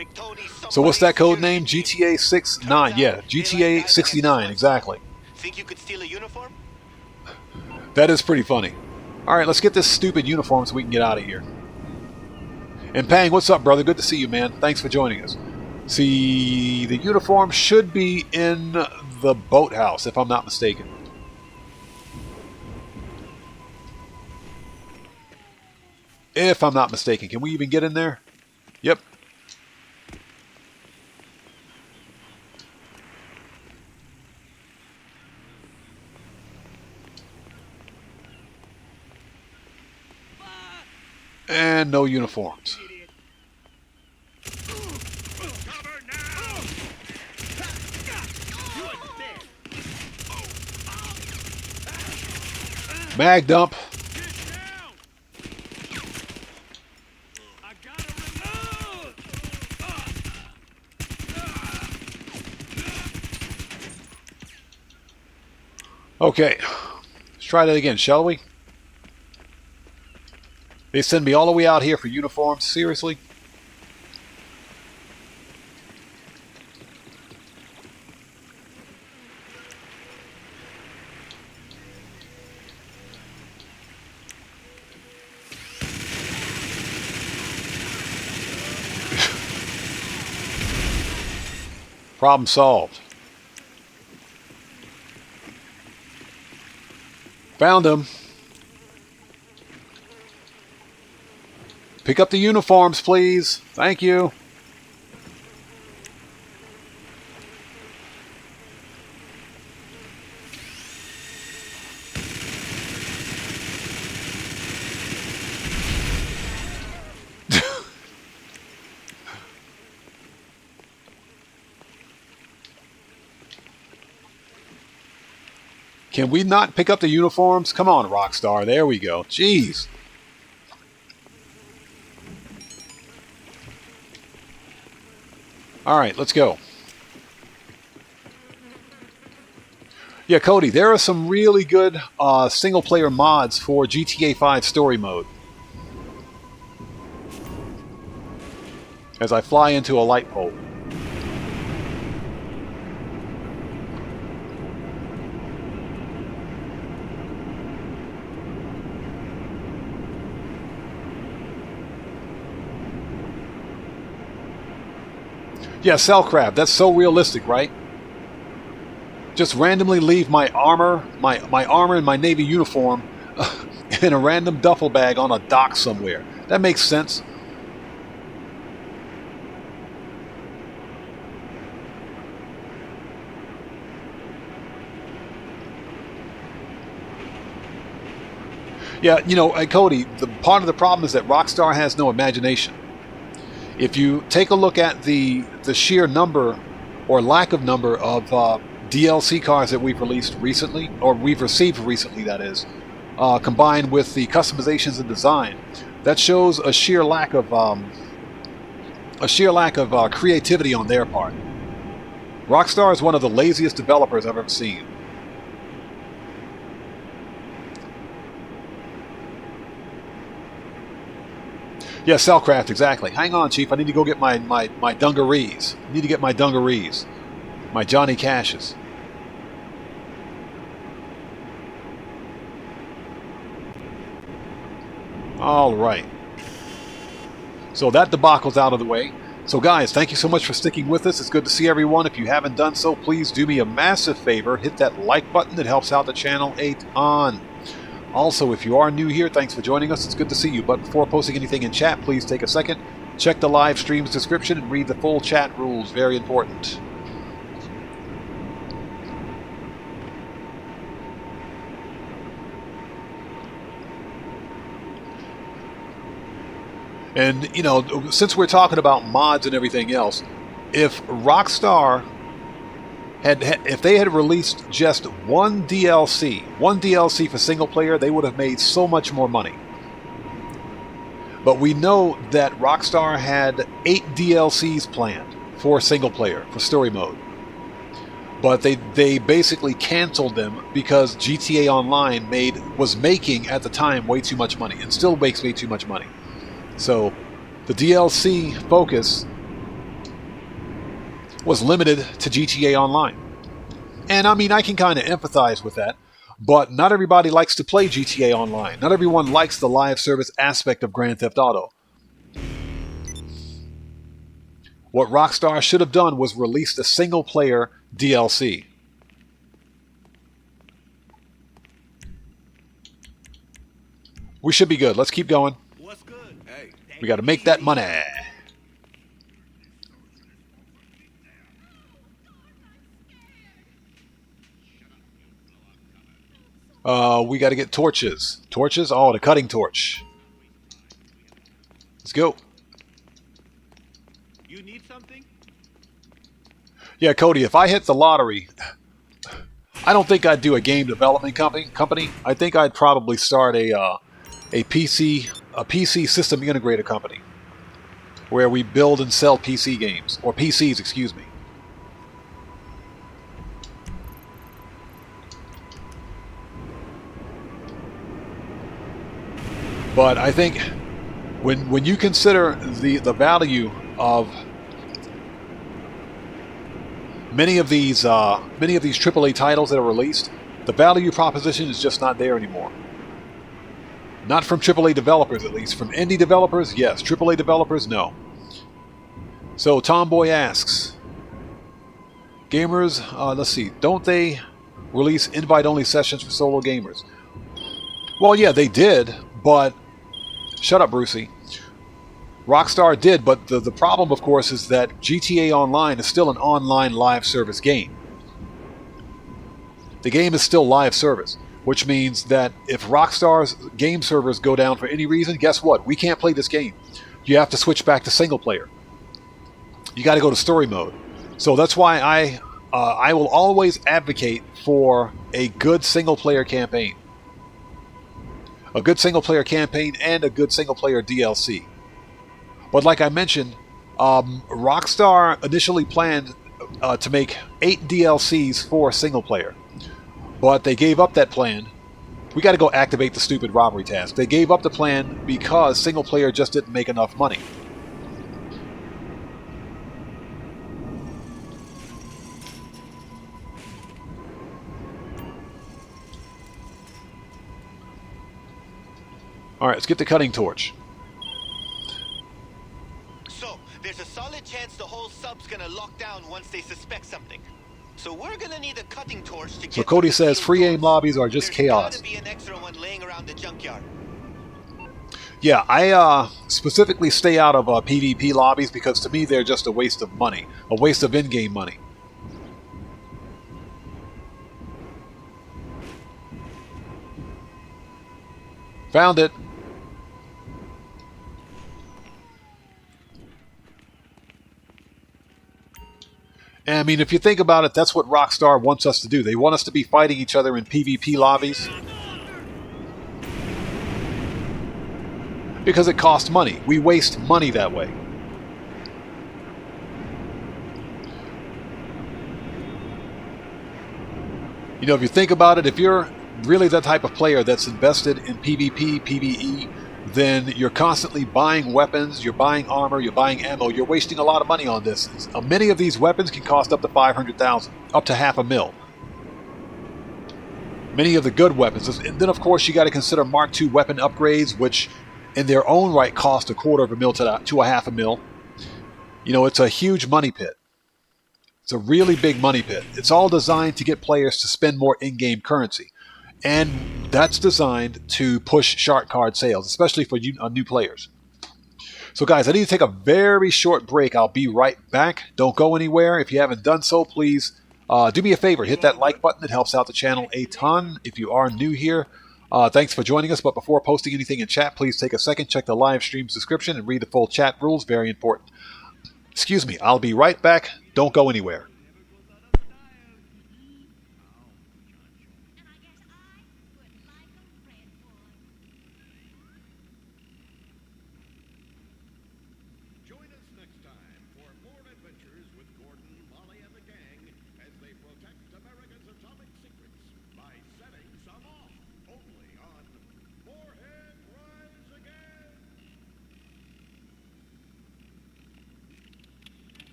So what's that code name? GTA 69. Yeah, GTA 69, exactly. Think you could steal a uniform? That is pretty funny. Alright, let's get this stupid uniform so we can get out of here. And Pang, what's up, brother? Good to see you, man. Thanks for joining us. See, the uniform should be in the boathouse, if I'm not mistaken. If I'm not mistaken. Can we even get in there? Yep. And no uniforms. Mag dump. Okay, let's try that again, shall we? They send me all the way out here for uniforms? Seriously? Problem solved. Found him. Pick up the uniforms, please. Thank you. Can we not pick up the uniforms? Come on, Rockstar. There we go. Jeez. Alright, let's go. Yeah, Cody, there are some really good single-player mods for GTA 5 Story Mode. As I fly into a light pole. Yeah, Cellcraft, that's so realistic, right? Just randomly leave my armor, my armor and my Navy uniform in a random duffel bag on a dock somewhere. That makes sense. Yeah, you know, Cody, the part of the problem is that Rockstar has no imagination. If you take a look at the sheer number or lack of number of DLC cars that we've released recently, or we've received recently, that is, combined with the customizations and design, that shows a sheer lack of creativity on their part. Rockstar is one of the laziest developers I've ever seen. Yeah, Cellcraft, exactly. Hang on, Chief. I need to go get my dungarees. I need to get my dungarees. My Johnny Cashes. All right. So that debacle's out of the way. So guys, thank you so much for sticking with us. It's good to see everyone. If you haven't done so, please do me a massive favor. Hit that like button. It helps out the channel a ton. Also, if you are new here, thanks for joining us. It's good to see you. But before posting anything in chat, please take a second, check the live stream's description, and read the full chat rules. Very important. And, you know, since we're talking about mods and everything else, if Rockstar if they had released just one DLC for single player, they would have made so much more money. But we know that Rockstar had 8 DLCs planned for single player, for story mode. But they basically canceled them because GTA Online was making, at the time, way too much money, and still makes way too much money. So the DLC focus was limited to GTA Online. And I mean, I can kind of empathize with that, but not everybody likes to play GTA Online. Not everyone likes the live service aspect of Grand Theft Auto. What Rockstar should have done was release the single player DLC. We should be good. Let's keep going. What's good? Hey. We got to make that money. We got to get torches. Torches? Oh, the cutting torch. Let's go. You need something? Yeah, Cody, if I hit the lottery, I don't think I'd do a game development company. I think I'd probably start a PC system integrator company where we build and sell PC games, or PCs, excuse me. But I think when you consider the value of many of these AAA titles that are released, the value proposition is just not there anymore. Not from AAA developers, at least. From indie developers, yes. AAA developers, no. So Tomboy asks, gamers, let's see, don't they release invite-only sessions for solo gamers? Well, yeah, they did, but shut up, Brucey. Rockstar did, but the problem, of course, is that GTA Online is still an online live service game. The game is still live service, which means that if Rockstar's game servers go down for any reason, guess what? We can't play this game. You have to switch back to single player. You got to go to story mode. So that's why I will always advocate for a good single player campaign. A good single-player campaign and a good single-player DLC. But like I mentioned, Rockstar initially planned to make 8 DLCs for single-player. But they gave up that plan. We got to go activate the stupid robbery task. They gave up the plan because single-player just didn't make enough money. Alright, let's get the cutting torch. So, there's a solid chance the whole sub's gonna lock down once they suspect something. So we're gonna need a cutting torch to get. So Cody says free aim lobbies are just chaos. There's gotta be an extra one laying around the junkyard. Yeah, I specifically stay out of PvP lobbies because to me they're just a waste of money, a waste of in-game money. Found it. And I mean, if you think about it, that's what Rockstar wants us to do. They want us to be fighting each other in PvP lobbies. Because it costs money. We waste money that way. You know, if you think about it, if you're really the type of player that's invested in PvP, PvE, then you're constantly buying weapons, you're buying armor, you're buying ammo, you're wasting a lot of money on this. Many of these weapons can cost up to 500,000, up to $500,000. Many of the good weapons. And then, of course, you got to consider Mark II weapon upgrades, which in their own right cost $250,000 to $500,000. You know, it's a huge money pit. It's a really big money pit. It's all designed to get players to spend more in-game currency. And that's designed to push shark card sales, especially for new players. So guys, I need to take a very short break. I'll be right back. Don't go anywhere. If you haven't done so, please do me a favor. Hit that like button. It helps out the channel a ton. If you are new here, thanks for joining us. But before posting anything in chat, please take a second, check the live stream's description, and read the full chat rules. Very important. Excuse me. I'll be right back. Don't go anywhere. Join us next time for more adventures with Gordon, Molly, and the gang as they protect America's atomic secrets by setting some off. Only on Forehead Rise Again.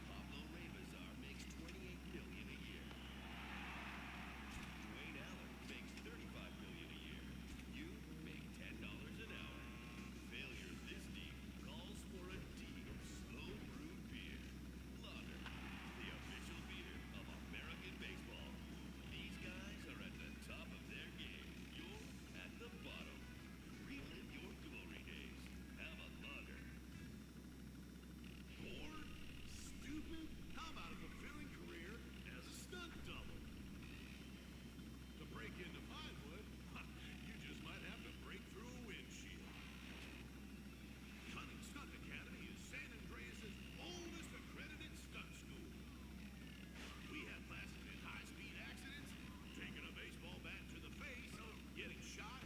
Pablo Rebazar makes $28 million a year. Dwayne Allen makes $35 million a year. You make $10 an hour. Failure this deep calls for a deep, slow brewed beer. Lager, the official beer of American baseball. These guys are at the top of their game. You're at the bottom. Relive your glory days. Have a lager. Bored? Stupid? How about a fulfilling career as a stunt double? To break into Pinewood, you just might have to break through a windshield. Cunning Stunt Academy is San Andreas' oldest accredited stunt school. We have classes in high-speed accidents, taking a baseball bat to the face, getting shot,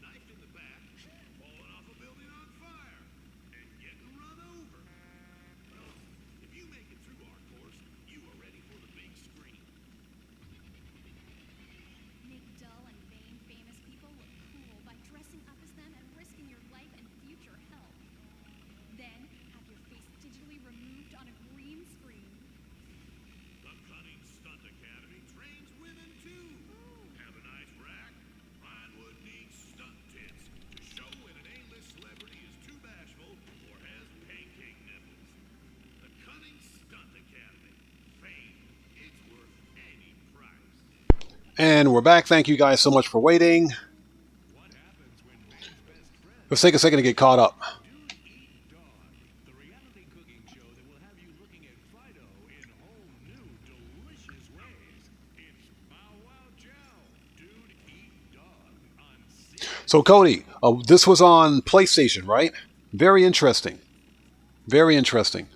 knifed in the back, falling off a building on fire, and getting run over. Well, if you make it through our course, you are ready for the big screen. Make dull and vain famous people look cool by dressing up as them and risking your life and future health. Then, have your face digitally removed on a green screen. The Cunning Stunt Academy trains women too. Have a nice rack? Pinewood needs stunt tits to show when an A-list celebrity is too bashful or has pancake nipples. The Cunning Stunt Academy. Fame, it's worth any price. And we're back. Thank you guys so much for waiting. What happens when man's best friend Let's take a second to get caught up. Dude Eat Dog, the reality cooking show that will have you looking at Fido in whole new, delicious ways. It's Bow Wow Chow, Dude Eat Dog on So Cody, this was on PlayStation, right? Very interesting. Very interesting.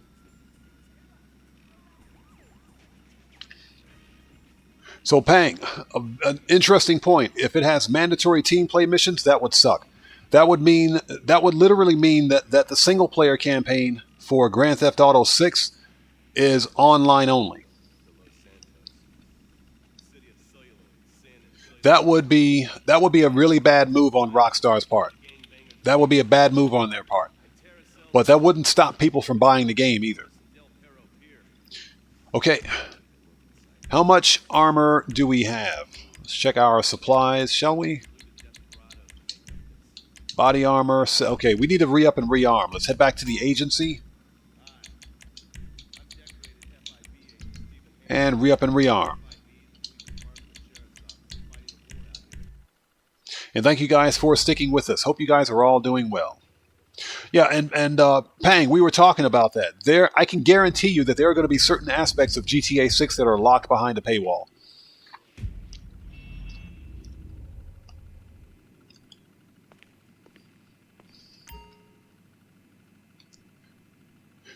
So Pang, an interesting point. If it has mandatory team play missions, that would suck. That would literally mean that the single player campaign for Grand Theft Auto 6 is online only. That would be a really bad move on Rockstar's part. That would be a bad move on their part. But that wouldn't stop people from buying the game either. Okay. How much armor do we have? Let's check our supplies, shall we? Body armor. Okay, we need to re-up and rearm. Let's head back to the agency. And re-up and rearm. And thank you guys for sticking with us. Hope you guys are all doing well. Yeah, and Pang, we were talking about that. I can guarantee you that there are going to be certain aspects of GTA 6 that are locked behind a paywall.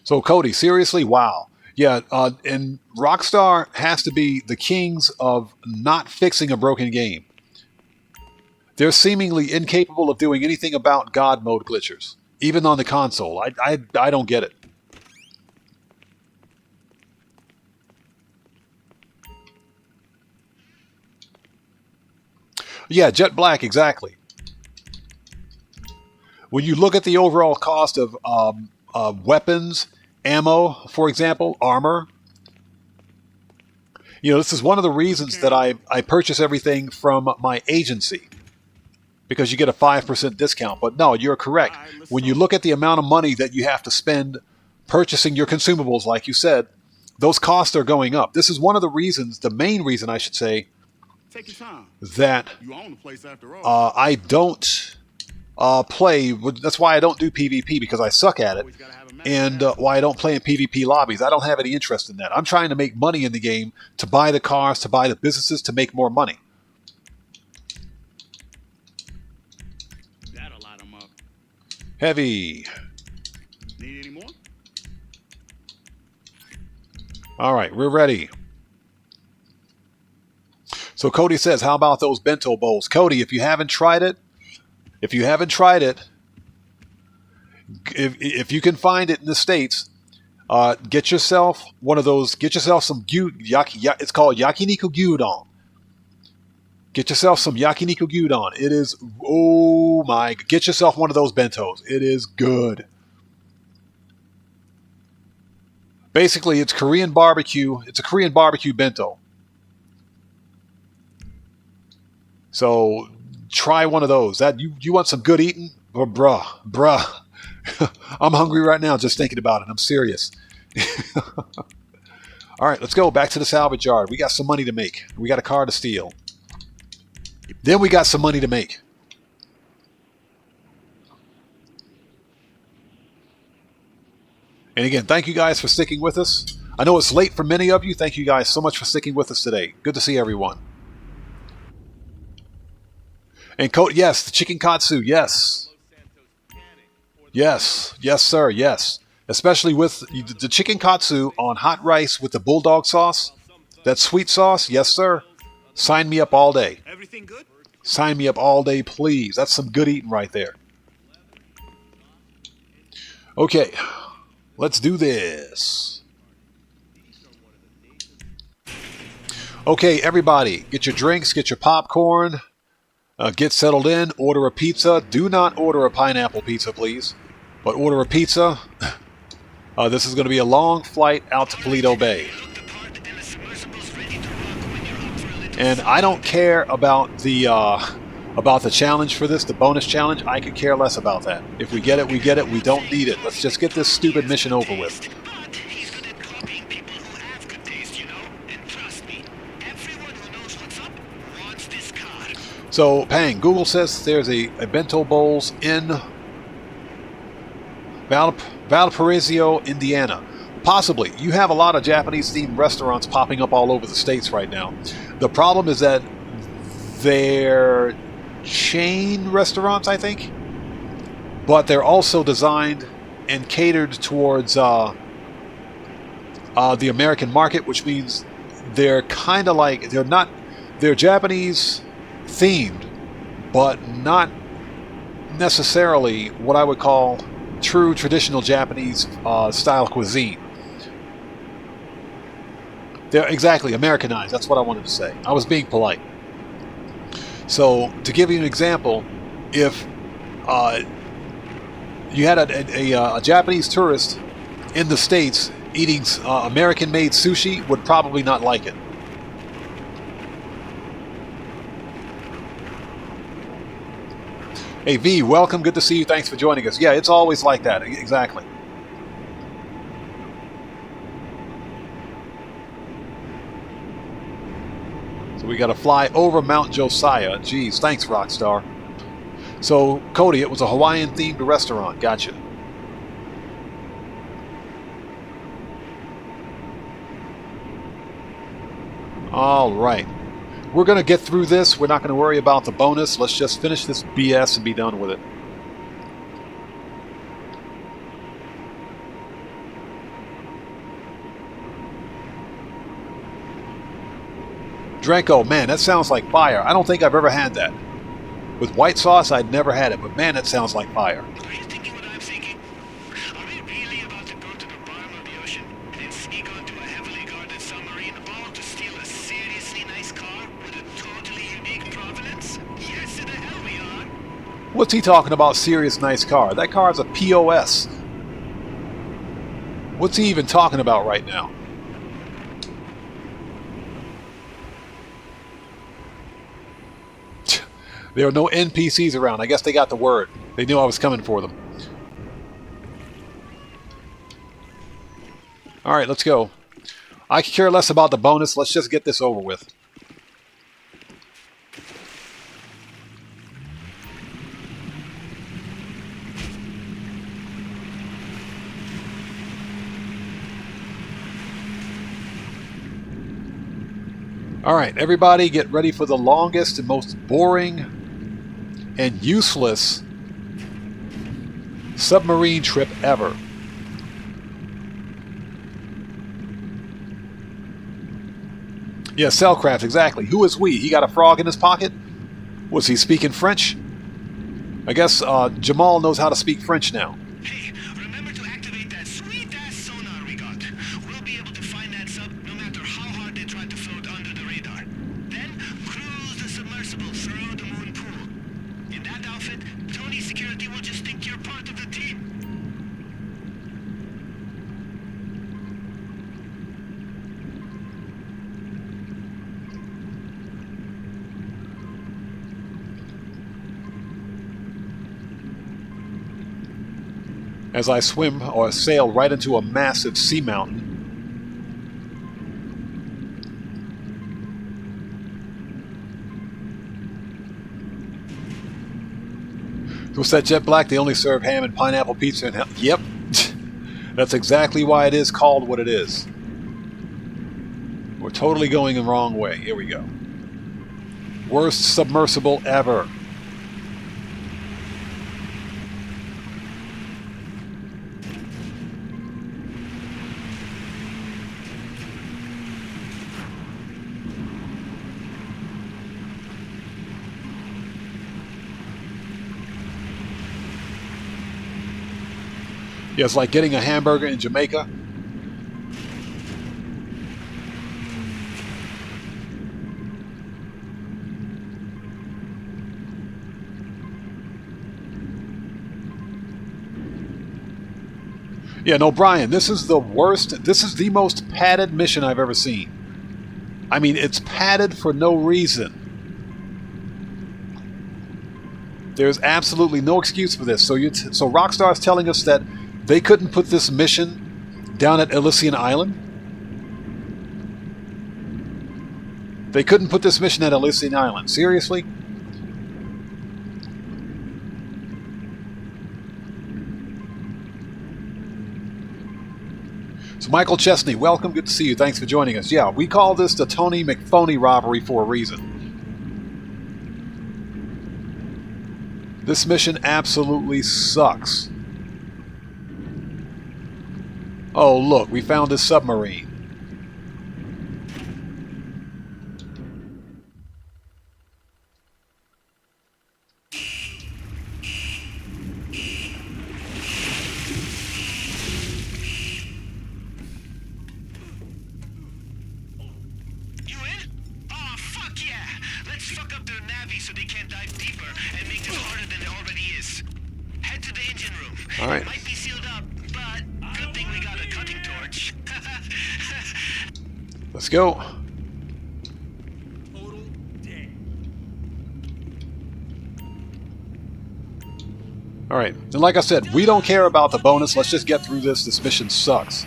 So Cody, seriously, wow. Yeah, and Rockstar has to be the kings of not fixing a broken game. They're seemingly incapable of doing anything about God mode glitchers, even on the console. I don't get it. Yeah, Jet Black, exactly. When you look at the overall cost of weapons, ammo, for example, armor, you know, this is one of the reasons that I purchase everything from my agency, because you get a 5% discount. But no, you're correct. When you look at the amount of money that you have to spend purchasing your consumables, like you said, those costs are going up. This is one of the reasons, the main reason I should say, Take your time. that You own the place after all. I don't play. That's why I don't do PvP, because I suck at it. And why I don't play in PvP lobbies. I don't have any interest in that. I'm trying to make money in the game, to buy the cars, to buy the businesses, to make more money. That'll light 'em up. Heavy. Need any more? All right, we're ready. So Cody says, how about those bento bowls? Cody, if you haven't tried it, if you can find it in the States, get yourself one of those. Get yourself some it's called yakiniku gyudon. Get yourself some yakiniku gyudon. It is, oh my, get yourself one of those bentos. It is good. Basically, it's Korean barbecue. It's a Korean barbecue bento. So try one of those. That you want some good eating? Oh, bruh. I'm hungry right now just thinking about it. I'm serious. All right, let's go back to the salvage yard. We got some money to make. We got a car to steal. Then we got some money to make. And again, thank you guys for sticking with us. I know it's late for many of you. Thank you guys so much for sticking with us today. Good to see everyone. And yes, the chicken katsu, yes. Yes, sir, yes. Especially with the chicken katsu on hot rice with the bulldog sauce, that sweet sauce, yes, sir. Sign me up all day. Everything good? Sign me up all day, please. That's some good eating right there. Okay, let's do this. Okay, everybody, get your drinks, get your popcorn. Get settled in, order a pizza. Do not order a pineapple pizza, please. But order a pizza. This is going to be a long flight out to Paleto Bay. And I don't care about the challenge for this, the bonus challenge. I could care less about that. If we get it, we get it. We don't need it. Let's just get this stupid mission over with. So, Pang, Google says there's a bento bowls in Valparaiso, Indiana. Possibly. You have a lot of Japanese-themed restaurants popping up all over the States right now. The problem is that they're chain restaurants, I think. But they're also designed and catered towards the American market, which means they're kind of like, they're Japanese themed, but not necessarily what I would call true traditional Japanese style cuisine. They're exactly Americanized. That's what I wanted to say. I was being polite. So to give you an example, if you had a Japanese tourist in the States eating American-made sushi, would probably not like it. Hey V, welcome. Good to see you. Thanks for joining us. Yeah, it's always like that. Exactly. So we got to fly over Mount Josiah. Jeez, thanks, Rockstar. So, Cody, it was a Hawaiian-themed restaurant. Gotcha. All right. We're going to get through this. We're not going to worry about the bonus. Let's just finish this BS and be done with it. Draco, man, that sounds like fire. I don't think I've ever had that. With white sauce, I'd never had it, but man, that sounds like fire. Are you thinking what I'm thinking? Are we really about to go to the bottom of the ocean and sneak onto a heavily guarded submarine, all to steal a seriously nice car with a totally unique provenance? Yes, to the hell we are. What's he talking about, serious nice car? That car's a POS. What's he even talking about right now? There are no NPCs around. I guess they got the word. They knew I was coming for them. Alright, let's go. I could care less about the bonus. Let's just get this over with. Alright, everybody get ready for the longest and most boring and useless submarine trip ever. Yeah, Cellcraft, exactly. Who is we? He got a frog in his pocket? Was he speaking French? I guess Jamal knows how to speak French now. Hey, remember to activate that sweet-ass sonar we got. We'll be able to find that sub no matter how hard they try to float under the radar. Then, cruise the submersible through the moon pool. In that outfit, Tony's security will just think you're part of the team. As I swim or sail right into a massive sea mountain. What's that, Jet Black? They only serve ham and pineapple pizza in hell. Yep. That's exactly why it is called what it is. We're totally going the wrong way. Here we go. Worst submersible ever. Yeah, it's like getting a hamburger in Jamaica. Yeah, no, Brian, this is the worst, this is the most padded mission I've ever seen. I mean, it's padded for no reason. There's absolutely no excuse for this. So Rockstar is telling us that they couldn't put this mission down at Elysian Island? They couldn't put this mission at Elysian Island. Seriously? So Michael Chesney, welcome. Good to see you. Thanks for joining us. Yeah, we call this the Tony McPhony robbery for a reason. This mission absolutely sucks. Oh, look, we found this submarine. You in? Oh, fuck yeah! Let's fuck up their navi so they can't dive deeper and make this harder than it already is. Head to the engine room. All right. It might be sealed up, but good thing we got a cutting torch. Let's go. Total dead. Alright, and like I said, we don't care about the bonus. Let's just get through this. This mission sucks.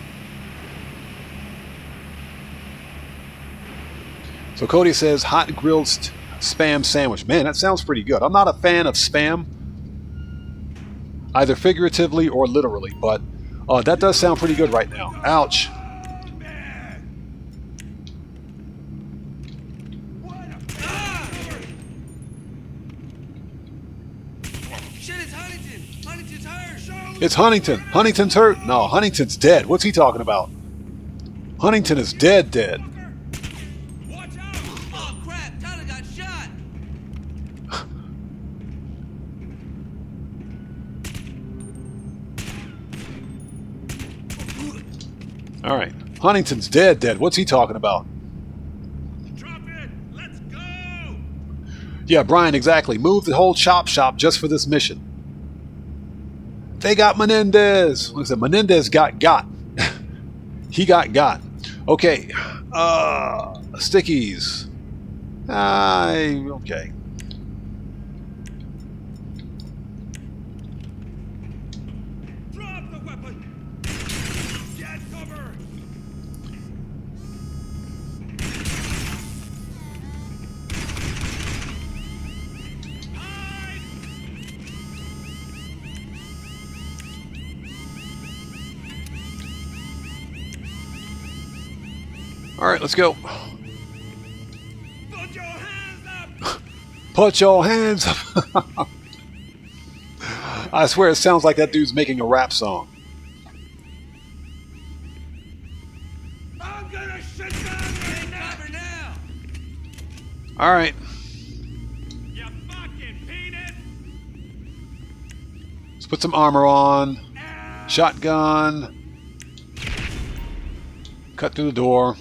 So Cody says, hot grilled spam sandwich. Man, that sounds pretty good. I'm not a fan of spam, either figuratively or literally, but that does sound pretty good right now. Ouch. It's Huntington. Huntington's hurt. No, Huntington's dead. What's he talking about? Huntington is dead. Watch out! Oh crap! Tyler got shot. All right. Huntington's dead. What's he talking about? Drop it! Let's go! Yeah, Brian, exactly. Move the whole chop shop just for this mission. They got Menendez. Like I said, Menendez got. He got. Okay. Stickies. Okay. Drop the weapon! Get cover! Hide! All right, let's go. Put your hands up! Put your hands up. I swear it sounds like that dude's making a rap song. I'm gonna shut down your neck! Now. All right. You fucking penis! Let's put some armor on. Shotgun. Cut through the door.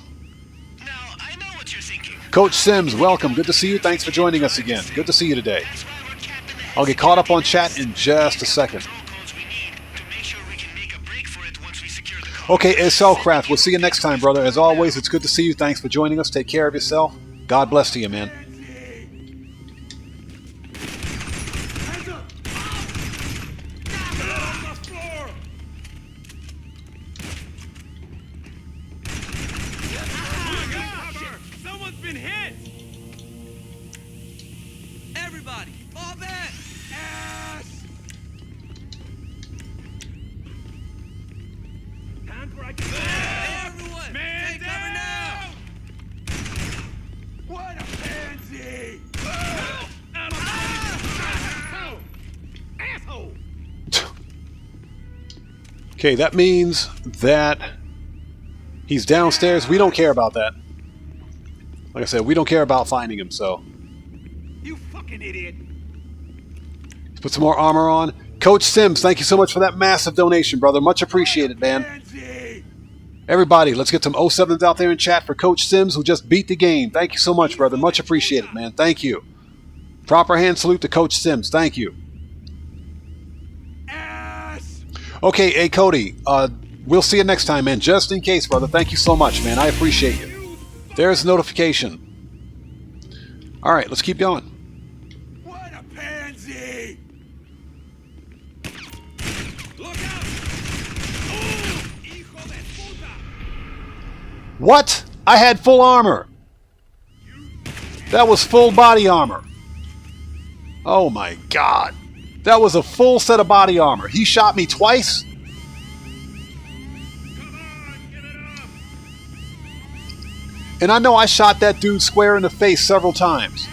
Now, I know what you're thinking. Coach Sims, welcome. Good to see you. Thanks for joining us again. Good to see you today. That's why we're capping the I'll get caught up on chat in just a second. control codes we need to make sure we can make a break for it once we secure the car. Okay, Cellcraft, we'll see you next time, brother. As always, it's good to see you. Thanks for joining us. Take care of yourself. God bless to you, man. Hands up! Get on the floor! Cover! Someone's been hit! Everybody, fall back. Ass! Hands where I can... Everyone, Man take cover now. What a pansy! Asshole! Okay, that means that he's downstairs. We don't care about that. Like I said, we don't care about finding him, so You fucking idiot! let's put some more armor on. Coach Sims, thank you so much for that massive donation, brother. Much appreciated, man. Pansy! Everybody, let's get some 07s out there in chat for Coach Sims, who just beat the game. Thank you so much, brother. Much appreciated, man. Thank you. Proper hand salute to Coach Sims. Thank you. Ass! Okay, hey, Cody. We'll see you next time, man. Just in case, brother. Thank you so much, man. I appreciate you. There's a notification. All right, let's keep going. What a pansy! Look out! Oh! Hijo de puta! What? I had full armor. That was full body armor. Oh my god. That was a full set of body armor. He shot me twice? Come on, give it up! And I know I shot that dude square in the face several times.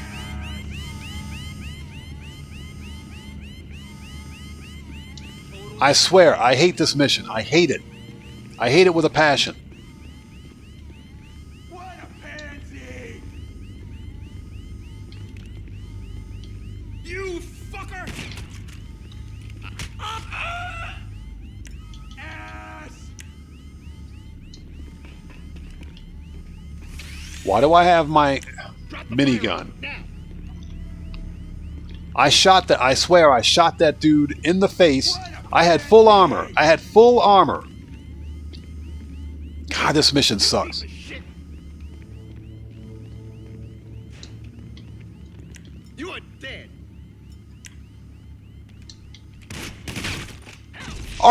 I swear, I hate this mission. I hate it. I hate it with a passion. What a pansy! You fucker! Ass! Why do I have my minigun? I shot that. I swear I shot that dude in the face. I had full armor. I had full armor. God, this mission sucks. You are dead.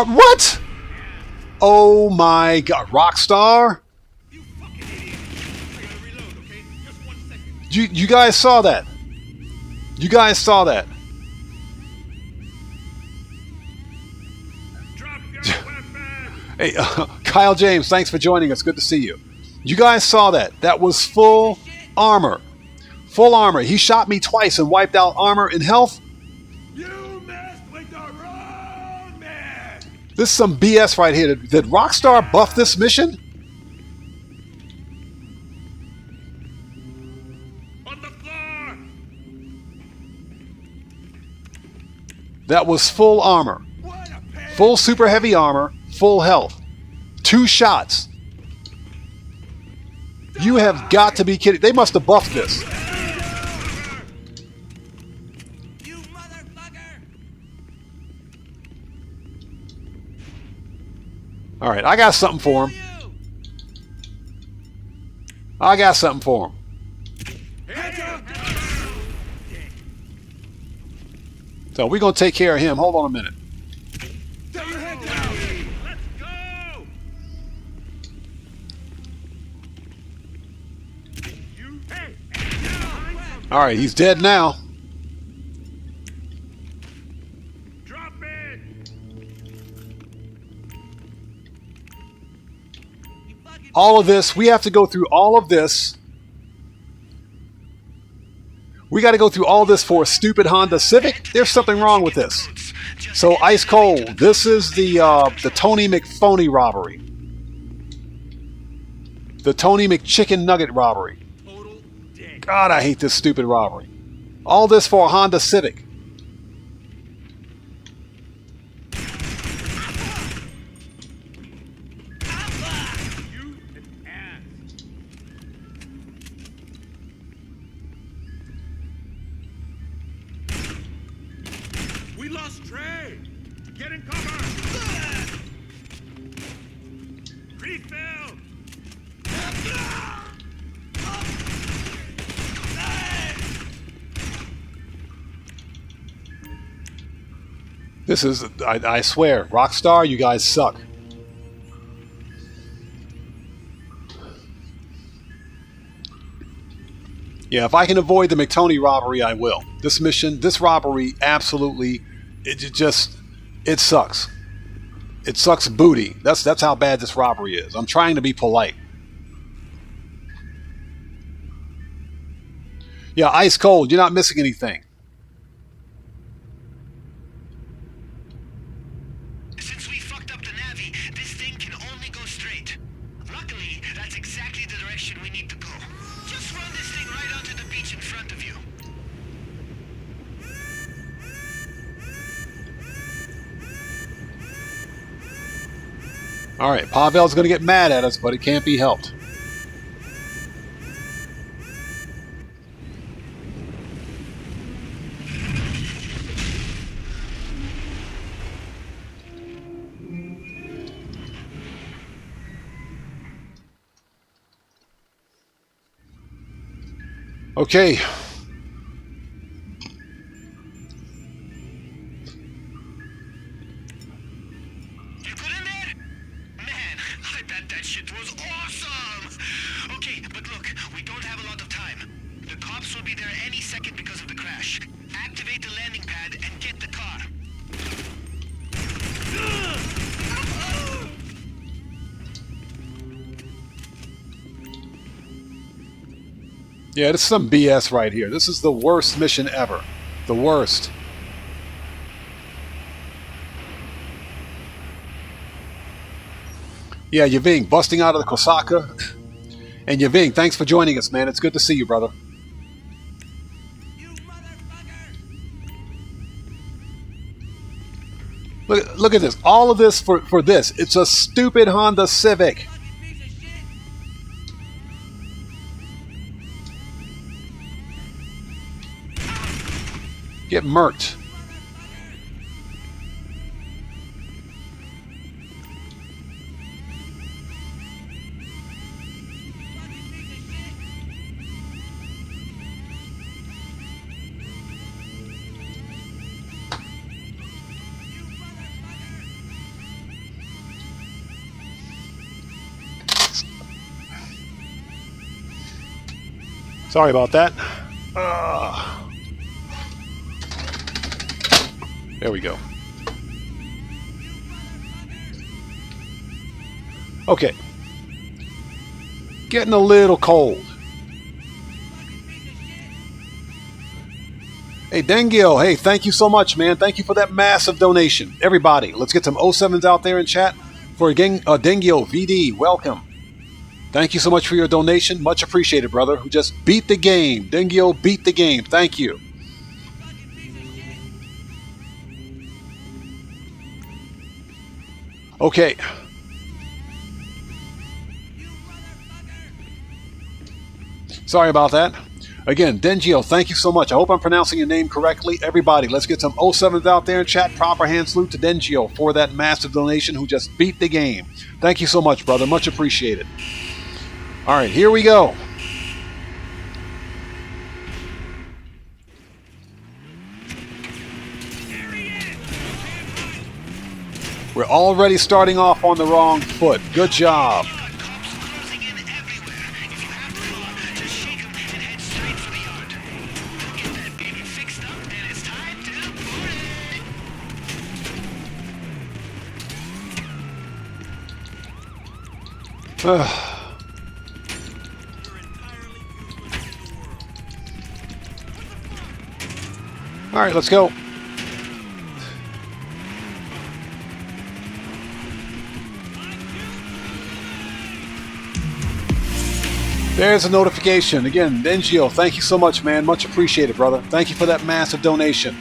What? Oh my God. Rockstar? You fucking idiot! I gotta reload, okay? Just 1 second. You guys saw that. You guys saw that. Drop your weapon! Hey, Kyle James, thanks for joining us. Good to see you. You guys saw that. That was full armor. Full armor. He shot me twice and wiped out armor and health. You messed with the wrong man! This is some BS right here. Did Rockstar buff this mission? On the floor! That was full armor. What a pain! Full super heavy armor. Full health. 2 shots. You have got to be kidding. They must have buffed this. You motherfucker! All right, I got something for him. I got something for him. So we're going to take care of him. Hold on a minute. Let's go! You, hey! All right, he's dead now. Drop it! All of this, we have to go through all of this. We got to go through all this for a stupid Honda Civic? There's something wrong with this. So, ice cold. This is the Tony McPhony robbery. The Tony McChicken Nugget robbery. God, I hate this stupid robbery. All this for a Honda Civic. You an ass! We lost Trey! Get in cover! Refill! This is, I swear, Rockstar, you guys suck. Yeah, if I can avoid the McTony robbery, I will. This mission, this robbery, absolutely, it sucks. It sucks booty. That's how bad this robbery is. I'm trying to be polite. Yeah, ice cold. You're not missing anything. Since we fucked up the Navi, this thing can only go straight. Luckily, that's exactly the direction we need to go. Just run this thing right onto the beach in front of you. All right, Pavel's going to get mad at us, but it can't be helped. Okay. You good in there? Man, I bet that shit was awesome! Okay, but look, we don't have a lot of time. The cops will be there any second because of the crash. Activate the landing pad and get the car. Yeah, this is some BS right here. This is the worst mission ever. The worst. Yeah, Yaving, busting out of the Kosaka. And Yaving, thanks for joining us, man. It's good to see you, brother. Look at this. All of this for this. It's a stupid Honda Civic. Get murked. Sorry about that. There we go. Okay. Getting a little cold. Hey, Dengil. Hey, thank you so much, man. Thank you for that massive donation. Everybody, let's get some 07s out there in chat. For Dengil VD, welcome. Thank you so much for your donation. Much appreciated, brother, who just beat the game. Dengil beat the game. Thank you. Okay. Sorry about that. Again, Dengio, thank you so much. I hope I'm pronouncing your name correctly. Everybody, let's get some 07s out there in chat. Proper hand salute to Dengio for that massive donation who just beat the game. Thank you so much, brother. Much appreciated. All right, here we go. We're already starting off on the wrong foot. Good job. All right, let's go. There's a notification. Again, Dengio, thank you so much, man. Much appreciated, brother. Thank you for that massive donation.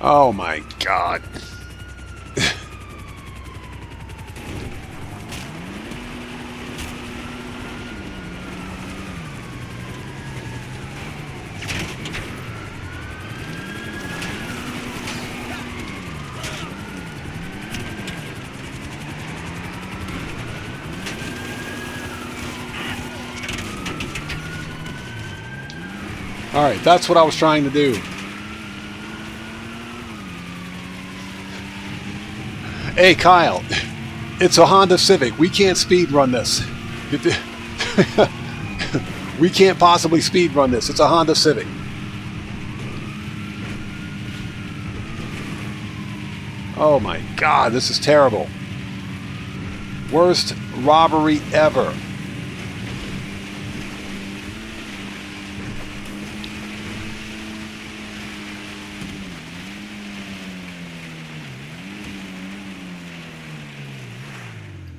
Oh my God. All right, that's what I was trying to do. Hey, Kyle, it's a Honda Civic. We can't speed run this. We can't possibly speed run this. It's a Honda Civic. Oh my God, this is terrible. Worst robbery ever.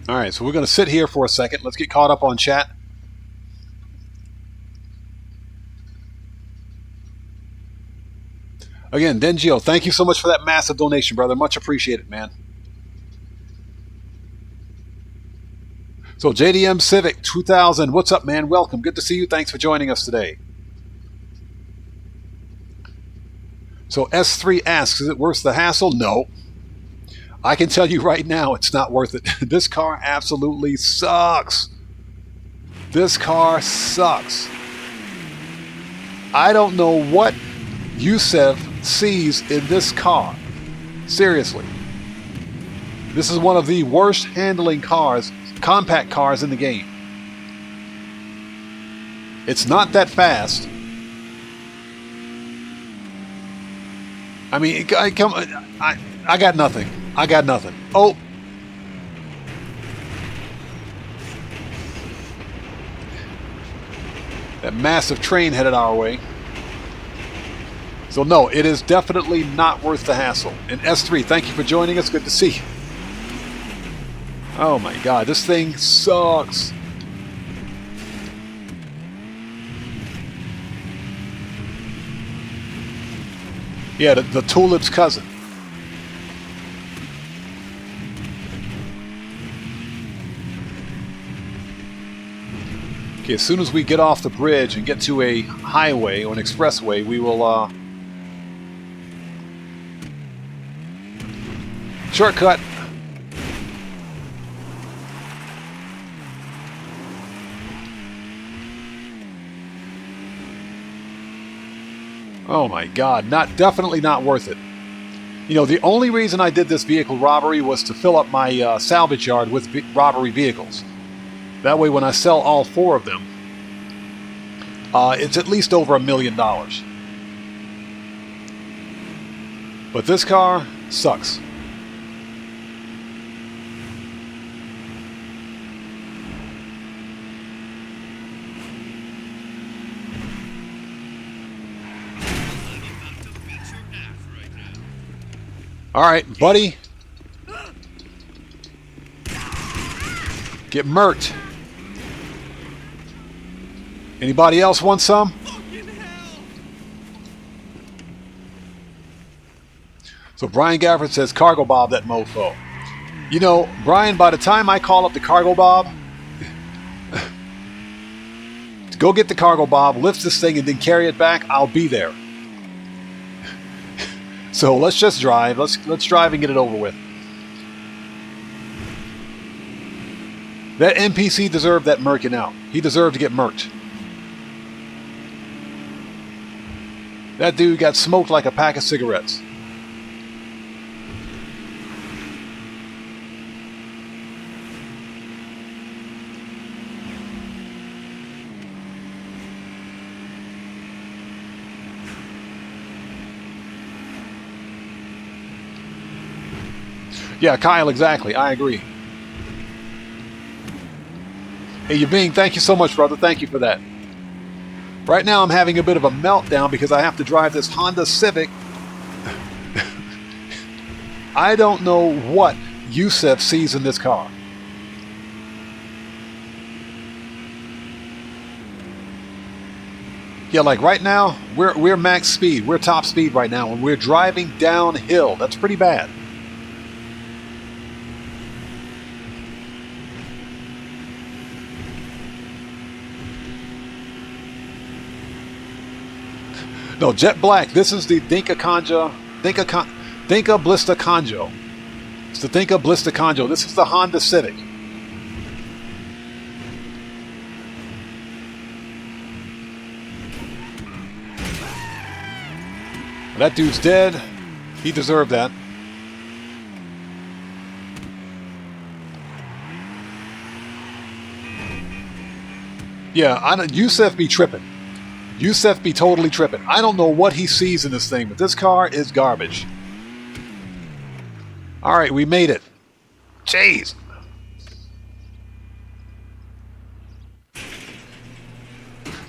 All right, so we're going to sit here for a second. Let's get caught up on chat. Again, Dengio, thank you so much for that massive donation, brother. Much appreciated, man. So JDM Civic 2000, what's up, man? Welcome. Good to see you. Thanks for joining us today. So S3 asks, is it worth the hassle? No. I can tell you right now, it's not worth it. This car absolutely sucks. This car sucks. I don't know what Yusef sees in this car. Seriously. This is one of the worst handling cars, compact cars in the game. It's not that fast. I mean, I got nothing. I got nothing. Oh. That massive train headed our way. So no, it is definitely not worth the hassle. And S3, thank you for joining us. Good to see you. Oh my God, this thing sucks. Yeah, the Tulip's cousin. Okay, as soon as we get off the bridge and get to a highway or an expressway, we will, shortcut. Oh my God, definitely not worth it. You know, the only reason I did this vehicle robbery was to fill up my salvage yard with robbery vehicles. That way when I sell all 4 of them, it's at least over $1 million. But this car sucks. All right, buddy. Get murked. Anybody else want some? So Brian Gafford says, Cargo Bob that mofo. You know, Brian, by the time I call up the Cargo Bob, to go get the Cargo Bob, lift this thing, and then carry it back, I'll be there. So let's just drive. Let's drive and get it over with. That NPC deserved that murking out. He deserved to get murked. That dude got smoked like a pack of cigarettes. Yeah, Kyle, exactly. I agree. Hey, Yabing, thank you so much, brother. Thank you for that. Right now I'm having a bit of a meltdown because I have to drive this Honda Civic. I don't know what Yusef sees in this car. Yeah, like right now, we're max speed. We're top speed right now, and we're driving downhill. That's pretty bad. No, Jet Black. This is the Dinka Blista Conjo. It's the Dinka Blista Conjo. This is the Honda Civic. That dude's dead. He deserved that. Yeah, Yusef be tripping. Yusef be totally tripping. I don't know what he sees in this thing, but this car is garbage. All right, we made it. Jeez.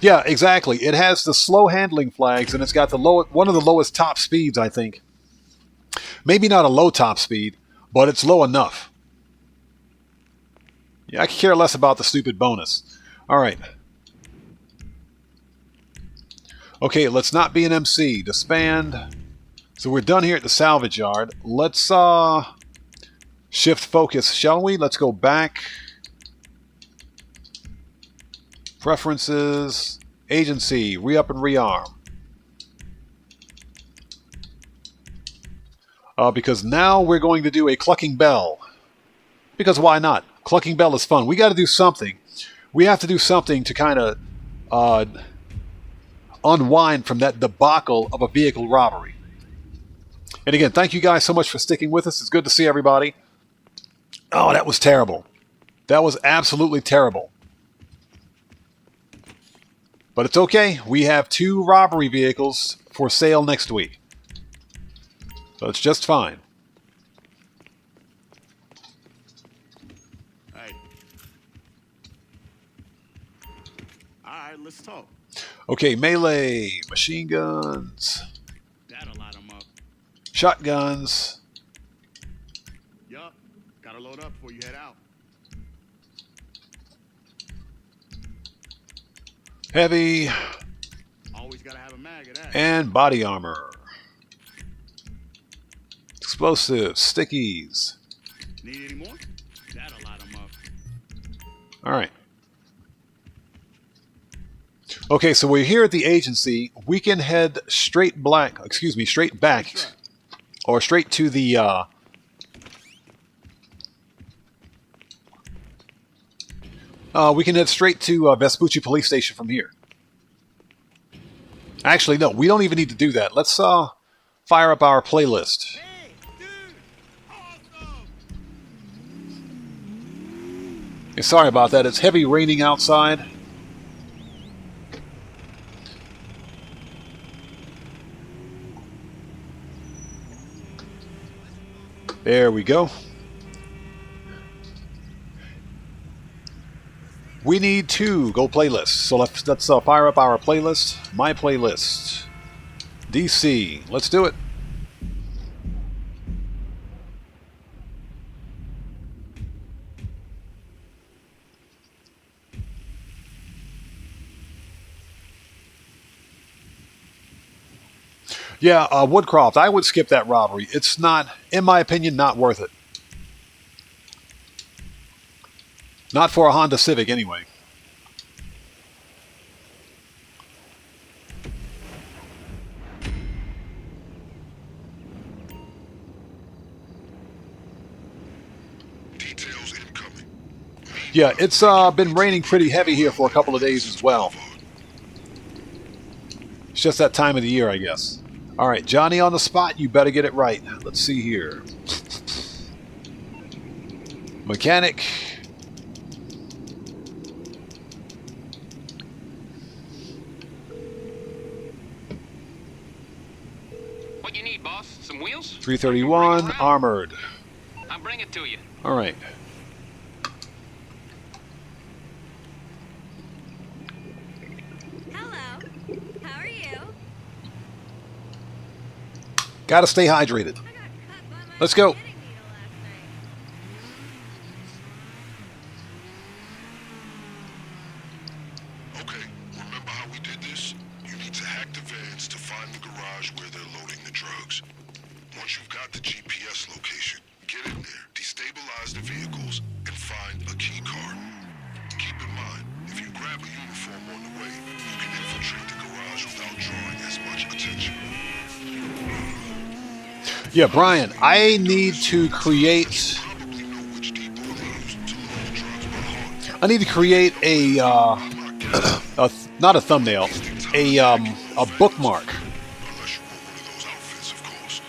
Yeah, exactly. It has the slow handling flags, and it's got the one of the lowest top speeds, I think. Maybe not a low top speed, but it's low enough. Yeah, I could care less about the stupid bonus. All right. Okay, let's not be an MC. Disband. So we're done here at the salvage yard. Let's shift focus, shall we? Let's go back. Preferences. Agency. Re-up and rearm. Because now we're going to do a Clucking Bell. Because why not? Clucking Bell is fun. We got to do something. We have to do something to kind of unwind from that debacle of a vehicle robbery. And again, thank you guys so much for sticking with us. It's good to see everybody. Oh, that was terrible. That was absolutely terrible. But it's okay. We have 2 robbery vehicles for sale next week. So it's just fine. Hey. All right, let's talk. Okay, melee, machine guns, That'll light them up. shotguns. Yup. Gotta load up before you head out. Heavy, Always gotta have a mag of that. and body armor. Explosives, stickies. Need any more? That'll light them up. All right. Okay, so we're here at the agency. We can head straight back, or straight to the we can head straight to Vespucci Police Station from here. Actually, no, we don't even need to do that. Let's fire up our playlist. Hey, dude! Awesome! Yeah, sorry about that. It's heavy raining outside. There we go. We need to go playlist. So let's fire up our playlist. My playlist. DC. Let's do it. Yeah, Woodcroft, I would skip that robbery. It's not, in my opinion, not worth it. Not for a Honda Civic, anyway. Details incoming. Yeah, it's been raining pretty heavy here for a couple of days as well. It's just that time of the year, I guess. All right, Johnny on the spot. You better get it right. Let's see here. Mechanic. What you need, boss? Some wheels? 331, armored. I'll bring it to you. All right. Hello. How are you? Gotta stay hydrated. I got cut by my Let's go. knitting needle last night. Okay, remember how we did this? You need to hack the vans to find the garage where they're loading the drugs. Once you've got the GPS location, get in there, destabilize the vehicles, and find a key card. Keep in mind, if you grab a uniform on the way, you can infiltrate the garage without drawing as much attention. Yeah, Brian, I need to create... Probably know which depot they use to load the drugs by heart. I need to create a, not a thumbnail, a bookmark. Unless you want one of those outfits, of course.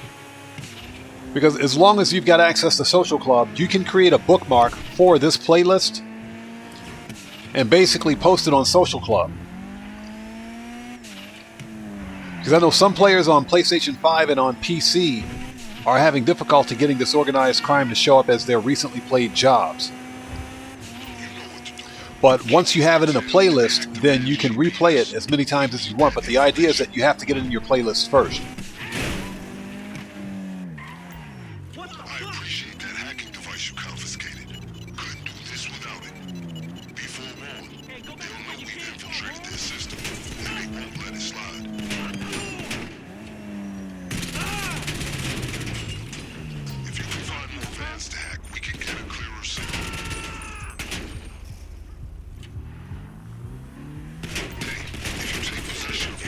Because as long as you've got access to Social Club, you can create a bookmark for this playlist and basically post it on Social Club. Because I know some players on PlayStation 5 and on PC are having difficulty getting this organized crime to show up as their recently played jobs. But once you have it in a playlist, then you can replay it as many times as you want. But the idea is that you have to get it in your playlist first. I appreciate that hacking device you confiscated. Couldn't do this without it. Be forewarned, they'll know we've infiltrated their system, and they won't let it slide. If you can find more vans to hack, we can get a clearer signal. Hey, if you take possession of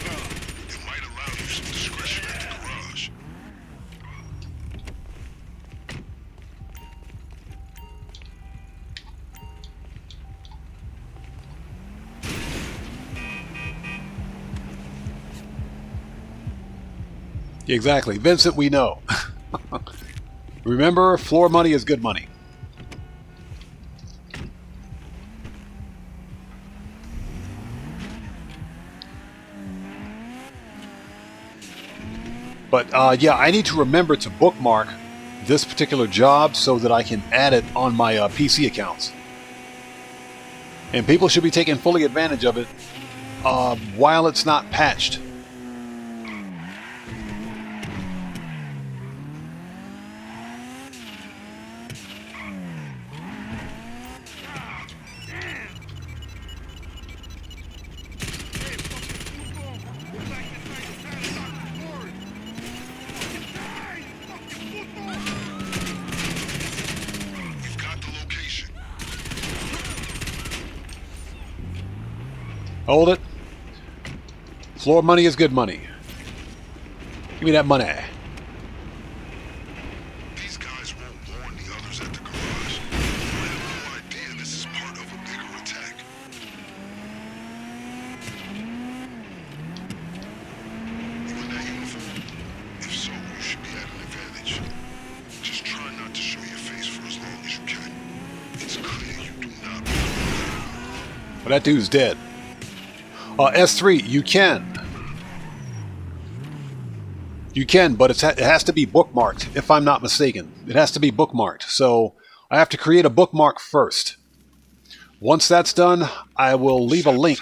one, it might allow you some discretion at the garage. Exactly. Vincent, we know. Remember, floor money is good money. But yeah, I need to remember to bookmark this particular job so that I can add it on my PC accounts. And people should be taking fully advantage of it while it's not patched. We've got the location. Hold it. Floor money is good money. Give me that money. These guys won't warn the others at the garage. They have no idea this is part of a bigger attack. Well, that dude's dead. S3, you can. You can, but it has to be bookmarked, if I'm not mistaken. It has to be bookmarked. So I have to create a bookmark first. Once that's done, I will leave a link.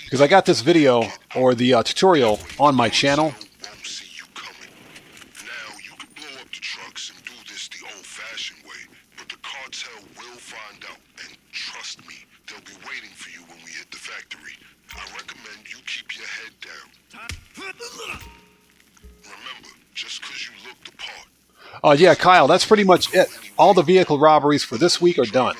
Because I got this video, or the tutorial, on my channel. Yeah, Kyle, that's pretty much it. All the vehicle robberies for this week are done.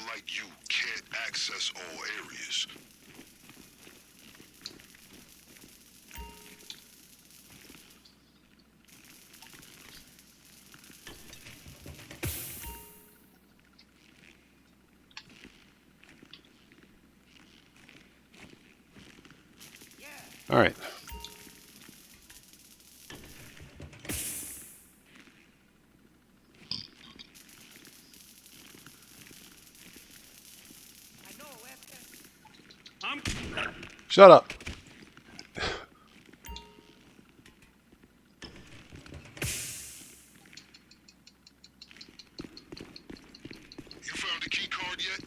All right. Shut up. You found the key card yet?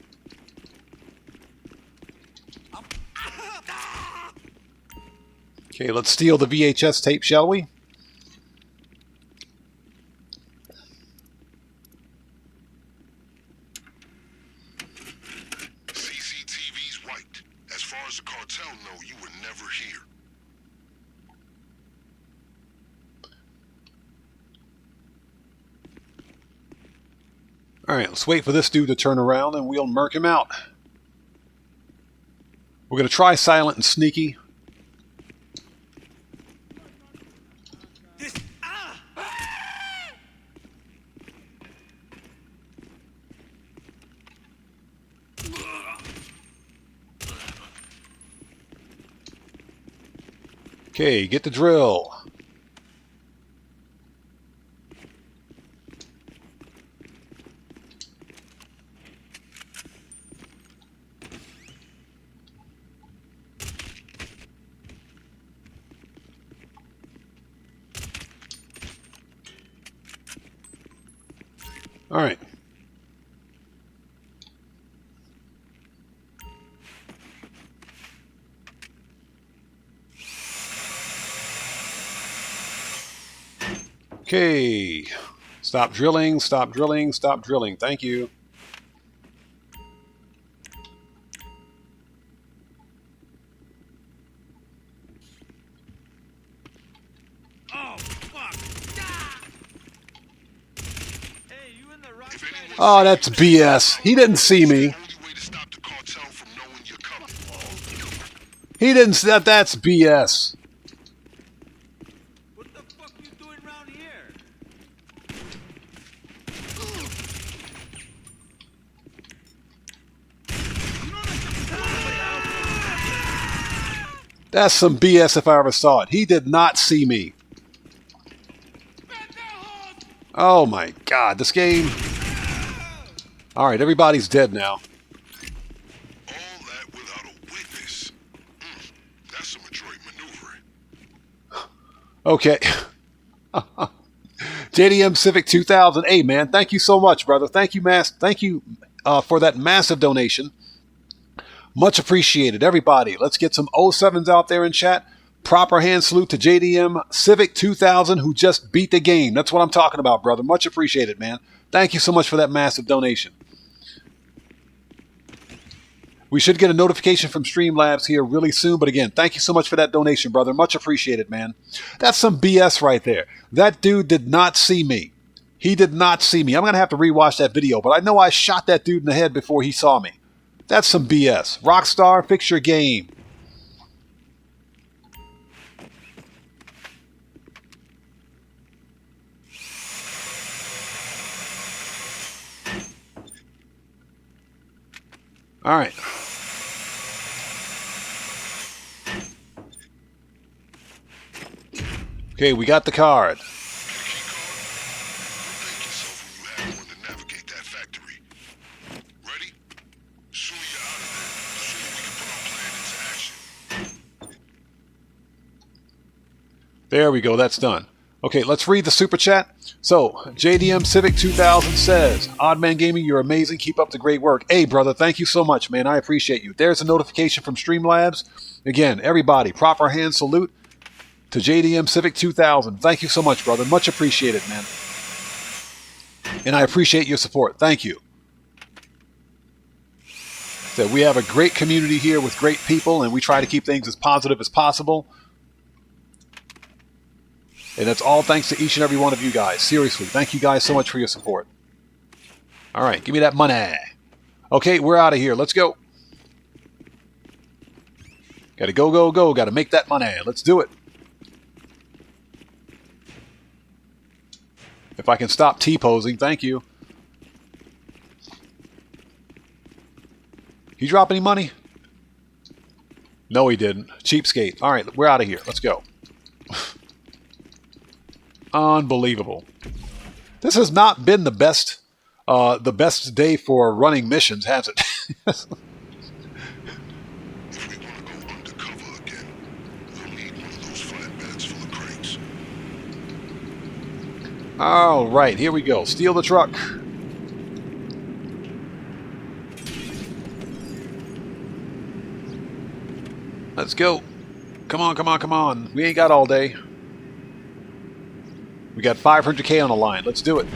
Okay, let's steal the VHS tape, shall we? CCTV's wiped. As far as the cartel know, you were never here. Alright, let's wait for this dude to turn around and we'll murk him out. We're going to try silent and sneaky. Okay, get the drill. All right. Okay. Stop drilling, stop drilling, stop drilling. Thank you. Oh, fuck. Hey, you in the right Oh, that's BS. He didn't see me. He didn't. That's BS. What the fuck you doing around here? That's some BS if I ever saw it. He did not see me. Oh my God, this game. All right, everybody's dead now. All that without a witness. That's some Detroit maneuvering. Okay. JDM Civic 2000. Hey, man, thank you so much, brother. Thank you, Thank you for that massive donation. Much appreciated, everybody. Let's get some 07s out there in chat. Proper hand salute to JDM Civic 2000, who just beat the game. That's what I'm talking about, brother. Much appreciated, man. Thank you so much for that massive donation. We should get a notification from Streamlabs here really soon. But again, thank you so much for that donation, brother. Much appreciated, man. That's some BS right there. That dude did not see me. He did not see me. I'm going to have to rewatch that video, but I know I shot that dude in the head before he saw me. That's some BS. Rockstar, fix your game. All right. Okay, we got the card. There we go. That's done. Okay, let's read the super chat. So, JDM Civic 2000 says, OddManGaming, you're amazing. Keep up the great work. Hey, brother, thank you so much, man. I appreciate you. There's a notification from Streamlabs. Again, everybody, proper hand salute to JDM Civic 2000. Thank you so much, brother. Much appreciated, man. And I appreciate your support. Thank you. So we have a great community here with great people, and we try to keep things as positive as possible. And that's all thanks to each and every one of you guys. Seriously, thank you guys so much for your support. All right, give me that money. Okay, we're out of here. Let's go. Got to go, go, go. Got to make that money. Let's do it. If I can stop T-posing, thank you. He drop any money? No, he didn't. Cheapskate. All right, we're out of here. Let's go. Unbelievable. This has not been the best day for running missions, has it? If we want to go undercover again, we'll need one of those flatbeds full of crates. All right, here we go. Steal the truck. Let's go. Come on, come on, come on. We ain't got all day. We got 500K on the line. Let's do it.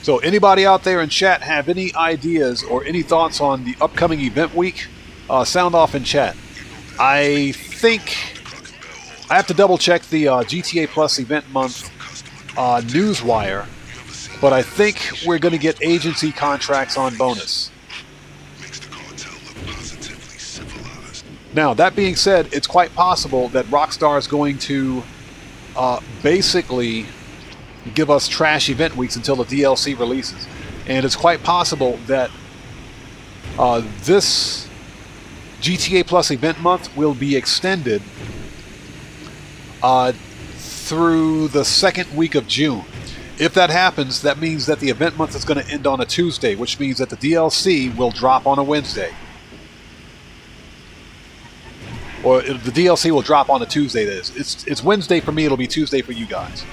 So anybody out there in chat have any ideas or any thoughts on the upcoming event week? Sound off in chat. I think I have to double check the GTA Plus event month newswire, but I think we're going to get agency contracts on bonus. Now, that being said, it's quite possible that Rockstar is going to basically give us trash event weeks until the DLC releases. And it's quite possible that this GTA Plus event month will be extended through the second week of June. If that happens, that means that the event month is going to end on a Tuesday, which means that the DLC will drop on a Wednesday. Or the DLC will drop on a Tuesday, that is. It's Wednesday for me, it'll be Tuesday for you guys.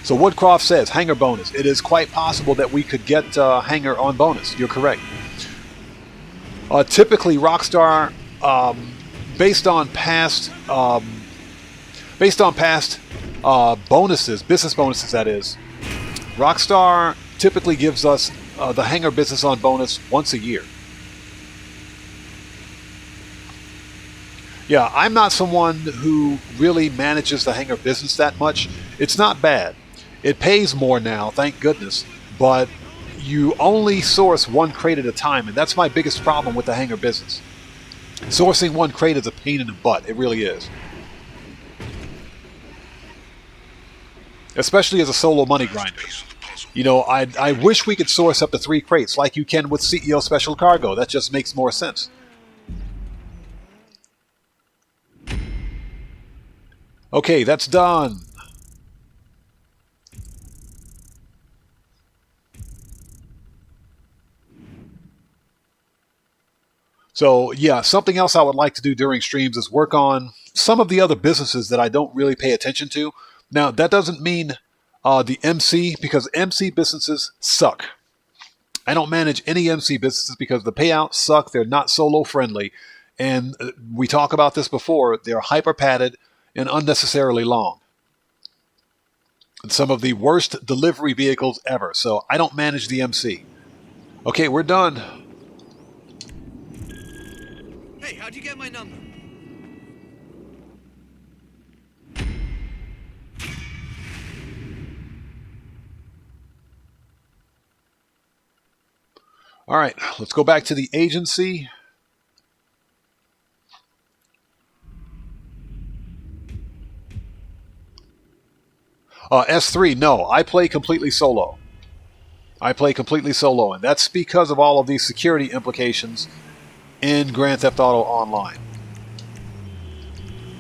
So Woodcroft says, Hangar bonus. It is quite possible that we could get Hangar on bonus. You're correct. Typically, Rockstar, based on past bonuses, business bonuses that is, Rockstar typically gives us the Hangar business on bonus once a year. Yeah, I'm not someone who really manages the Hangar business that much. It's not bad. It pays more now, thank goodness, but you only source one crate at a time, and that's my biggest problem with the Hangar business. Sourcing one crate is a pain in the butt. It really is. Especially as a solo money grinder. You know, I wish we could source up to 3 crates like you can with CEO Special Cargo. That just makes more sense. Okay, that's done. So, yeah, something else I would like to do during streams is work on some of the other businesses that I don't really pay attention to. Now, that doesn't mean the MC, because MC businesses suck. I don't manage any MC businesses because the payouts suck. They're not solo friendly. And we talked about this before. They're hyper padded and unnecessarily long. And some of the worst delivery vehicles ever. So I don't manage the MC. Okay, we're done. Hey, how'd you get my number? All right, let's go back to the agency. S3, no, I play completely solo. I play completely solo, and that's because of all of these security implications in Grand Theft Auto Online.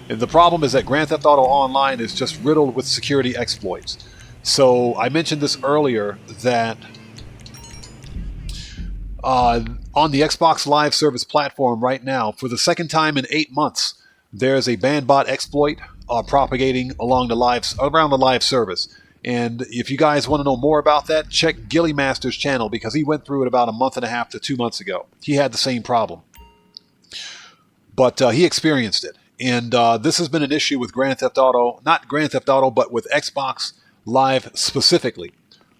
And the problem is that Grand Theft Auto Online is just riddled with security exploits. So I mentioned this earlier that on the Xbox Live Service platform right now, for the second time in 8 months, there's a bot exploit propagating around the live service. And if you guys want to know more about that, check Gilly Master's channel, because he went through it about a month and a half to 2 months ago. He had the same problem, but he experienced it. And this has been an issue with Grand Theft Auto, not Grand Theft Auto, but with Xbox Live specifically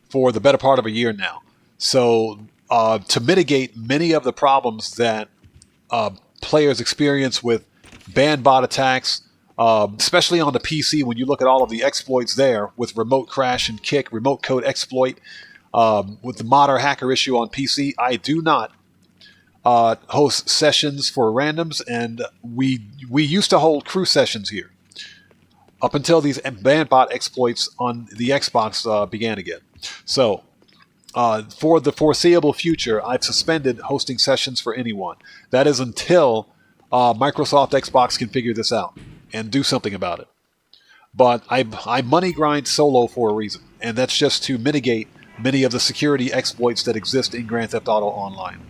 for the better part of a year now. So to mitigate many of the problems that players experience with bot attacks, especially on the PC, when you look at all of the exploits there with remote crash and kick, remote code exploit, with the modder hacker issue on PC, I do not host sessions for randoms, and we used to hold crew sessions here up until these bot exploits on the Xbox began again. So for the foreseeable future, I've suspended hosting sessions for anyone. That is until Microsoft Xbox can figure this out and do something about it. But I money grind solo for a reason, and that's just to mitigate many of the security exploits that exist in Grand Theft Auto Online.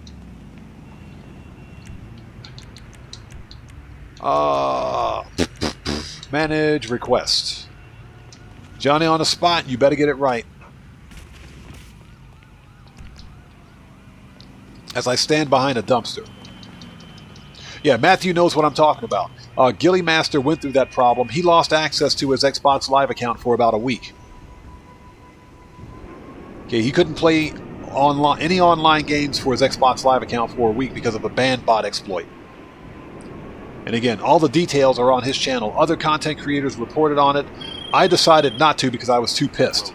Manage request. Johnny on the spot, you better get it right. As I stand behind a dumpster. Yeah, Matthew knows what I'm talking about. Gilly Master went through that problem. He lost access to his Xbox Live account for about a week. Okay, he couldn't play any online games for his Xbox Live account for a week because of a bot exploit. And again, all the details are on his channel. Other content creators reported on it. I decided not to because I was too pissed.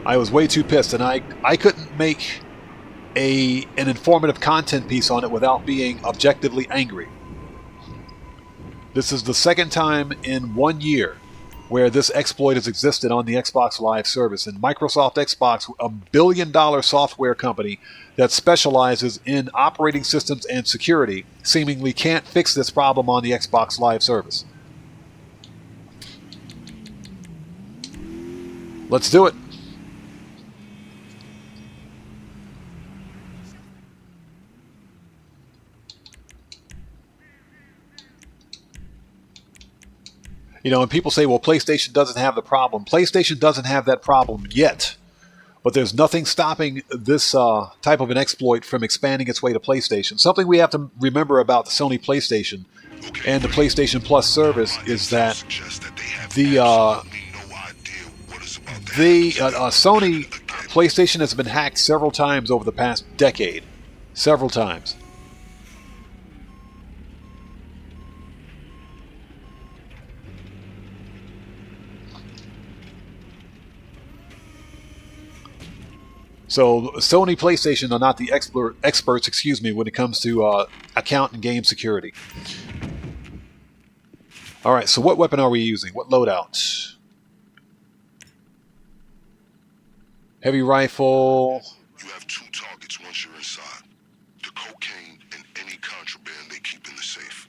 I was way too pissed, and I couldn't make an informative content piece on it without being objectively angry. This is the second time in 1 year where this exploit has existed on the Xbox Live service, and Microsoft Xbox, a billion-dollar software company that specializes in operating systems and security, seemingly can't fix this problem on the Xbox Live service. Let's do it. You know, and people say, well, PlayStation doesn't have the problem. PlayStation doesn't have that problem yet. But there's nothing stopping this type of an exploit from expanding its way to PlayStation. Something we have to remember about the Sony PlayStation and the PlayStation Plus service is that the Sony PlayStation has been hacked several times over the past decade. Several times. So Sony PlayStation are not the experts, when it comes to account and game security. All right, so what weapon are we using? What loadout? Heavy rifle. You have two targets once you're inside. The cocaine and any contraband they keep in the safe.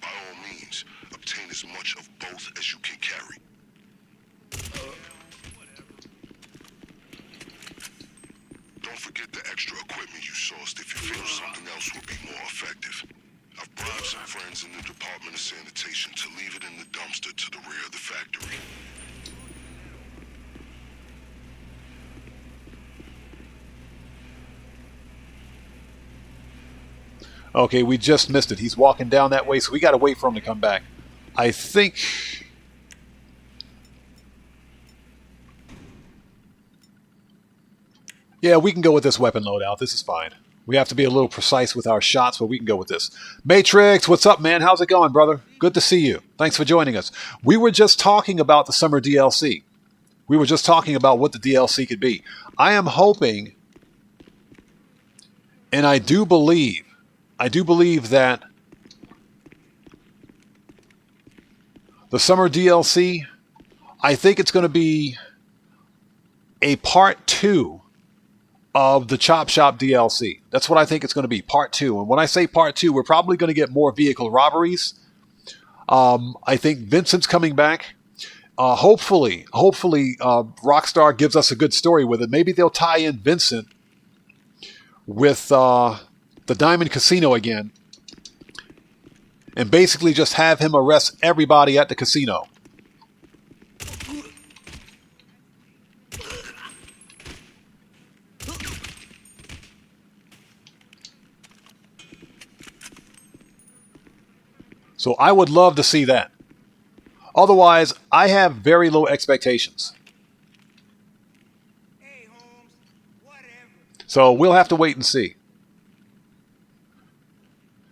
By all means, obtain as much of both as you can carry. Don't forget the extra equipment you sourced if you feel something else would be more effective. I've bribed some friends in the Department of Sanitation to leave it in the dumpster to the rear of the factory. Okay, we just missed it. He's walking down that way, so we got to wait for him to come back. I think... yeah, we can go with this weapon loadout. This is fine. We have to be a little precise with our shots, but we can go with this. Matrix, what's up, man? How's it going, brother? Good to see you. Thanks for joining us. We were just talking about the summer DLC. We were just talking about what the DLC could be. I am hoping, and I do believe that the summer DLC, I think it's going to be a part 2 of the Chop Shop DLC. That's what I think it's going to be, part 2. And when I say part 2, we're probably going to get more vehicle robberies. I think Vincent's coming back. Hopefully, Rockstar gives us a good story with it. Maybe they'll tie in Vincent with the Diamond Casino again and basically just have him arrest everybody at the casino. So I would love to see that. Otherwise, I have very low expectations. Hey, Holmes, whatever. So we'll have to wait and see.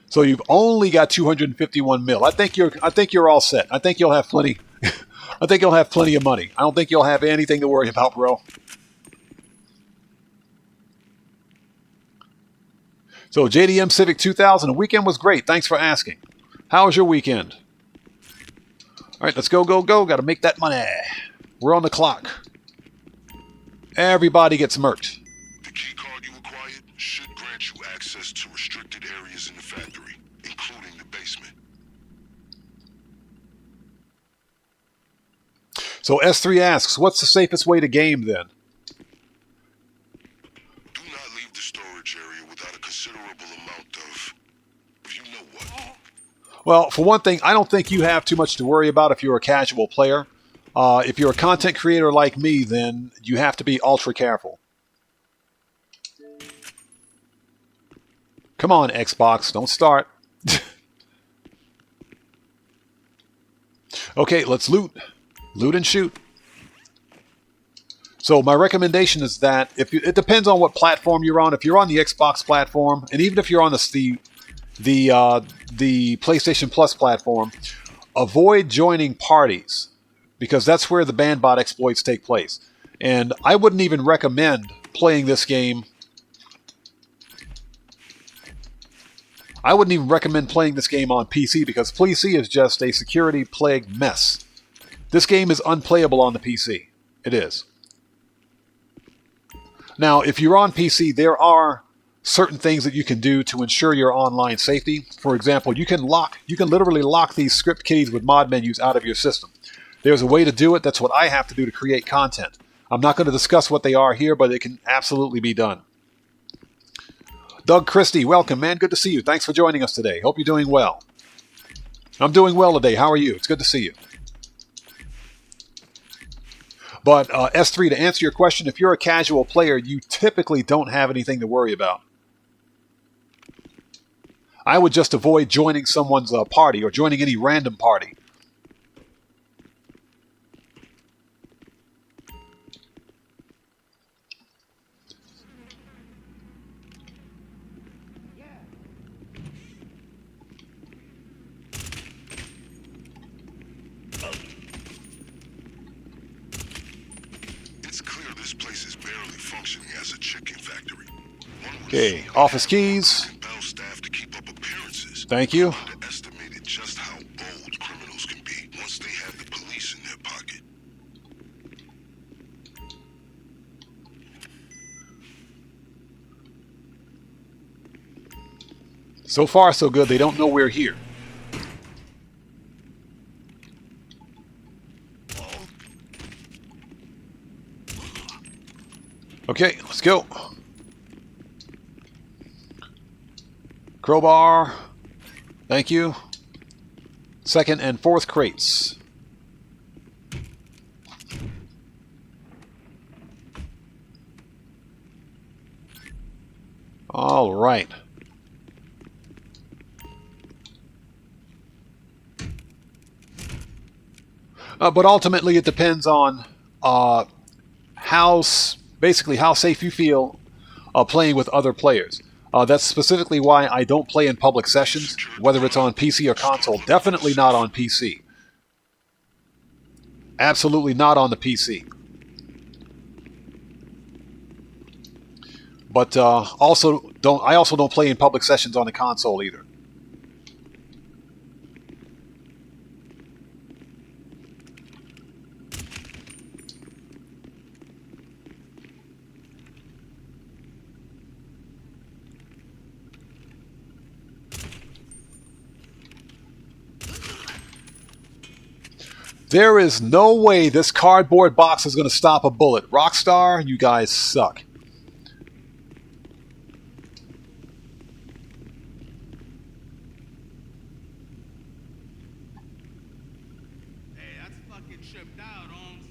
So you've only got 251 mil. I think you're all set. I think you'll have plenty. I think you'll have plenty of money. I don't think you'll have anything to worry about, bro. So JDM Civic 2000, the weekend was great. Thanks for asking. How was your weekend? All right, let's go, go, go. Got to make that money. We're on the clock. Everybody gets murked. The key card you acquired should grant you access to restricted areas in the factory, including the basement. So S3 asks, what's the safest way to game then? Do not leave the storage area without a considerable amount of, you know what. Well, for one thing, I don't think you have too much to worry about if you're a casual player. If you're a content creator like me, then you have to be ultra careful. Come on, Xbox, don't start. Okay, let's loot. Loot and shoot. So my recommendation is that it depends on what platform you're on. If you're on the Xbox platform, and even if you're on the PlayStation Plus platform, avoid joining parties because that's where the bandbot exploits take place. And I wouldn't even recommend playing this game. I wouldn't even recommend playing this game on PC because PC is just a security plagued mess. This game is unplayable on the PC. It is. Now, if you're on PC, there are certain things that you can do to ensure your online safety. For example, you can literally lock these script keys with mod menus out of your system. There's a way to do it. That's what I have to do to create content. I'm not going to discuss what they are here, but it can absolutely be done. Doug Christie, welcome, man. Good to see you. Thanks for joining us today. Hope you're doing well. I'm doing well today. How are you? It's good to see you. But S3, to answer your question, if you're a casual player, you typically don't have anything to worry about. I would just avoid joining someone's party or joining any random party. Okay, office keys. Thank you. Underestimated just how bold criminals can be once they have the police in their pocket. So far, so good. They don't know we're here. Okay, let's go. Crowbar. Thank you. Second and fourth crates. All right. But ultimately, it depends on basically how safe you feel playing with other players. That's specifically why I don't play in public sessions, whether it's on PC or console. Definitely not on PC. Absolutely not on the PC. But I also don't play in public sessions on the console either. There is no way this cardboard box is going to stop a bullet. Rockstar, you guys suck. tripped out, Holmes.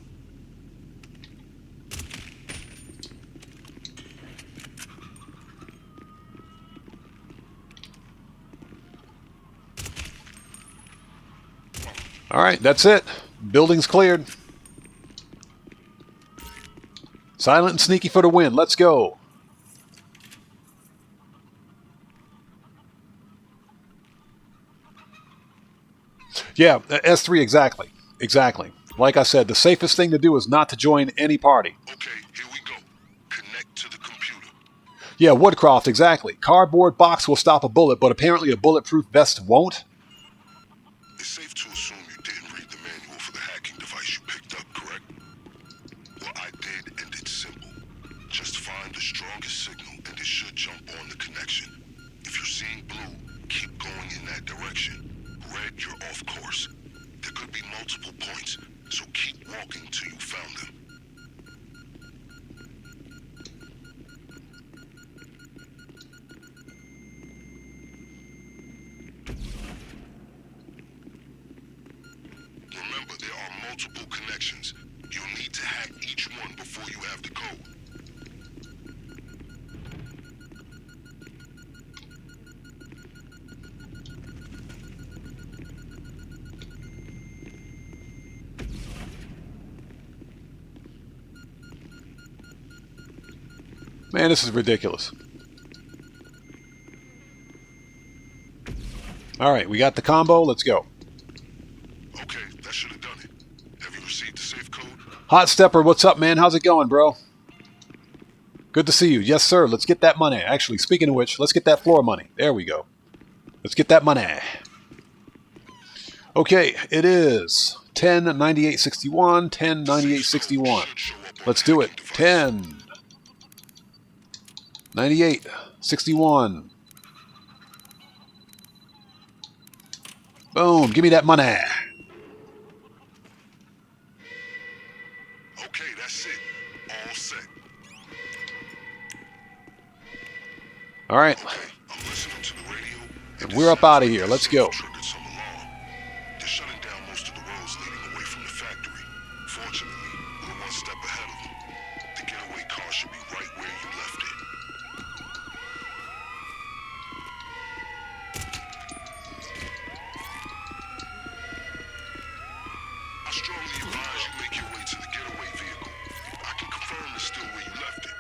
All right, that's it. Building's cleared. Silent and sneaky for the win. Let's go. Yeah, S3, exactly. Exactly. Like I said, the safest thing to do is not to join any party. Okay, here we go. Connect to the computer. Yeah, Woodcroft, exactly. Cardboard box will stop a bullet, but apparently a bulletproof vest won't. It's safe to assume you didn't read the manual for the hacking device you picked up, correct? Well, I did, and it's simple. Just find the strongest signal, and it should jump on the connection. If you're seeing blue, keep going in that direction. Red, you're off course. There could be multiple points, so keep walking till you found them. Remember, there are multiple connections. You'll need to hack each one before you have the code. Man, this is ridiculous. All right, we got the combo. Let's go. Okay, that should have done it. Have you received the safe code? Hot Stepper, what's up, man? How's it going, bro? Good to see you. Yes, sir. Let's get that money. Actually, speaking of which, let's get that floor money. There we go. Let's get that money. Okay, it is 10.98.61, 10.98.61. Let's do it. 10.98.61. Boom. Give me that money. Okay, that's it. All set. All right. Okay, I'm listening to the radio. And we're up out of here. Let's go. Triggered some alarm. They're shutting down most of the roads leading away from the factory. Fortunately, we're one step ahead of them. The getaway car should be right where you left it. I strongly advise you make your way to the getaway vehicle. I can confirm it's still where you left it.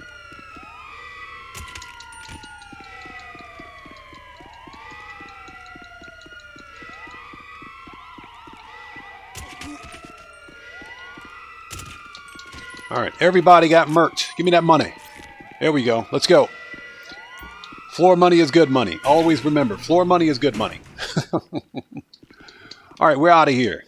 All right, everybody got murked. Give me that money. There we go. Let's go. Floor money is good money. Always remember, floor money is good money. All right, we're out of here.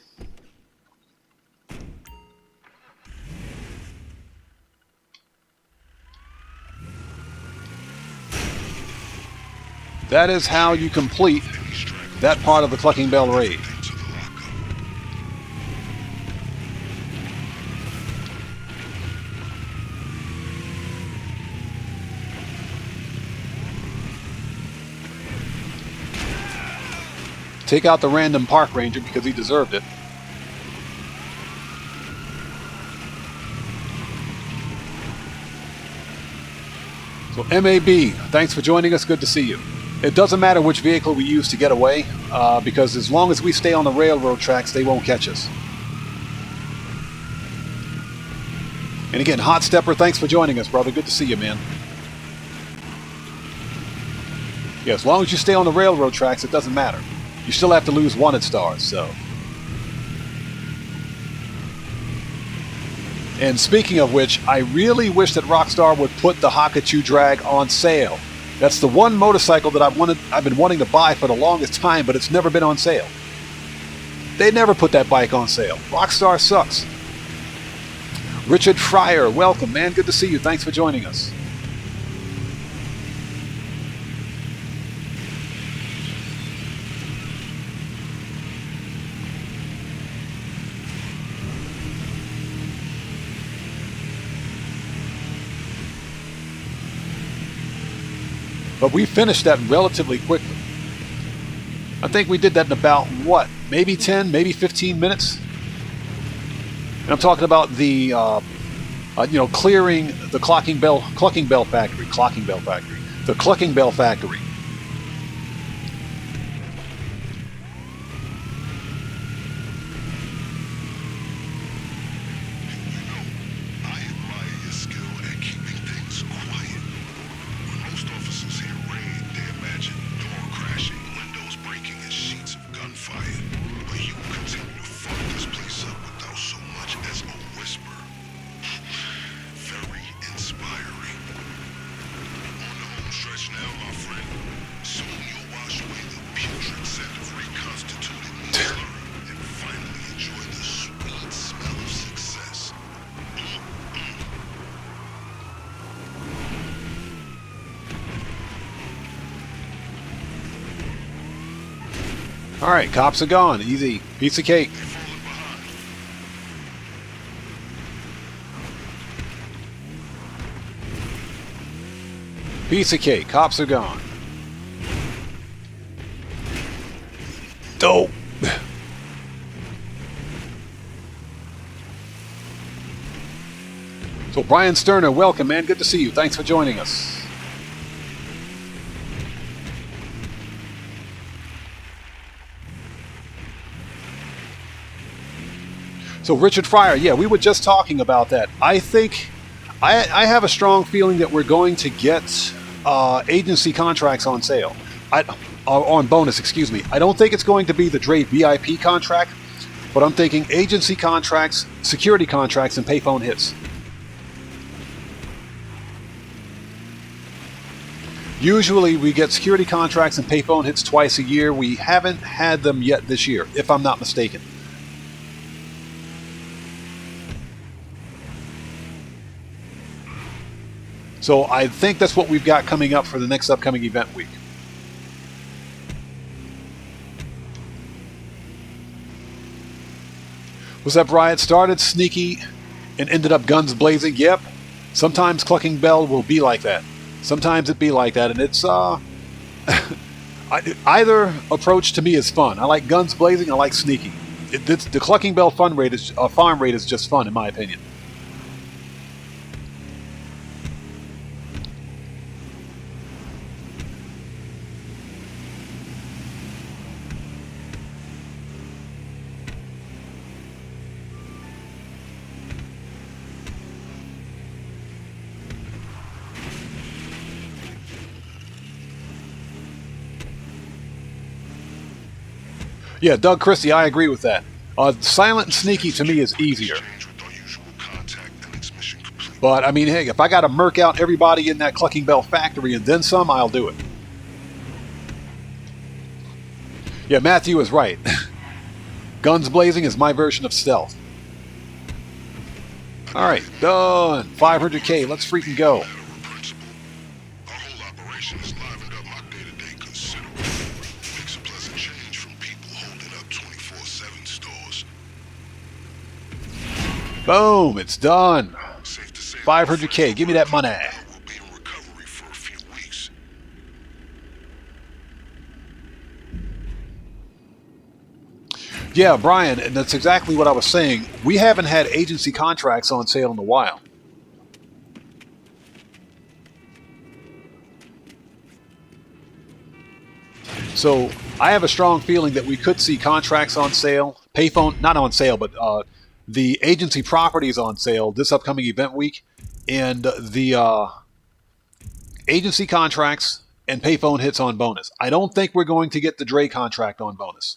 That is how you complete that part of the Clucking Bell raid. Take out the random park ranger because he deserved it. So MAB, thanks for joining us. Good to see you. It doesn't matter which vehicle we use to get away, because as long as we stay on the railroad tracks, they won't catch us. And again, Hot Stepper, thanks for joining us, brother. Good to see you, man. Yeah, as long as you stay on the railroad tracks, it doesn't matter. You still have to lose wanted stars, so. And speaking of which, I really wish that Rockstar would put the Hakachu Drag on sale. That's the one motorcycle that I've been wanting to buy for the longest time, but it's never been on sale. They never put that bike on sale. Rockstar sucks. Richard Fryer, welcome, man. Good to see you. Thanks for joining us. But we finished that relatively quickly. I think we did that in about, what, maybe 10, maybe 15 minutes? And I'm talking about the, clearing the Clucking Bell Factory, the Clucking Bell Factory. I admire your skill at keeping things quiet. When most officers hear raid, they imagine door crashing, windows breaking, and sheets of gunfire. But you continue to fuck this place up without so much as a whisper. Very inspiring. On the home stretch now, my friend. Soon you'll wash away the putrid scent of reconstituted meat slurry and finally enjoy the sweet smell of success. All right, cops are gone. Easy. Piece of cake. Piece of cake. Cops are gone. Dope. So Brian Sterner, welcome, man. Good to see you. Thanks for joining us. So Richard Fryer, yeah, we were just talking about that. I think I have a strong feeling that we're going to get agency contracts on sale. On bonus, excuse me. I don't think it's going to be the Dre VIP contract, but I'm thinking agency contracts, security contracts, and payphone hits. Usually we get security contracts and payphone hits twice a year. We haven't had them yet this year, if I'm not mistaken. So I think that's what we've got coming up for the next upcoming event week. Was that riot started sneaky and ended up guns blazing? Yep. Sometimes Clucking Bell will be like that. Sometimes it be like that, and it's either approach to me is fun. I like guns blazing. I like sneaky. The Clucking Bell farm raid is just fun, in my opinion. Yeah, Doug Christie, I agree with that. Silent and sneaky to me is easier. But, I mean, hey, if I got to murk out everybody in that Clucking Bell factory and then some, I'll do it. Yeah, Matthew is right. Guns blazing is my version of stealth. Alright, done. 500K, let's freaking go. Boom, it's done. 500K, give me that money. Yeah, Brian, and that's exactly what I was saying. We haven't had agency contracts on sale in a while. So I have a strong feeling that we could see contracts on sale. Payphone, not on sale, but the agency properties on sale this upcoming event week, and the agency contracts and payphone hits on bonus. I don't think we're going to get the Dre contract on bonus.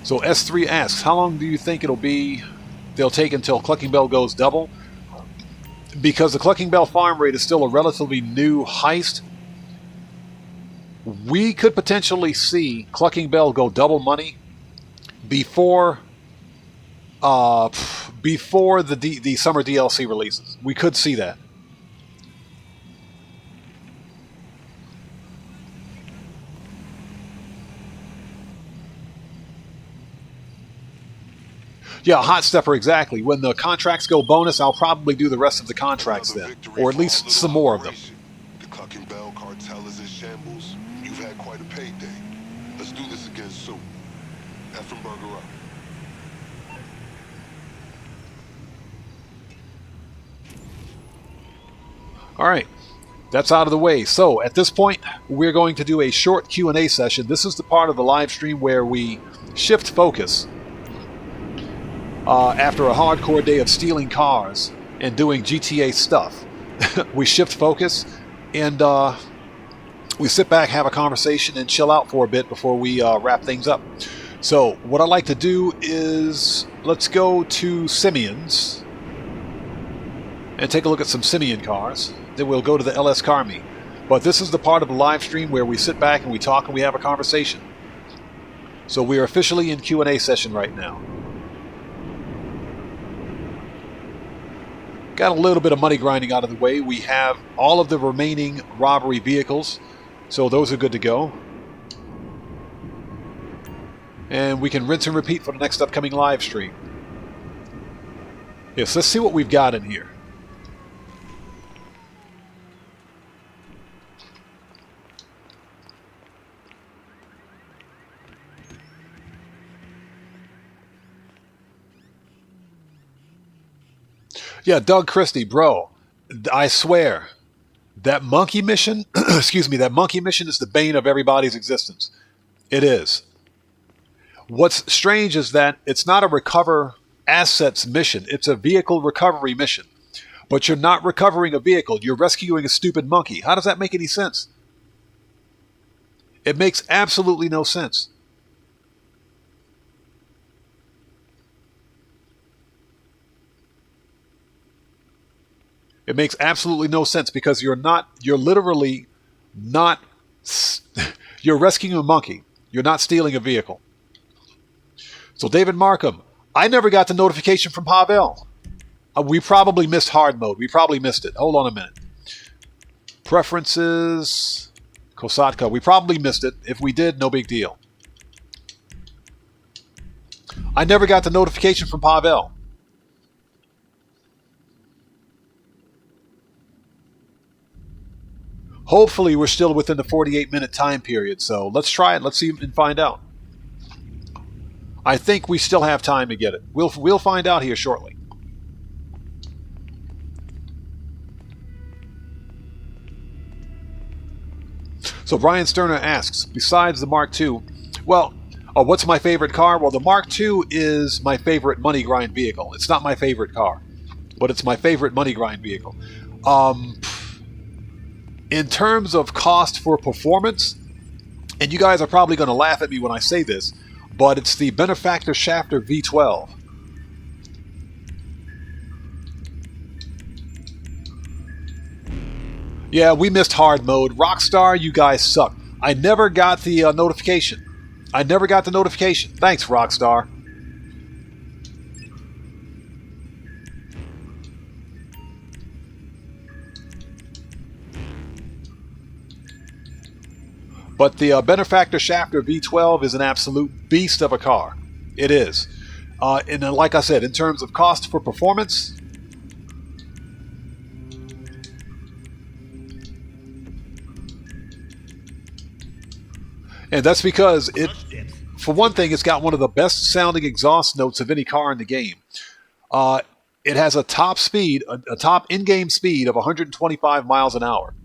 So S3 asks, how long do you think it'll be they'll take until Clucking Bell goes double? Because the Clucking Bell Farm raid is still a relatively new heist, we could potentially see Clucking Bell go double money before the summer DLC releases. We could see that. Yeah, Hot Stepper, exactly. When the contracts go bonus, I'll probably do the rest of the contracts then, or at least some more of them. The Clucking Bell cartel is in shambles. You've had quite a payday. All right. That's out of the way. So at this point, we're going to do a short Q&A session. This is the part of the live stream where we shift focus after a hardcore day of stealing cars and doing GTA stuff. We shift focus and we sit back, have a conversation, and chill out for a bit before we wrap things up. So what I'd like to do is let's go to Simeon's and take a look at some Simeon cars. Then we'll go to the LS Car Meet. But this is the part of the live stream where we sit back and we talk and we have a conversation. So we are officially in Q&A session right now. Got a little bit of money grinding out of the way. We have all of the remaining robbery vehicles, so those are good to go. And we can rinse and repeat for the next upcoming live stream. Yes, let's see what we've got in here. Yeah, Doug Christie, bro, I swear, that monkey mission, excuse me, that monkey mission is the bane of everybody's existence. It is. What's strange is that it's not a recover assets mission. It's a vehicle recovery mission. But you're not recovering a vehicle. You're rescuing a stupid monkey. How does that make any sense? It makes absolutely no sense. It makes absolutely no sense because you're literally not, you're rescuing a monkey. You're not stealing a vehicle. So David Markham, I never got the notification from Pavel. We probably missed hard mode. We probably missed it. Hold on a minute. Preferences, Kosatka. We probably missed it. If we did, no big deal. I never got the notification from Pavel. Hopefully, we're still within the 48-minute time period, so let's try it. Let's see and find out. I think we still have time to get it. We'll find out here shortly. So Brian Sterner asks, besides the Mark II, well, what's my favorite car? Well, the Mark II is my favorite money grind vehicle. It's not my favorite car, but it's my favorite money grind vehicle. In terms of cost for performance, and you guys are probably going to laugh at me when I say this, but it's the Benefactor Shafter V12. Yeah, we missed hard mode. Rockstar, you guys suck. I never got the notification. I never got the notification. Thanks, Rockstar. But the Benefactor Shafter V12 is an absolute beast of a car. It is. And like I said, in terms of cost for performance, and that's because it, for one thing, it's got one of the best sounding exhaust notes of any car in the game. It has a top speed, a top in-game speed of 125 miles an hour,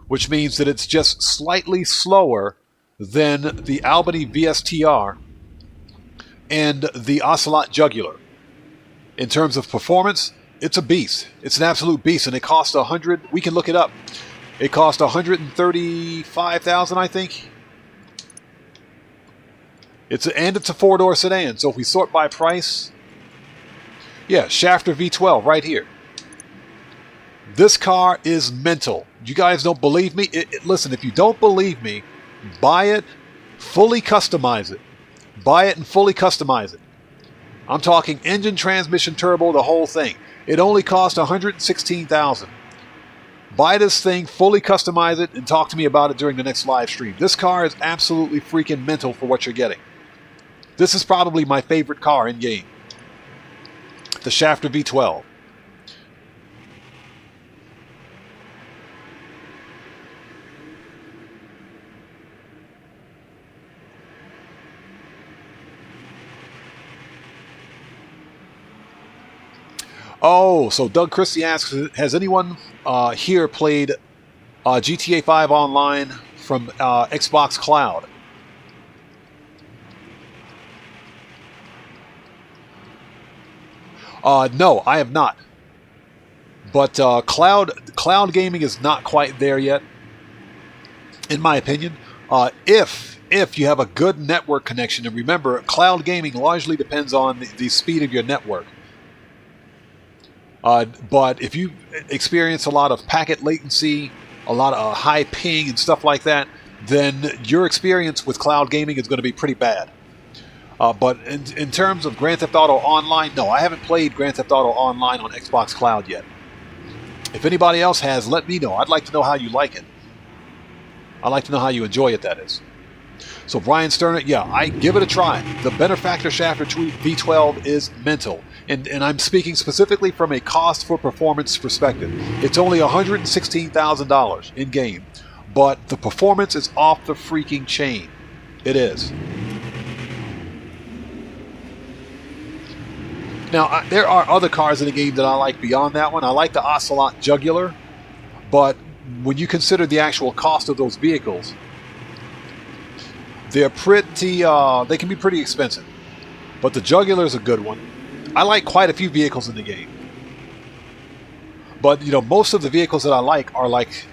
which means that it's just slightly slower than the Albany VSTR and the Ocelot Jugular. In terms of performance, it's a beast. It's an absolute beast, and it costs we can look it up. It cost $135,000, I think. It's a four-door sedan, so if we sort by price, yeah, Shafter V12 right here. This car is mental. You guys don't believe me? Listen, if you don't believe me, buy it, fully customize it. Buy it and fully customize it. I'm talking engine, transmission, turbo, the whole thing. It only cost $116,000. Buy this thing, fully customize it, and talk to me about it during the next live stream. This car is absolutely freaking mental for what you're getting. This is probably my favorite car in game. The Shafter V12. Oh, so Doug Christie asks, has anyone here played GTA 5 Online from Xbox Cloud? No, I have not. But cloud gaming is not quite there yet, in my opinion. If you have a good network connection, and remember, cloud gaming largely depends on the speed of your network. But if you experience a lot of packet latency, a lot of high ping and stuff like that, then your experience with cloud gaming is going to be pretty bad. But in terms of Grand Theft Auto Online, no, I haven't played Grand Theft Auto Online on Xbox Cloud yet. If anybody else has, let me know. I'd like to know how you like it. I'd like to know how you enjoy it, that is. So Brian Sterner, yeah, I give it a try. The Benefactor Shafter V12 is mental. And I'm speaking specifically from a cost for performance perspective. It's only $116,000 in-game. But the performance is off the freaking chain. It is. Now, there are other cars in the game that I like beyond that one. I like the Ocelot Jugular, but when you consider the actual cost of those vehicles, they're pretty, they can be pretty expensive. But the Jugular is a good one. I like quite a few vehicles in the game. But, you know, most of the vehicles that I like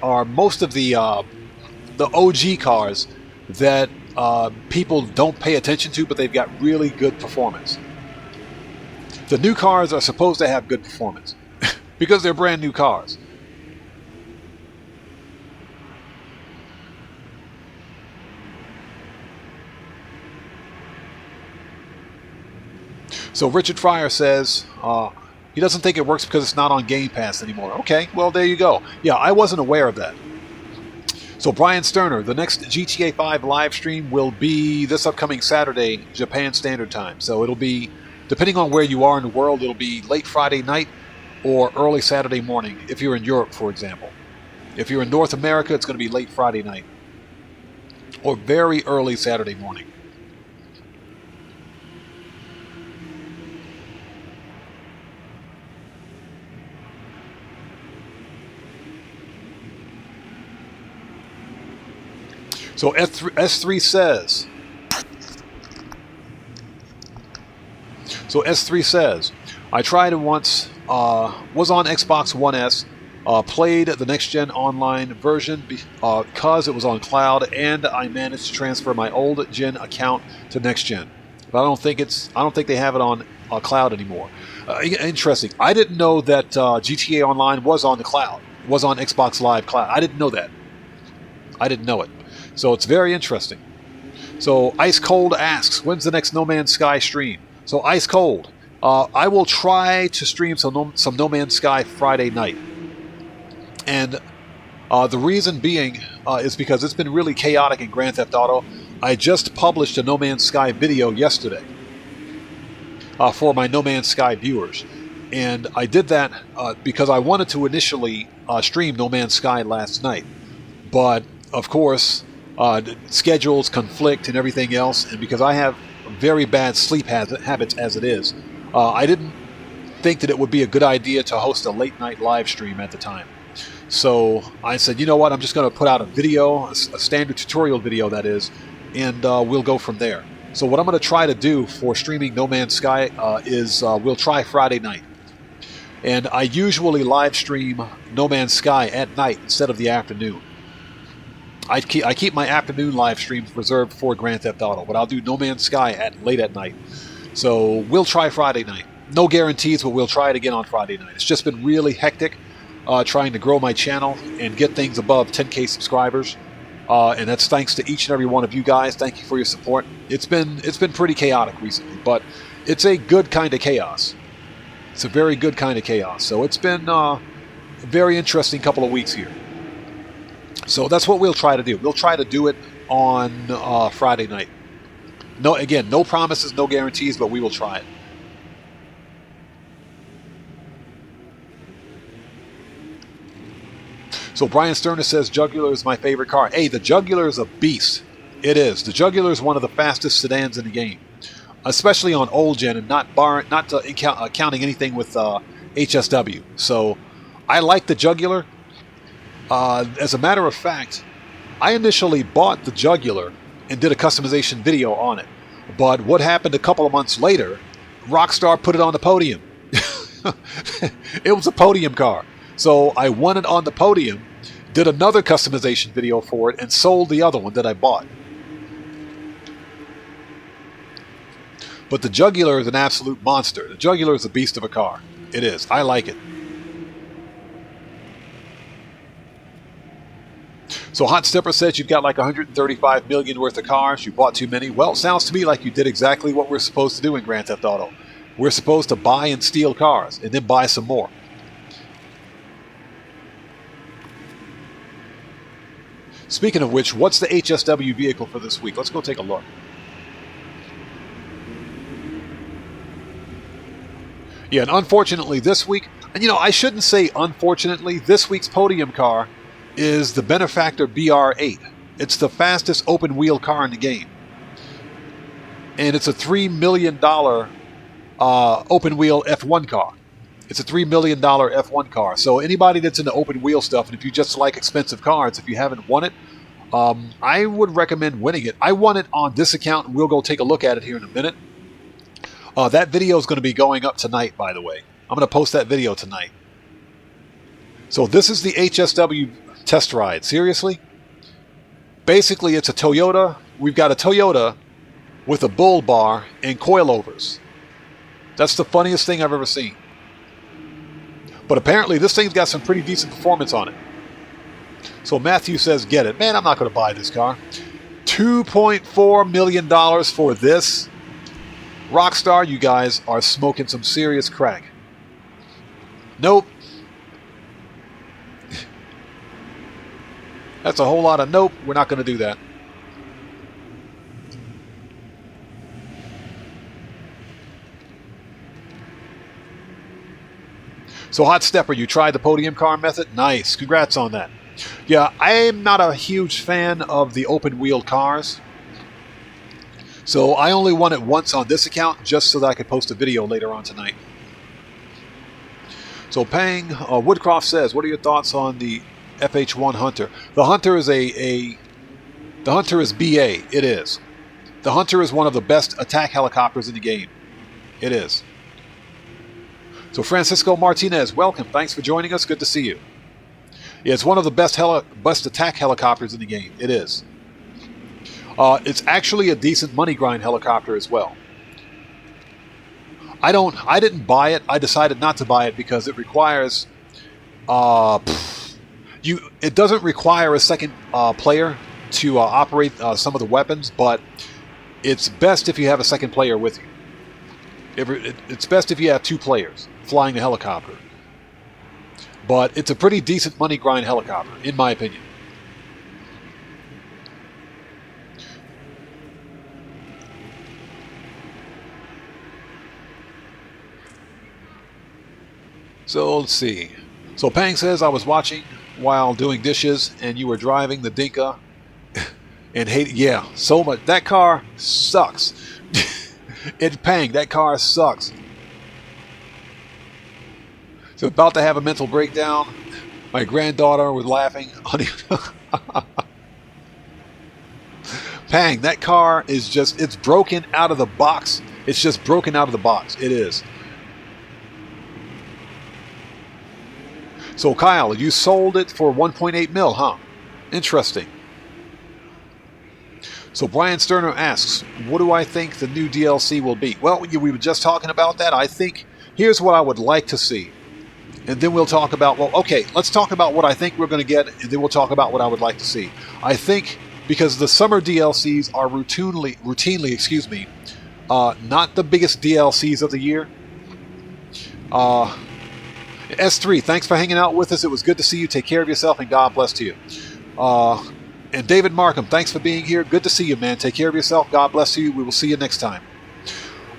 are most of the OG cars that people don't pay attention to, but they've got really good performance. The new cars are supposed to have good performance because they're brand new cars. So Richard Fryer says he doesn't think it works because it's not on Game Pass anymore. Okay, well, there you go. Yeah, I wasn't aware of that. So Brian Sterner, the next GTA 5 live stream will be this upcoming Saturday, Japan Standard Time. So it'll be, depending on where you are in the world, it'll be late Friday night or early Saturday morning, if you're in Europe, for example. If you're in North America, it's going to be late Friday night or very early Saturday morning. So S3 says... So S3 says, I tried it once, was on Xbox One S, played the next-gen online version because it was on cloud, and I managed to transfer my old gen account to next-gen. But I don't think they have it on cloud anymore. Interesting. I didn't know that GTA Online was on the cloud, was on Xbox Live Cloud. I didn't know that. I didn't know it. So it's very interesting. So Ice Cold asks, when's the next No Man's Sky stream? So Ice Cold, I will try to stream some No Man's Sky Friday night. And the reason being is because it's been really chaotic in Grand Theft Auto. I just published a No Man's Sky video yesterday for my No Man's Sky viewers. And I did that because I wanted to initially stream No Man's Sky last night. But, of course, schedules conflict and everything else. And because I have very bad sleep habits as it is, I didn't think that it would be a good idea to host a late night live stream at the time. So I said, you know what, I'm just going to put out a video, a standard tutorial video that is, and we'll go from there. So what I'm going to try to do for streaming No Man's Sky is we'll try Friday night. And I usually live stream No Man's Sky at night instead of the afternoon. I keep my afternoon live streams reserved for Grand Theft Auto, but I'll do No Man's Sky late at night. So we'll try Friday night. No guarantees, but we'll try it again on Friday night. It's just been really hectic trying to grow my channel and get things above 10K subscribers. And that's thanks to each and every one of you guys. Thank you for your support. It's been pretty chaotic recently, but it's a good kind of chaos. It's a very good kind of chaos. So it's been a very interesting couple of weeks here. So that's what we'll try to do. We'll try to do it on Friday night. No, again, no promises, no guarantees, but we will try it. So Brian Sterner says, Jugular is my favorite car. Hey, the Jugular is a beast. It is. The Jugular is one of the fastest sedans in the game, especially on old gen, and not counting anything with HSW. So I like the Jugular. As a matter of fact, I initially bought the Jugular and did a customization video on it. But what happened a couple of months later, Rockstar put it on the podium. It was a podium car. So I won it on the podium, did another customization video for it, and sold the other one that I bought. But the Jugular is an absolute monster. The Jugular is a beast of a car. It is. I like it. So Hot Stepper says you've got like 135 million worth of cars. You bought too many. Well, it sounds to me like you did exactly what we're supposed to do in Grand Theft Auto. We're supposed to buy and steal cars and then buy some more. Speaking of which, what's the HSW vehicle for this week? Let's go take a look. Yeah, and unfortunately this week, and you know, I shouldn't say unfortunately, this week's podium car is the Benefactor BR8. It's the fastest open wheel car in the game. And it's a $3 million open wheel F1 car. It's a $3 million F1 car. So anybody that's into open wheel stuff, and if you just like expensive cars, if you haven't won it, I would recommend winning it. I won it on this account, and we'll go take a look at it here in a minute. That video is going to be going up tonight, by the way. I'm going to post that video tonight. So this is the HSW test ride. Seriously? Basically, it's a Toyota. We've got a Toyota with a bull bar and coilovers. That's the funniest thing I've ever seen. But apparently this thing's got some pretty decent performance on it. So Matthew says, get it. Man, I'm not going to buy this car. $2.4 million for this. Rockstar, you guys are smoking some serious crack. Nope. That's a whole lot of nope. We're not going to do that. So Hot Stepper, you tried the podium car method? Nice. Congrats on that. Yeah, I'm not a huge fan of the open wheel cars. So I only won it once on this account just so that I could post a video later on tonight. So Pang Woodcroft says, what are your thoughts on the FH1 Hunter? The Hunter is the Hunter is BA. It is. The Hunter is one of the best attack helicopters in the game. It is. So Francisco Martinez, welcome. Thanks for joining us. Good to see you. Yeah, it's one of the best attack helicopters in the game. It is. It's actually a decent money grind helicopter as well. I didn't buy it. I decided not to buy it because it requires it doesn't require a second player to operate some of the weapons, but it's best if you have a second player with you. It's best if you have two players flying the helicopter. But it's a pretty decent money grind helicopter, in my opinion. So let's see. So Pang says, I was watching while doing dishes and you were driving the Dinka and hate. Yeah, so much. That car sucks. Pang, that car sucks. So about to have a mental breakdown. My granddaughter was laughing. Pang, that car is just, it's broken out of the box. It's just broken out of the box. It is. So Kyle, you sold it for 1.8 mil, huh? Interesting. So Brian Sterner asks, what do I think the new DLC will be? Well, we were just talking about that. I think, here's what I would like to see. And then we'll talk about, well, okay, let's talk about what I think we're going to get, and then we'll talk about what I would like to see. I think, because the summer DLCs are routinely, not the biggest DLCs of the year. S3, thanks for hanging out with us. It was good to see you. Take care of yourself, and God bless to you. And David Markham, thanks for being here. Good to see you, man. Take care of yourself. God bless you. We will see you next time.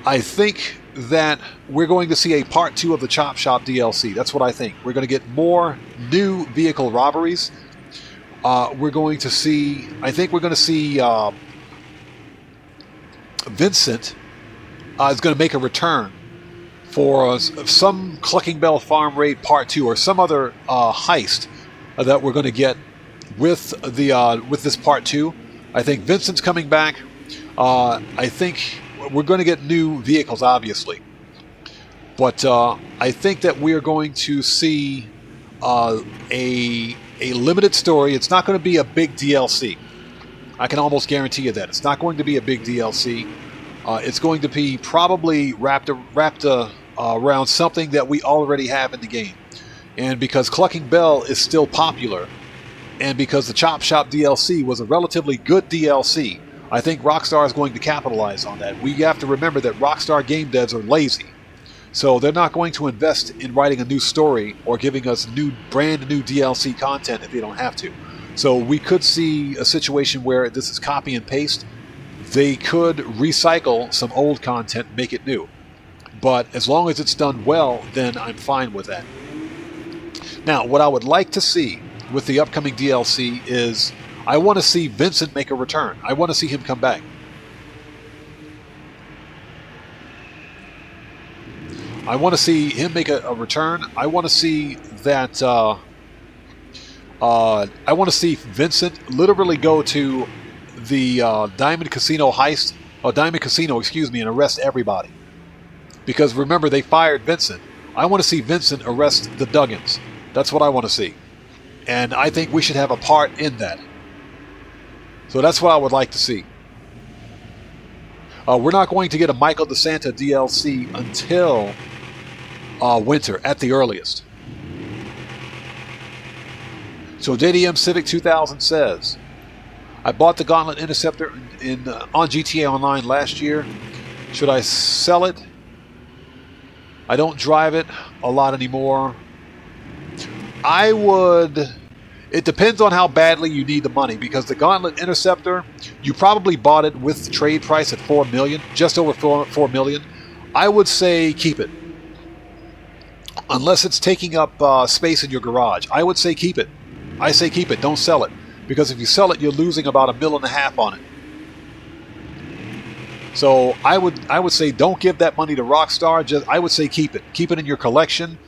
I think that we're going to see a part 2 of the Chop Shop DLC. That's what I think. We're going to get more new vehicle robberies. We're going to see, I think we're going to see Vincent is going to make a return for some Clucking Bell Farm raid part 2 or some other heist that we're going to get with the with this part 2. I think Vincent's coming back. I think we're going to get new vehicles, obviously, but I think that we are going to see a limited story. It's not going to be a big DLC. I can almost guarantee you that it's not going to be a big DLC. It's going to be probably wrapped around something that we already have in the game. And because Clucking Bell is still popular, and because the Chop Shop DLC was a relatively good DLC, I think Rockstar is going to capitalize on that. We have to remember that Rockstar game devs are lazy. So they're not going to invest in writing a new story or giving us brand new DLC content if they don't have to. So we could see a situation where this is copy and paste. They could recycle some old content and make it new. But as long as it's done well, then I'm fine with that. Now, what I would like to see with the upcoming DLC is I want to see Vincent make a return. I want to see him come back. I want to see him make a return. I want to see that... I want to see Vincent literally go to the Diamond Casino heist, or Diamond Casino, excuse me, and arrest everybody. Because remember, they fired Vincent. I want to see Vincent arrest the Duggins. That's what I want to see. And I think we should have a part in that. So that's what I would like to see. We're not going to get a Michael DeSanta DLC until winter, at the earliest. So JDM Civic 2000 says, I bought the Gauntlet Interceptor on GTA Online last year. Should I sell it? I don't drive it a lot anymore. I would... It depends on how badly you need the money, because the Gauntlet Interceptor, you probably bought it with the trade price at $4 million, just over $4 million. I would say keep it. Unless it's taking up space in your garage. I would say keep it. I say keep it, don't sell it. Because if you sell it, you're losing about $1.5 million on it. So I would say don't give that money to Rockstar. I would say keep it. Keep it in your collection.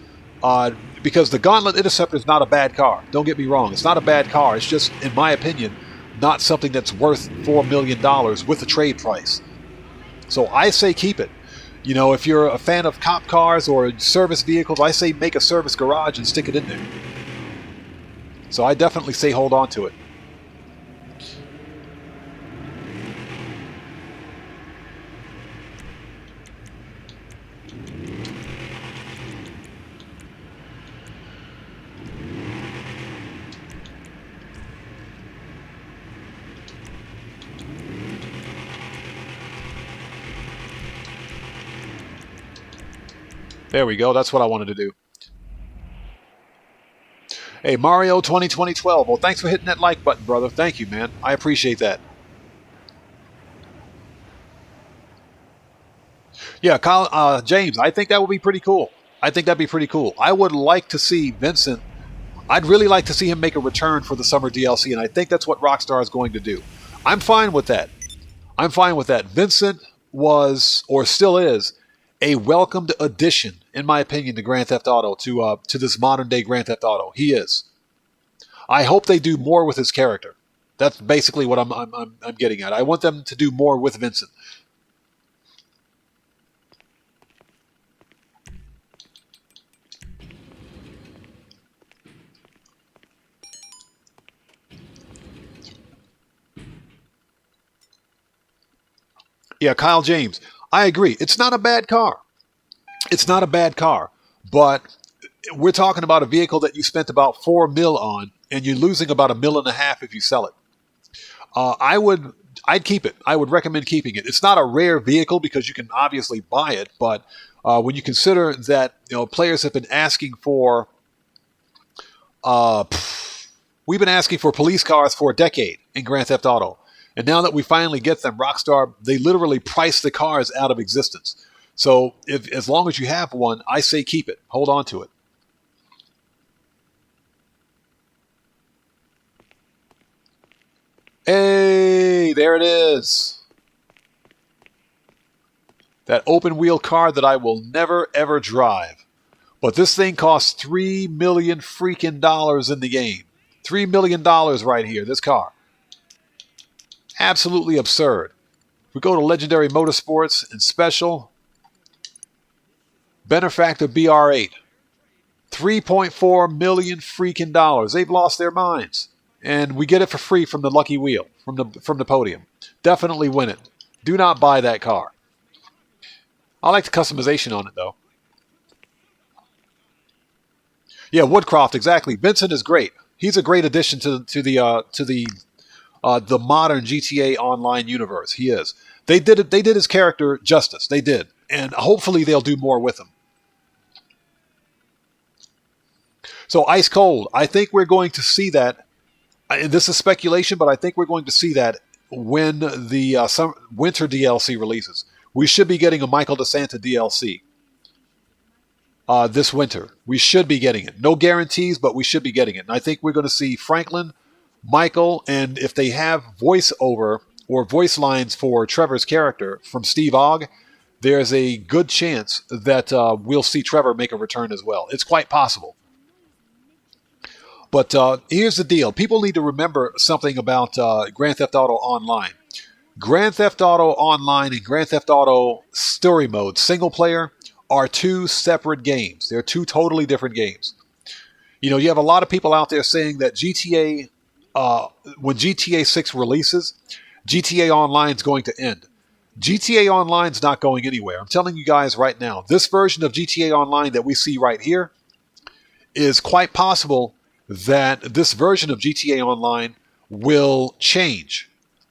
Because the Gauntlet Interceptor is not a bad car. Don't get me wrong. It's not a bad car. It's just, in my opinion, not something that's worth $4 million with the trade price. So I say keep it. You know, if you're a fan of cop cars or service vehicles, I say make a service garage and stick it in there. So I definitely say hold on to it. There we go. That's what I wanted to do. Hey, Mario 202012. Well, thanks for hitting that like button, brother. Thank you, man. I appreciate that. Yeah, Kyle, James, I think that would be pretty cool. I think that'd be pretty cool. I would like to see Vincent. I'd really like to see him make a return for the summer DLC, and I think that's what Rockstar is going to do. I'm fine with that. I'm fine with that. Vincent was, or still is, a welcomed addition, in my opinion, to Grand Theft Auto, to this modern-day Grand Theft Auto. He is. I hope they do more with his character. That's basically what I'm getting at. I want them to do more with Vincent. Yeah, Kyle James. I agree. It's not a bad car. It's not a bad car. But we're talking about a vehicle that you spent about $4 million on, and you're losing about $1.5 million if you sell it. I'd keep it. I would recommend keeping it. It's not a rare vehicle because you can obviously buy it, but when you consider that players have been asking for, we've been asking for police cars for a decade in Grand Theft Auto. And now that we finally get them, Rockstar, they literally price the cars out of existence. So as long as you have one, I say keep it. Hold on to it. Hey, there it is. That open wheel car that I will never ever drive. But this thing costs $3 million freaking dollars in the game. $3 million right here, this car. Absolutely absurd. If we go to Legendary Motorsports and Special, Benefactor BR8. 3.4 million freaking dollars. They've lost their minds. And we get it for free from the lucky wheel, from the podium. Definitely win it. Do not buy that car. I like the customization on it though. Yeah, Woodcroft, exactly. Vincent is great. He's a great addition to the modern GTA Online universe. He is. They did it. They did his character justice. They did, and hopefully they'll do more with him. So Ice Cold, I think we're going to see that. And this is speculation, but I think we're going to see that when the winter DLC releases. We should be getting a Michael DeSanta DLC this winter. We should be getting it. No guarantees, but we should be getting it. And I think we're going to see Franklin, Michael, and if they have voiceover or voice lines for Trevor's character from Steve Ogg, there's a good chance that we'll see Trevor make a return as well. It's quite possible. But here's the deal. People need to remember something about Grand Theft Auto Online. Grand Theft Auto Online and Grand Theft Auto Story Mode, single player, are two separate games. They're two totally different games. You know, you have a lot of people out there saying that GTA, when GTA 6 releases, GTA Online is going to end. GTA Online is not going anywhere. I'm telling you guys right now, this version of GTA Online that we see right here is quite possible that this version of GTA Online will change.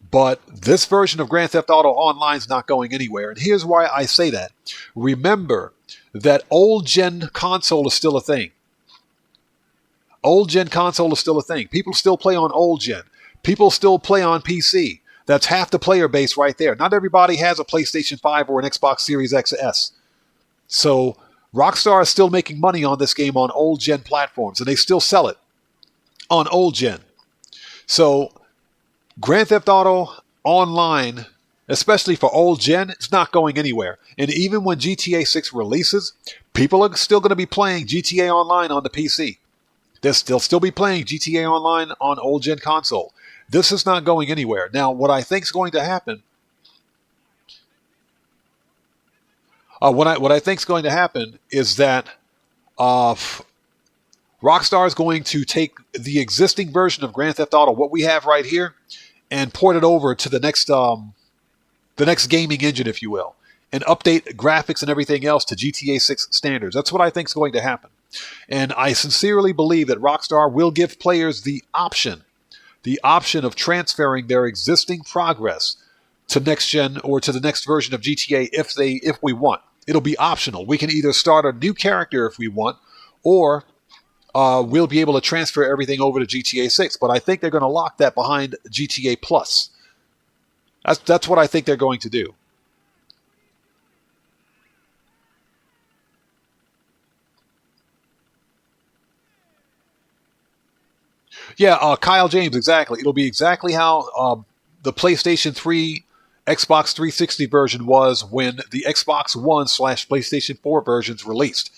But this version of Grand Theft Auto Online is not going anywhere. And here's why I say that. Remember that old gen console is still a thing. Old gen console is still a thing. People still play on old gen. People still play on PC. That's half the player base right there. Not everybody has a PlayStation 5 or an Xbox Series XS. So Rockstar is still making money on this game on old gen platforms, and they still sell it on old gen. So Grand Theft Auto Online, especially for old gen, it's not going anywhere. And even when GTA 6 releases, people are still going to be playing GTA Online on the PC. They'll still be playing GTA Online on old gen console. This is not going anywhere. Now, what I think is going to happen, what I think is going to happen is that Rockstar is going to take the existing version of Grand Theft Auto, what we have right here, and port it over to the next gaming engine, if you will, and update graphics and everything else to GTA 6 standards. That's what I think is going to happen. And I sincerely believe that Rockstar will give players the option of transferring their existing progress to next gen or to the next version of GTA if we want. It'll be optional. We can either start a new character if we want, or we'll be able to transfer everything over to GTA 6. But I think they're going to lock that behind GTA Plus. That's what I think they're going to do. Yeah, Kyle James, exactly. It'll be exactly how the PlayStation 3 Xbox 360 version was when the Xbox One/PlayStation 4 versions released.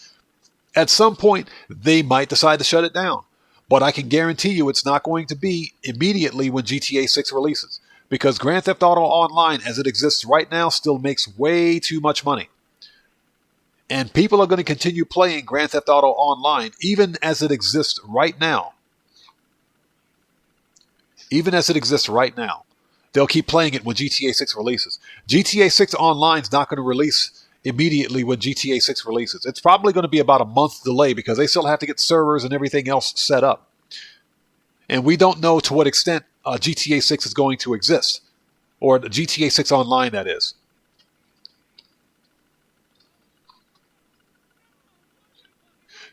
At some point, they might decide to shut it down. But I can guarantee you it's not going to be immediately when GTA 6 releases. Because Grand Theft Auto Online, as it exists right now, still makes way too much money. And people are going to continue playing Grand Theft Auto Online even as it exists right now. Even as it exists right now. They'll keep playing it when GTA 6 releases. GTA 6 Online is not going to release immediately when GTA 6 releases. It's probably going to be about a month delay because they still have to get servers and everything else set up. And we don't know to what extent GTA 6 is going to exist. Or the GTA 6 Online, that is.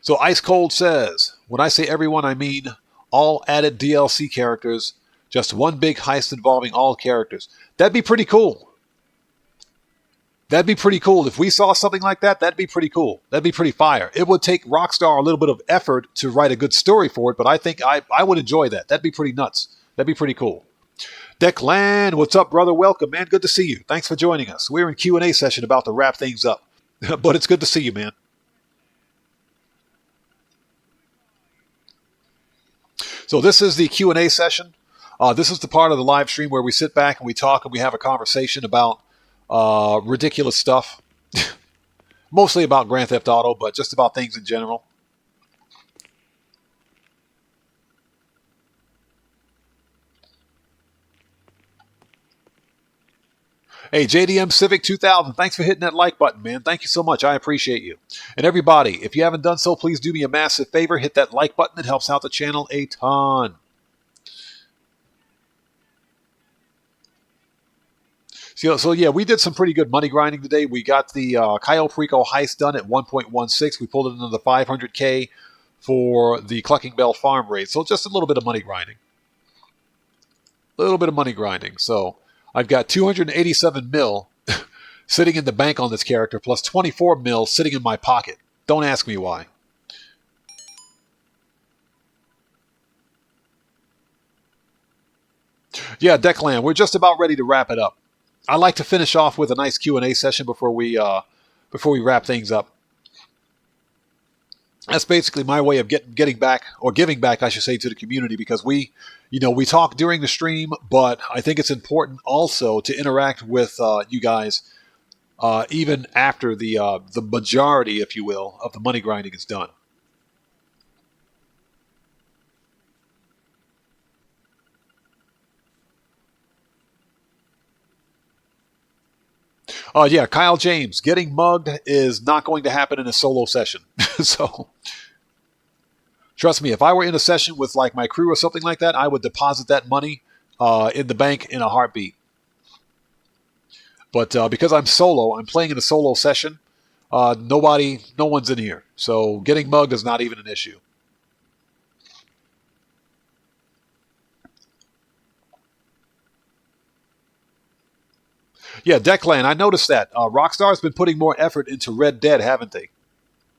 So Ice Cold says, when I say everyone, I mean all added DLC characters. Just one big heist involving all characters. That'd be pretty cool. That'd be pretty cool. If we saw something like that, that'd be pretty cool. That'd be pretty fire. It would take Rockstar a little bit of effort to write a good story for it, but I think I would enjoy that. That'd be pretty nuts. That'd be pretty cool. Declan, what's up, brother? Welcome, man. Good to see you. Thanks for joining us. We're in Q&A session about to wrap things up, but it's good to see you, man. So this is the Q&A session. This is the part of the live stream where we sit back and we talk and we have a conversation about ridiculous stuff. Mostly about Grand Theft Auto, but just about things in general. Hey, JDM Civic 2000, thanks for hitting that like button, man. Thank you so much. I appreciate you. And everybody, if you haven't done so, please do me a massive favor. Hit that like button. It helps out the channel a ton. So yeah, we did some pretty good money grinding today. We got the Cayo Perico heist done at 1.16. We pulled it into the 500K for the Clucking Bell Farm raid. So just a little bit of money grinding. A little bit of money grinding. So I've got 287 mil sitting in the bank on this character, plus 24 mil sitting in my pocket. Don't ask me why. Yeah, Declan, we're just about ready to wrap it up. I like to finish off with a nice Q&A session before we wrap things up. That's basically my way of giving back, I should say, to the community, because we talk during the stream, but I think it's important also to interact with you guys even after the majority, if you will, of the money grinding is done. Yeah, Kyle James, getting mugged is not going to happen in a solo session. So, trust me, if I were in a session with like my crew or something like that, I would deposit that money in the bank in a heartbeat. But because I'm solo, I'm playing in a solo session, no one's in here. So getting mugged is not even an issue. Yeah, Declan, I noticed that. Rockstar's been putting more effort into Red Dead, haven't they?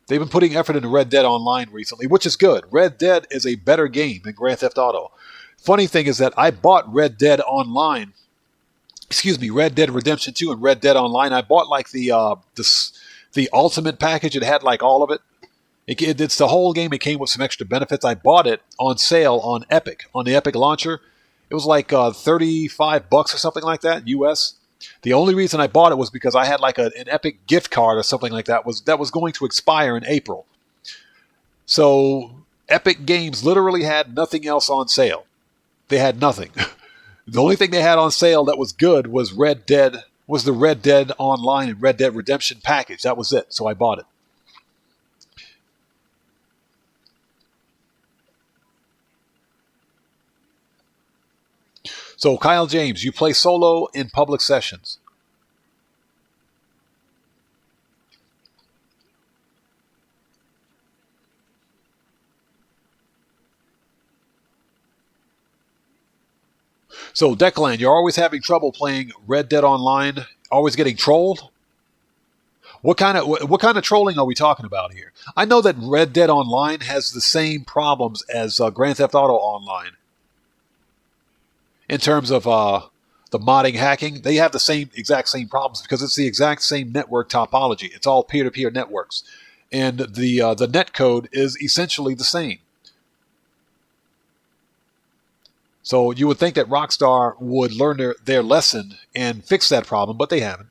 They've been putting effort into Red Dead Online recently, which is good. Red Dead is a better game than Grand Theft Auto. Funny thing is that I bought Red Dead Online, Red Dead Redemption 2 and Red Dead Online. I bought like the Ultimate package. It had like all of it. It's the whole game. It came with some extra benefits. I bought it on sale on Epic, on the Epic launcher. It was like $35 or something like that, US. The only reason I bought it was because I had like an Epic gift card or something like that was going to expire in April. So Epic Games literally had nothing else on sale. They had nothing. The only thing they had on sale that was good was the Red Dead Online and Red Dead Redemption package. That was it. So I bought it. So, Kyle James, you play solo in public sessions. So, Declan, you're always having trouble playing Red Dead Online, always getting trolled? What kind of trolling are we talking about here? I know that Red Dead Online has the same problems as Grand Theft Auto Online. In terms of the modding hacking, they have the exact same problems because it's the exact same network topology. It's all peer-to-peer networks. And the net code is essentially the same. So you would think that Rockstar would learn their lesson and fix that problem, but they haven't.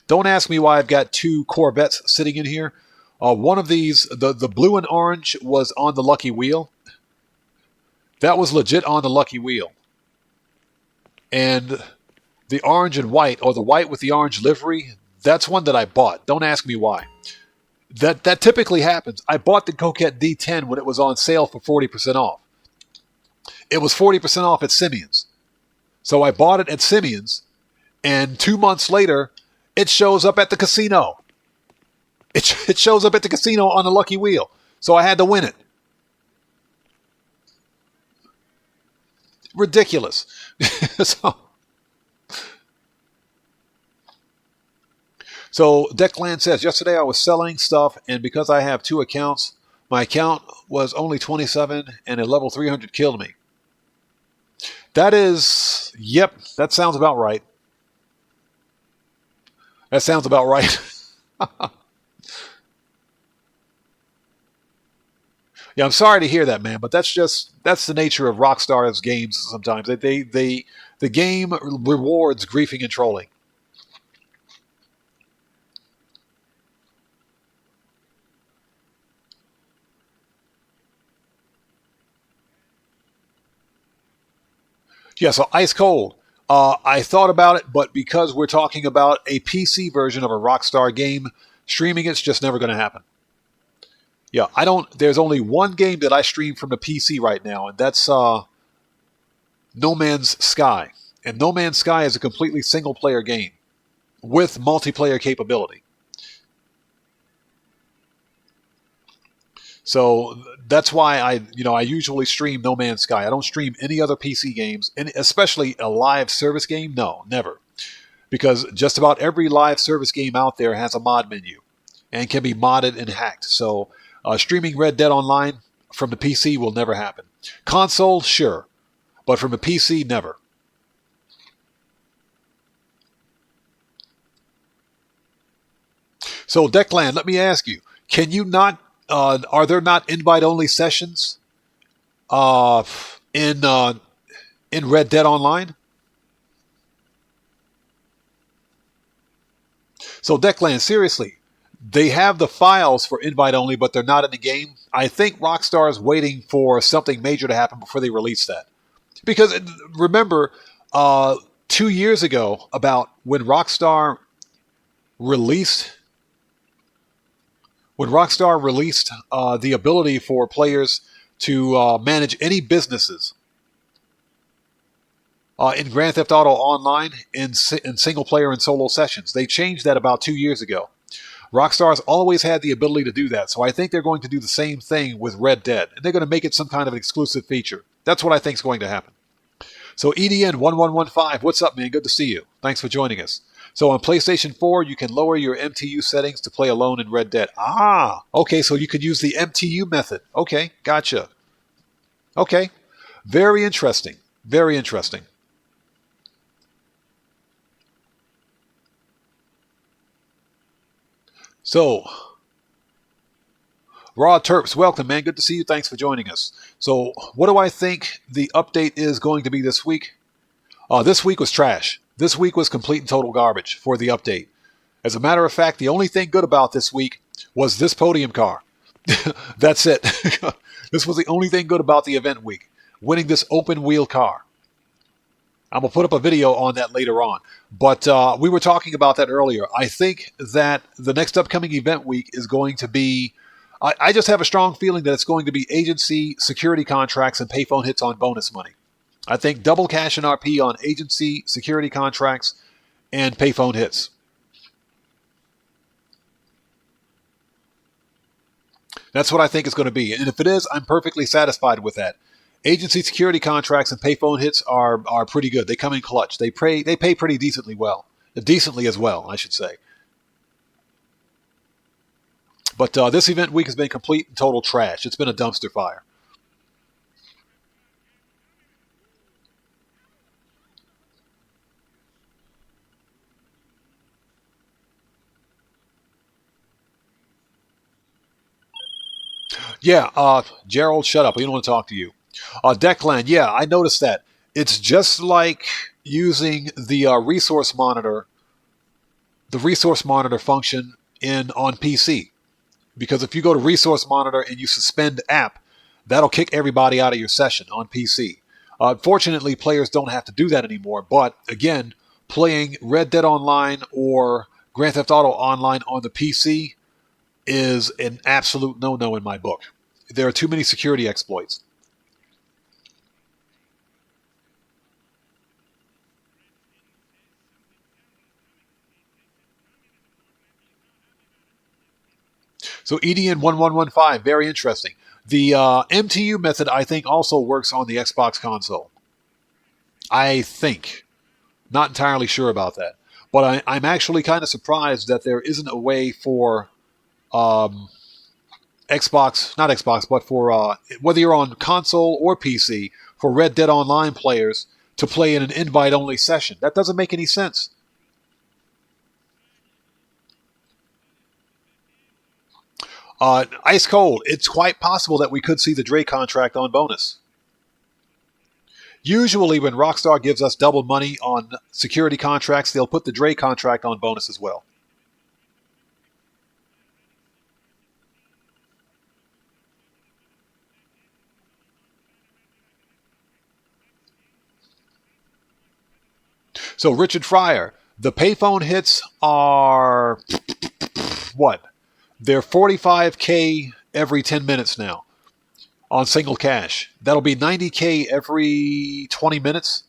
Don't ask me why I've got two Corvettes sitting in here. One of these, the blue and orange, was on the lucky wheel. That was legit on the lucky wheel. And the orange and white, or the white with the orange livery, that's one that I bought. Don't ask me why. That typically happens. I bought the Coquette D10 when it was on sale for 40% off. It was 40% off at Simeon's. So I bought it at Simeon's, and 2 months later, it shows up at the casino. It shows up at the casino on a lucky wheel. So I had to win it. Ridiculous. So Declan says, yesterday I was selling stuff, and because I have two accounts, my account was only 27, and a level 300 killed me. That is, yep, that sounds about right. That sounds about right. Yeah, I'm sorry to hear that, man, but that's the nature of Rockstar's games sometimes. The game rewards griefing and trolling. Yeah, so ice cold. I thought about it, but because we're talking about a PC version of a Rockstar game, streaming it's just never going to happen. Yeah, I don't. There's only one game that I stream from the PC right now, and that's No Man's Sky. And No Man's Sky is a completely single-player game with multiplayer capability. So that's why I usually stream No Man's Sky. I don't stream any other PC games, and especially a live service game. No, never, because just about every live service game out there has a mod menu and can be modded and hacked. So streaming Red Dead Online from the PC will never happen. Console, sure, but from a PC, never. So Declan, let me ask you: can you not? Are there not invite-only sessions in Red Dead Online? So Declan, seriously, they have the files for invite-only, but they're not in the game. I think Rockstar is waiting for something major to happen before they release that. Because remember, 2 years ago, about when Rockstar released the ability for players to manage any businesses in Grand Theft Auto Online in single player and solo sessions. They changed that about 2 years ago. Rockstar's always had the ability to do that, so I think they're going to do the same thing with Red Dead, and they're going to make it some kind of an exclusive feature. That's what I think is going to happen. So EDN1115, what's up, man? Good to see you. Thanks for joining us. So on PlayStation 4, you can lower your MTU settings to play alone in Red Dead. Ah, okay, so you could use the MTU method. Okay, gotcha. Okay, very interesting. Very interesting. So, Raw Terps, welcome, man. Good to see you. Thanks for joining us. So, what do I think the update is going to be this week? This week was trash. This week was complete and total garbage for the update. As a matter of fact, the only thing good about this week was this podium car. That's it. This was the only thing good about the event week, winning this open wheel car. I'm going to put up a video on that later on. But we were talking about that earlier. I think that the next upcoming event week is going to be... I just have a strong feeling that it's going to be agency, security contracts, and payphone hits on bonus money. I think double cash and RP on agency, security contracts, and payphone hits. That's what I think it's going to be. And if it is, I'm perfectly satisfied with that. Agency security contracts and payphone hits are pretty good. They come in clutch. They pay pretty decently as well, I should say. But this event week has been complete and total trash. It's been a dumpster fire. Yeah, Gerald, shut up. We don't want to talk to you. Declan, yeah, I noticed that. It's just like using the resource monitor function on PC. Because if you go to resource monitor and you suspend app, that'll kick everybody out of your session on PC. Fortunately, players don't have to do that anymore. But again, playing Red Dead Online or Grand Theft Auto Online on the PC is an absolute no-no in my book. There are too many security exploits. So EDN1115, very interesting. The MTU method, I think, also works on the Xbox console. I think. Not entirely sure about that. But I'm actually kind of surprised that there isn't a way for but for whether you're on console or PC, for Red Dead Online players to play in an invite-only session. That doesn't make any sense. Ice Cold, it's quite possible that we could see the Dre contract on bonus. Usually when Rockstar gives us double money on security contracts, they'll put the Dre contract on bonus as well. So Richard Fryer, the payphone hits are what? They're 45K every 10 minutes now on single cash. That'll be 90K every 20 minutes.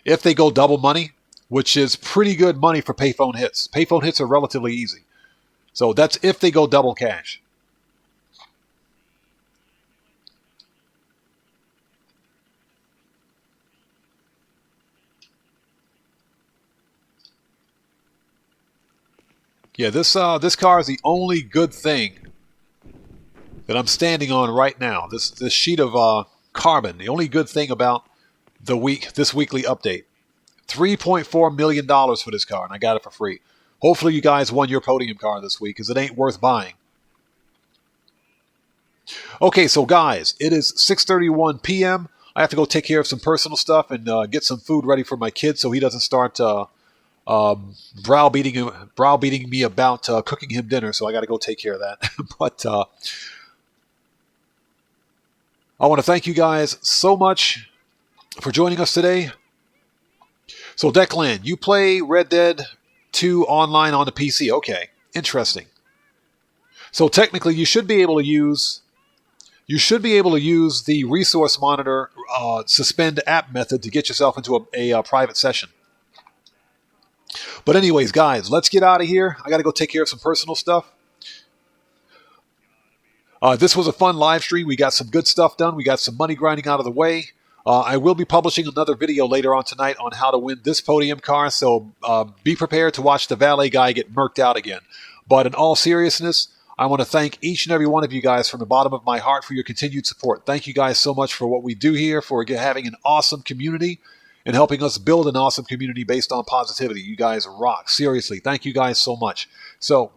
If they go double money, which is pretty good money for payphone hits. Payphone hits are relatively easy. So that's if they go double cash. Yeah, this car is the only good thing that I'm standing on right now. This sheet of carbon. The only good thing about this weekly update. $3.4 million for this car, and I got it for free. Hopefully you guys won your podium car this week, because it ain't worth buying. Okay, so guys, it is 6:31 p.m. I have to go take care of some personal stuff and get some food ready for my kid so he doesn't start browbeating me about cooking him dinner, so I got to go take care of that. But I want to thank you guys so much for joining us today. So Declan, you play Red Dead 2 online on the PC. Okay, interesting. So technically, you should be able to use the resource monitor suspend app method to get yourself into a private session. But anyways, guys, let's get out of here. I got to go take care of some personal stuff. This was a fun live stream. We got some good stuff done. We got some money grinding out of the way. I will be publishing another video later on tonight on how to win this podium car, so be prepared to watch the valet guy get murked out again. But in all seriousness, I want to thank each and every one of you guys from the bottom of my heart for your continued support. Thank you guys so much for what we do here, for having an awesome community, and helping us build an awesome community based on positivity. You guys rock. Seriously, thank you guys so much. So,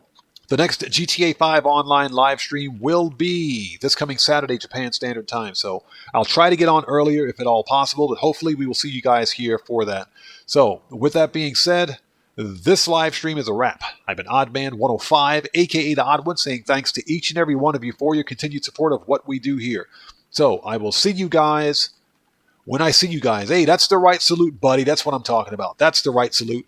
the next GTA 5 online live stream will be this coming Saturday, Japan Standard Time. So, I'll try to get on earlier if at all possible, but hopefully we will see you guys here for that. So, with that being said, this live stream is a wrap. I've been OddMan105, aka the Odd One, saying thanks to each and every one of you for your continued support of what we do here. So, I will see you guys when I see you guys. Hey, that's the right salute, buddy. That's what I'm talking about. That's the right salute.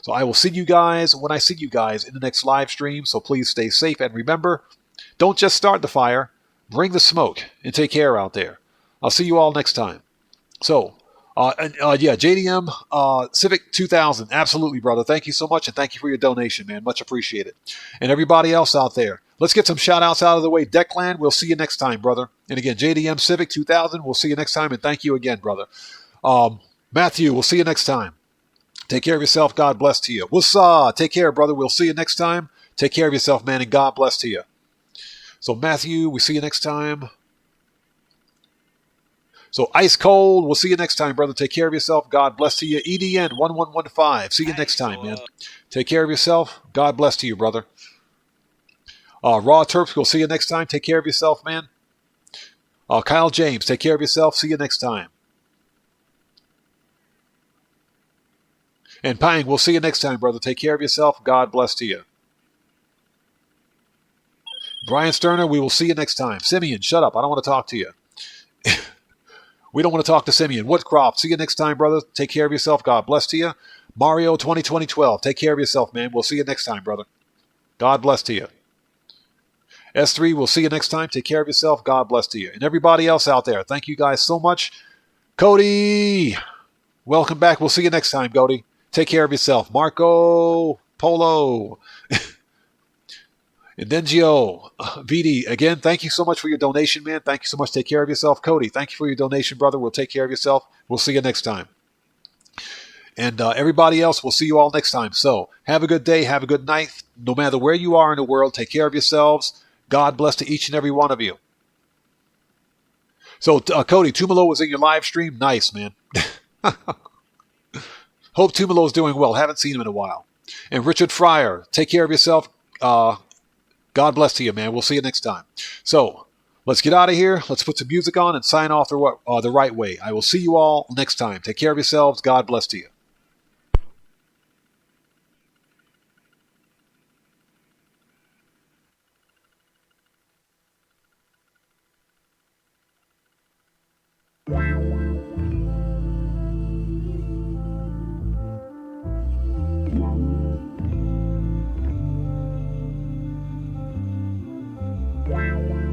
So I will see you guys when I see you guys in the next live stream. So please stay safe. And remember, don't just start the fire. Bring the smoke and take care out there. I'll see you all next time. So, yeah, JDM Civic 2000. Absolutely, brother. Thank you so much. And thank you for your donation, man. Much appreciated. And everybody else out there, let's get some shout outs out of the way. Declan, we'll see you next time, brother. And again, JDM Civic 2000, we'll see you next time. And thank you again, brother. Matthew, we'll see you next time. Take care of yourself. God bless to you. What's take care, brother. We'll see you next time. Take care of yourself, man, and God bless to you. So, Matthew, we see you next time. So, Ice Cold, we'll see you next time, brother. Take care of yourself. God bless to you. EDN 1115. See you next time, man. Take care of yourself. God bless to you, brother. Raw Terps, we'll see you next time. Take care of yourself, man. Kyle James, take care of yourself. See you next time. And Pang, we'll see you next time, brother. Take care of yourself. God bless to you. Brian Sterner, we will see you next time. Simeon, shut up. I don't want to talk to you. We don't want to talk to Simeon. Woodcroft, see you next time, brother. Take care of yourself. God bless to you. Mario 202012, take care of yourself, man. We'll see you next time, brother. God bless to you. S3, we'll see you next time. Take care of yourself. God bless to you. And everybody else out there, thank you guys so much. Cody, welcome back. We'll see you next time, Cody. Take care of yourself. Marco Polo. And then Gio, VD, again, thank you so much for your donation, man. Thank you so much. Take care of yourself. Cody, thank you for your donation, brother. We'll take care of yourself. We'll see you next time. And everybody else, we'll see you all next time. So have a good day. Have a good night. No matter where you are in the world, take care of yourselves. God bless to each and every one of you. So, Cody, Tumalo was in your live stream. Nice, man. Hope Tumalo's doing well. Haven't seen him in a while. And Richard Fryer, take care of yourself. God bless to you, man. We'll see you next time. So, let's get out of here. Let's put some music on and sign off the right way. I will see you all next time. Take care of yourselves. God bless to you. Wow.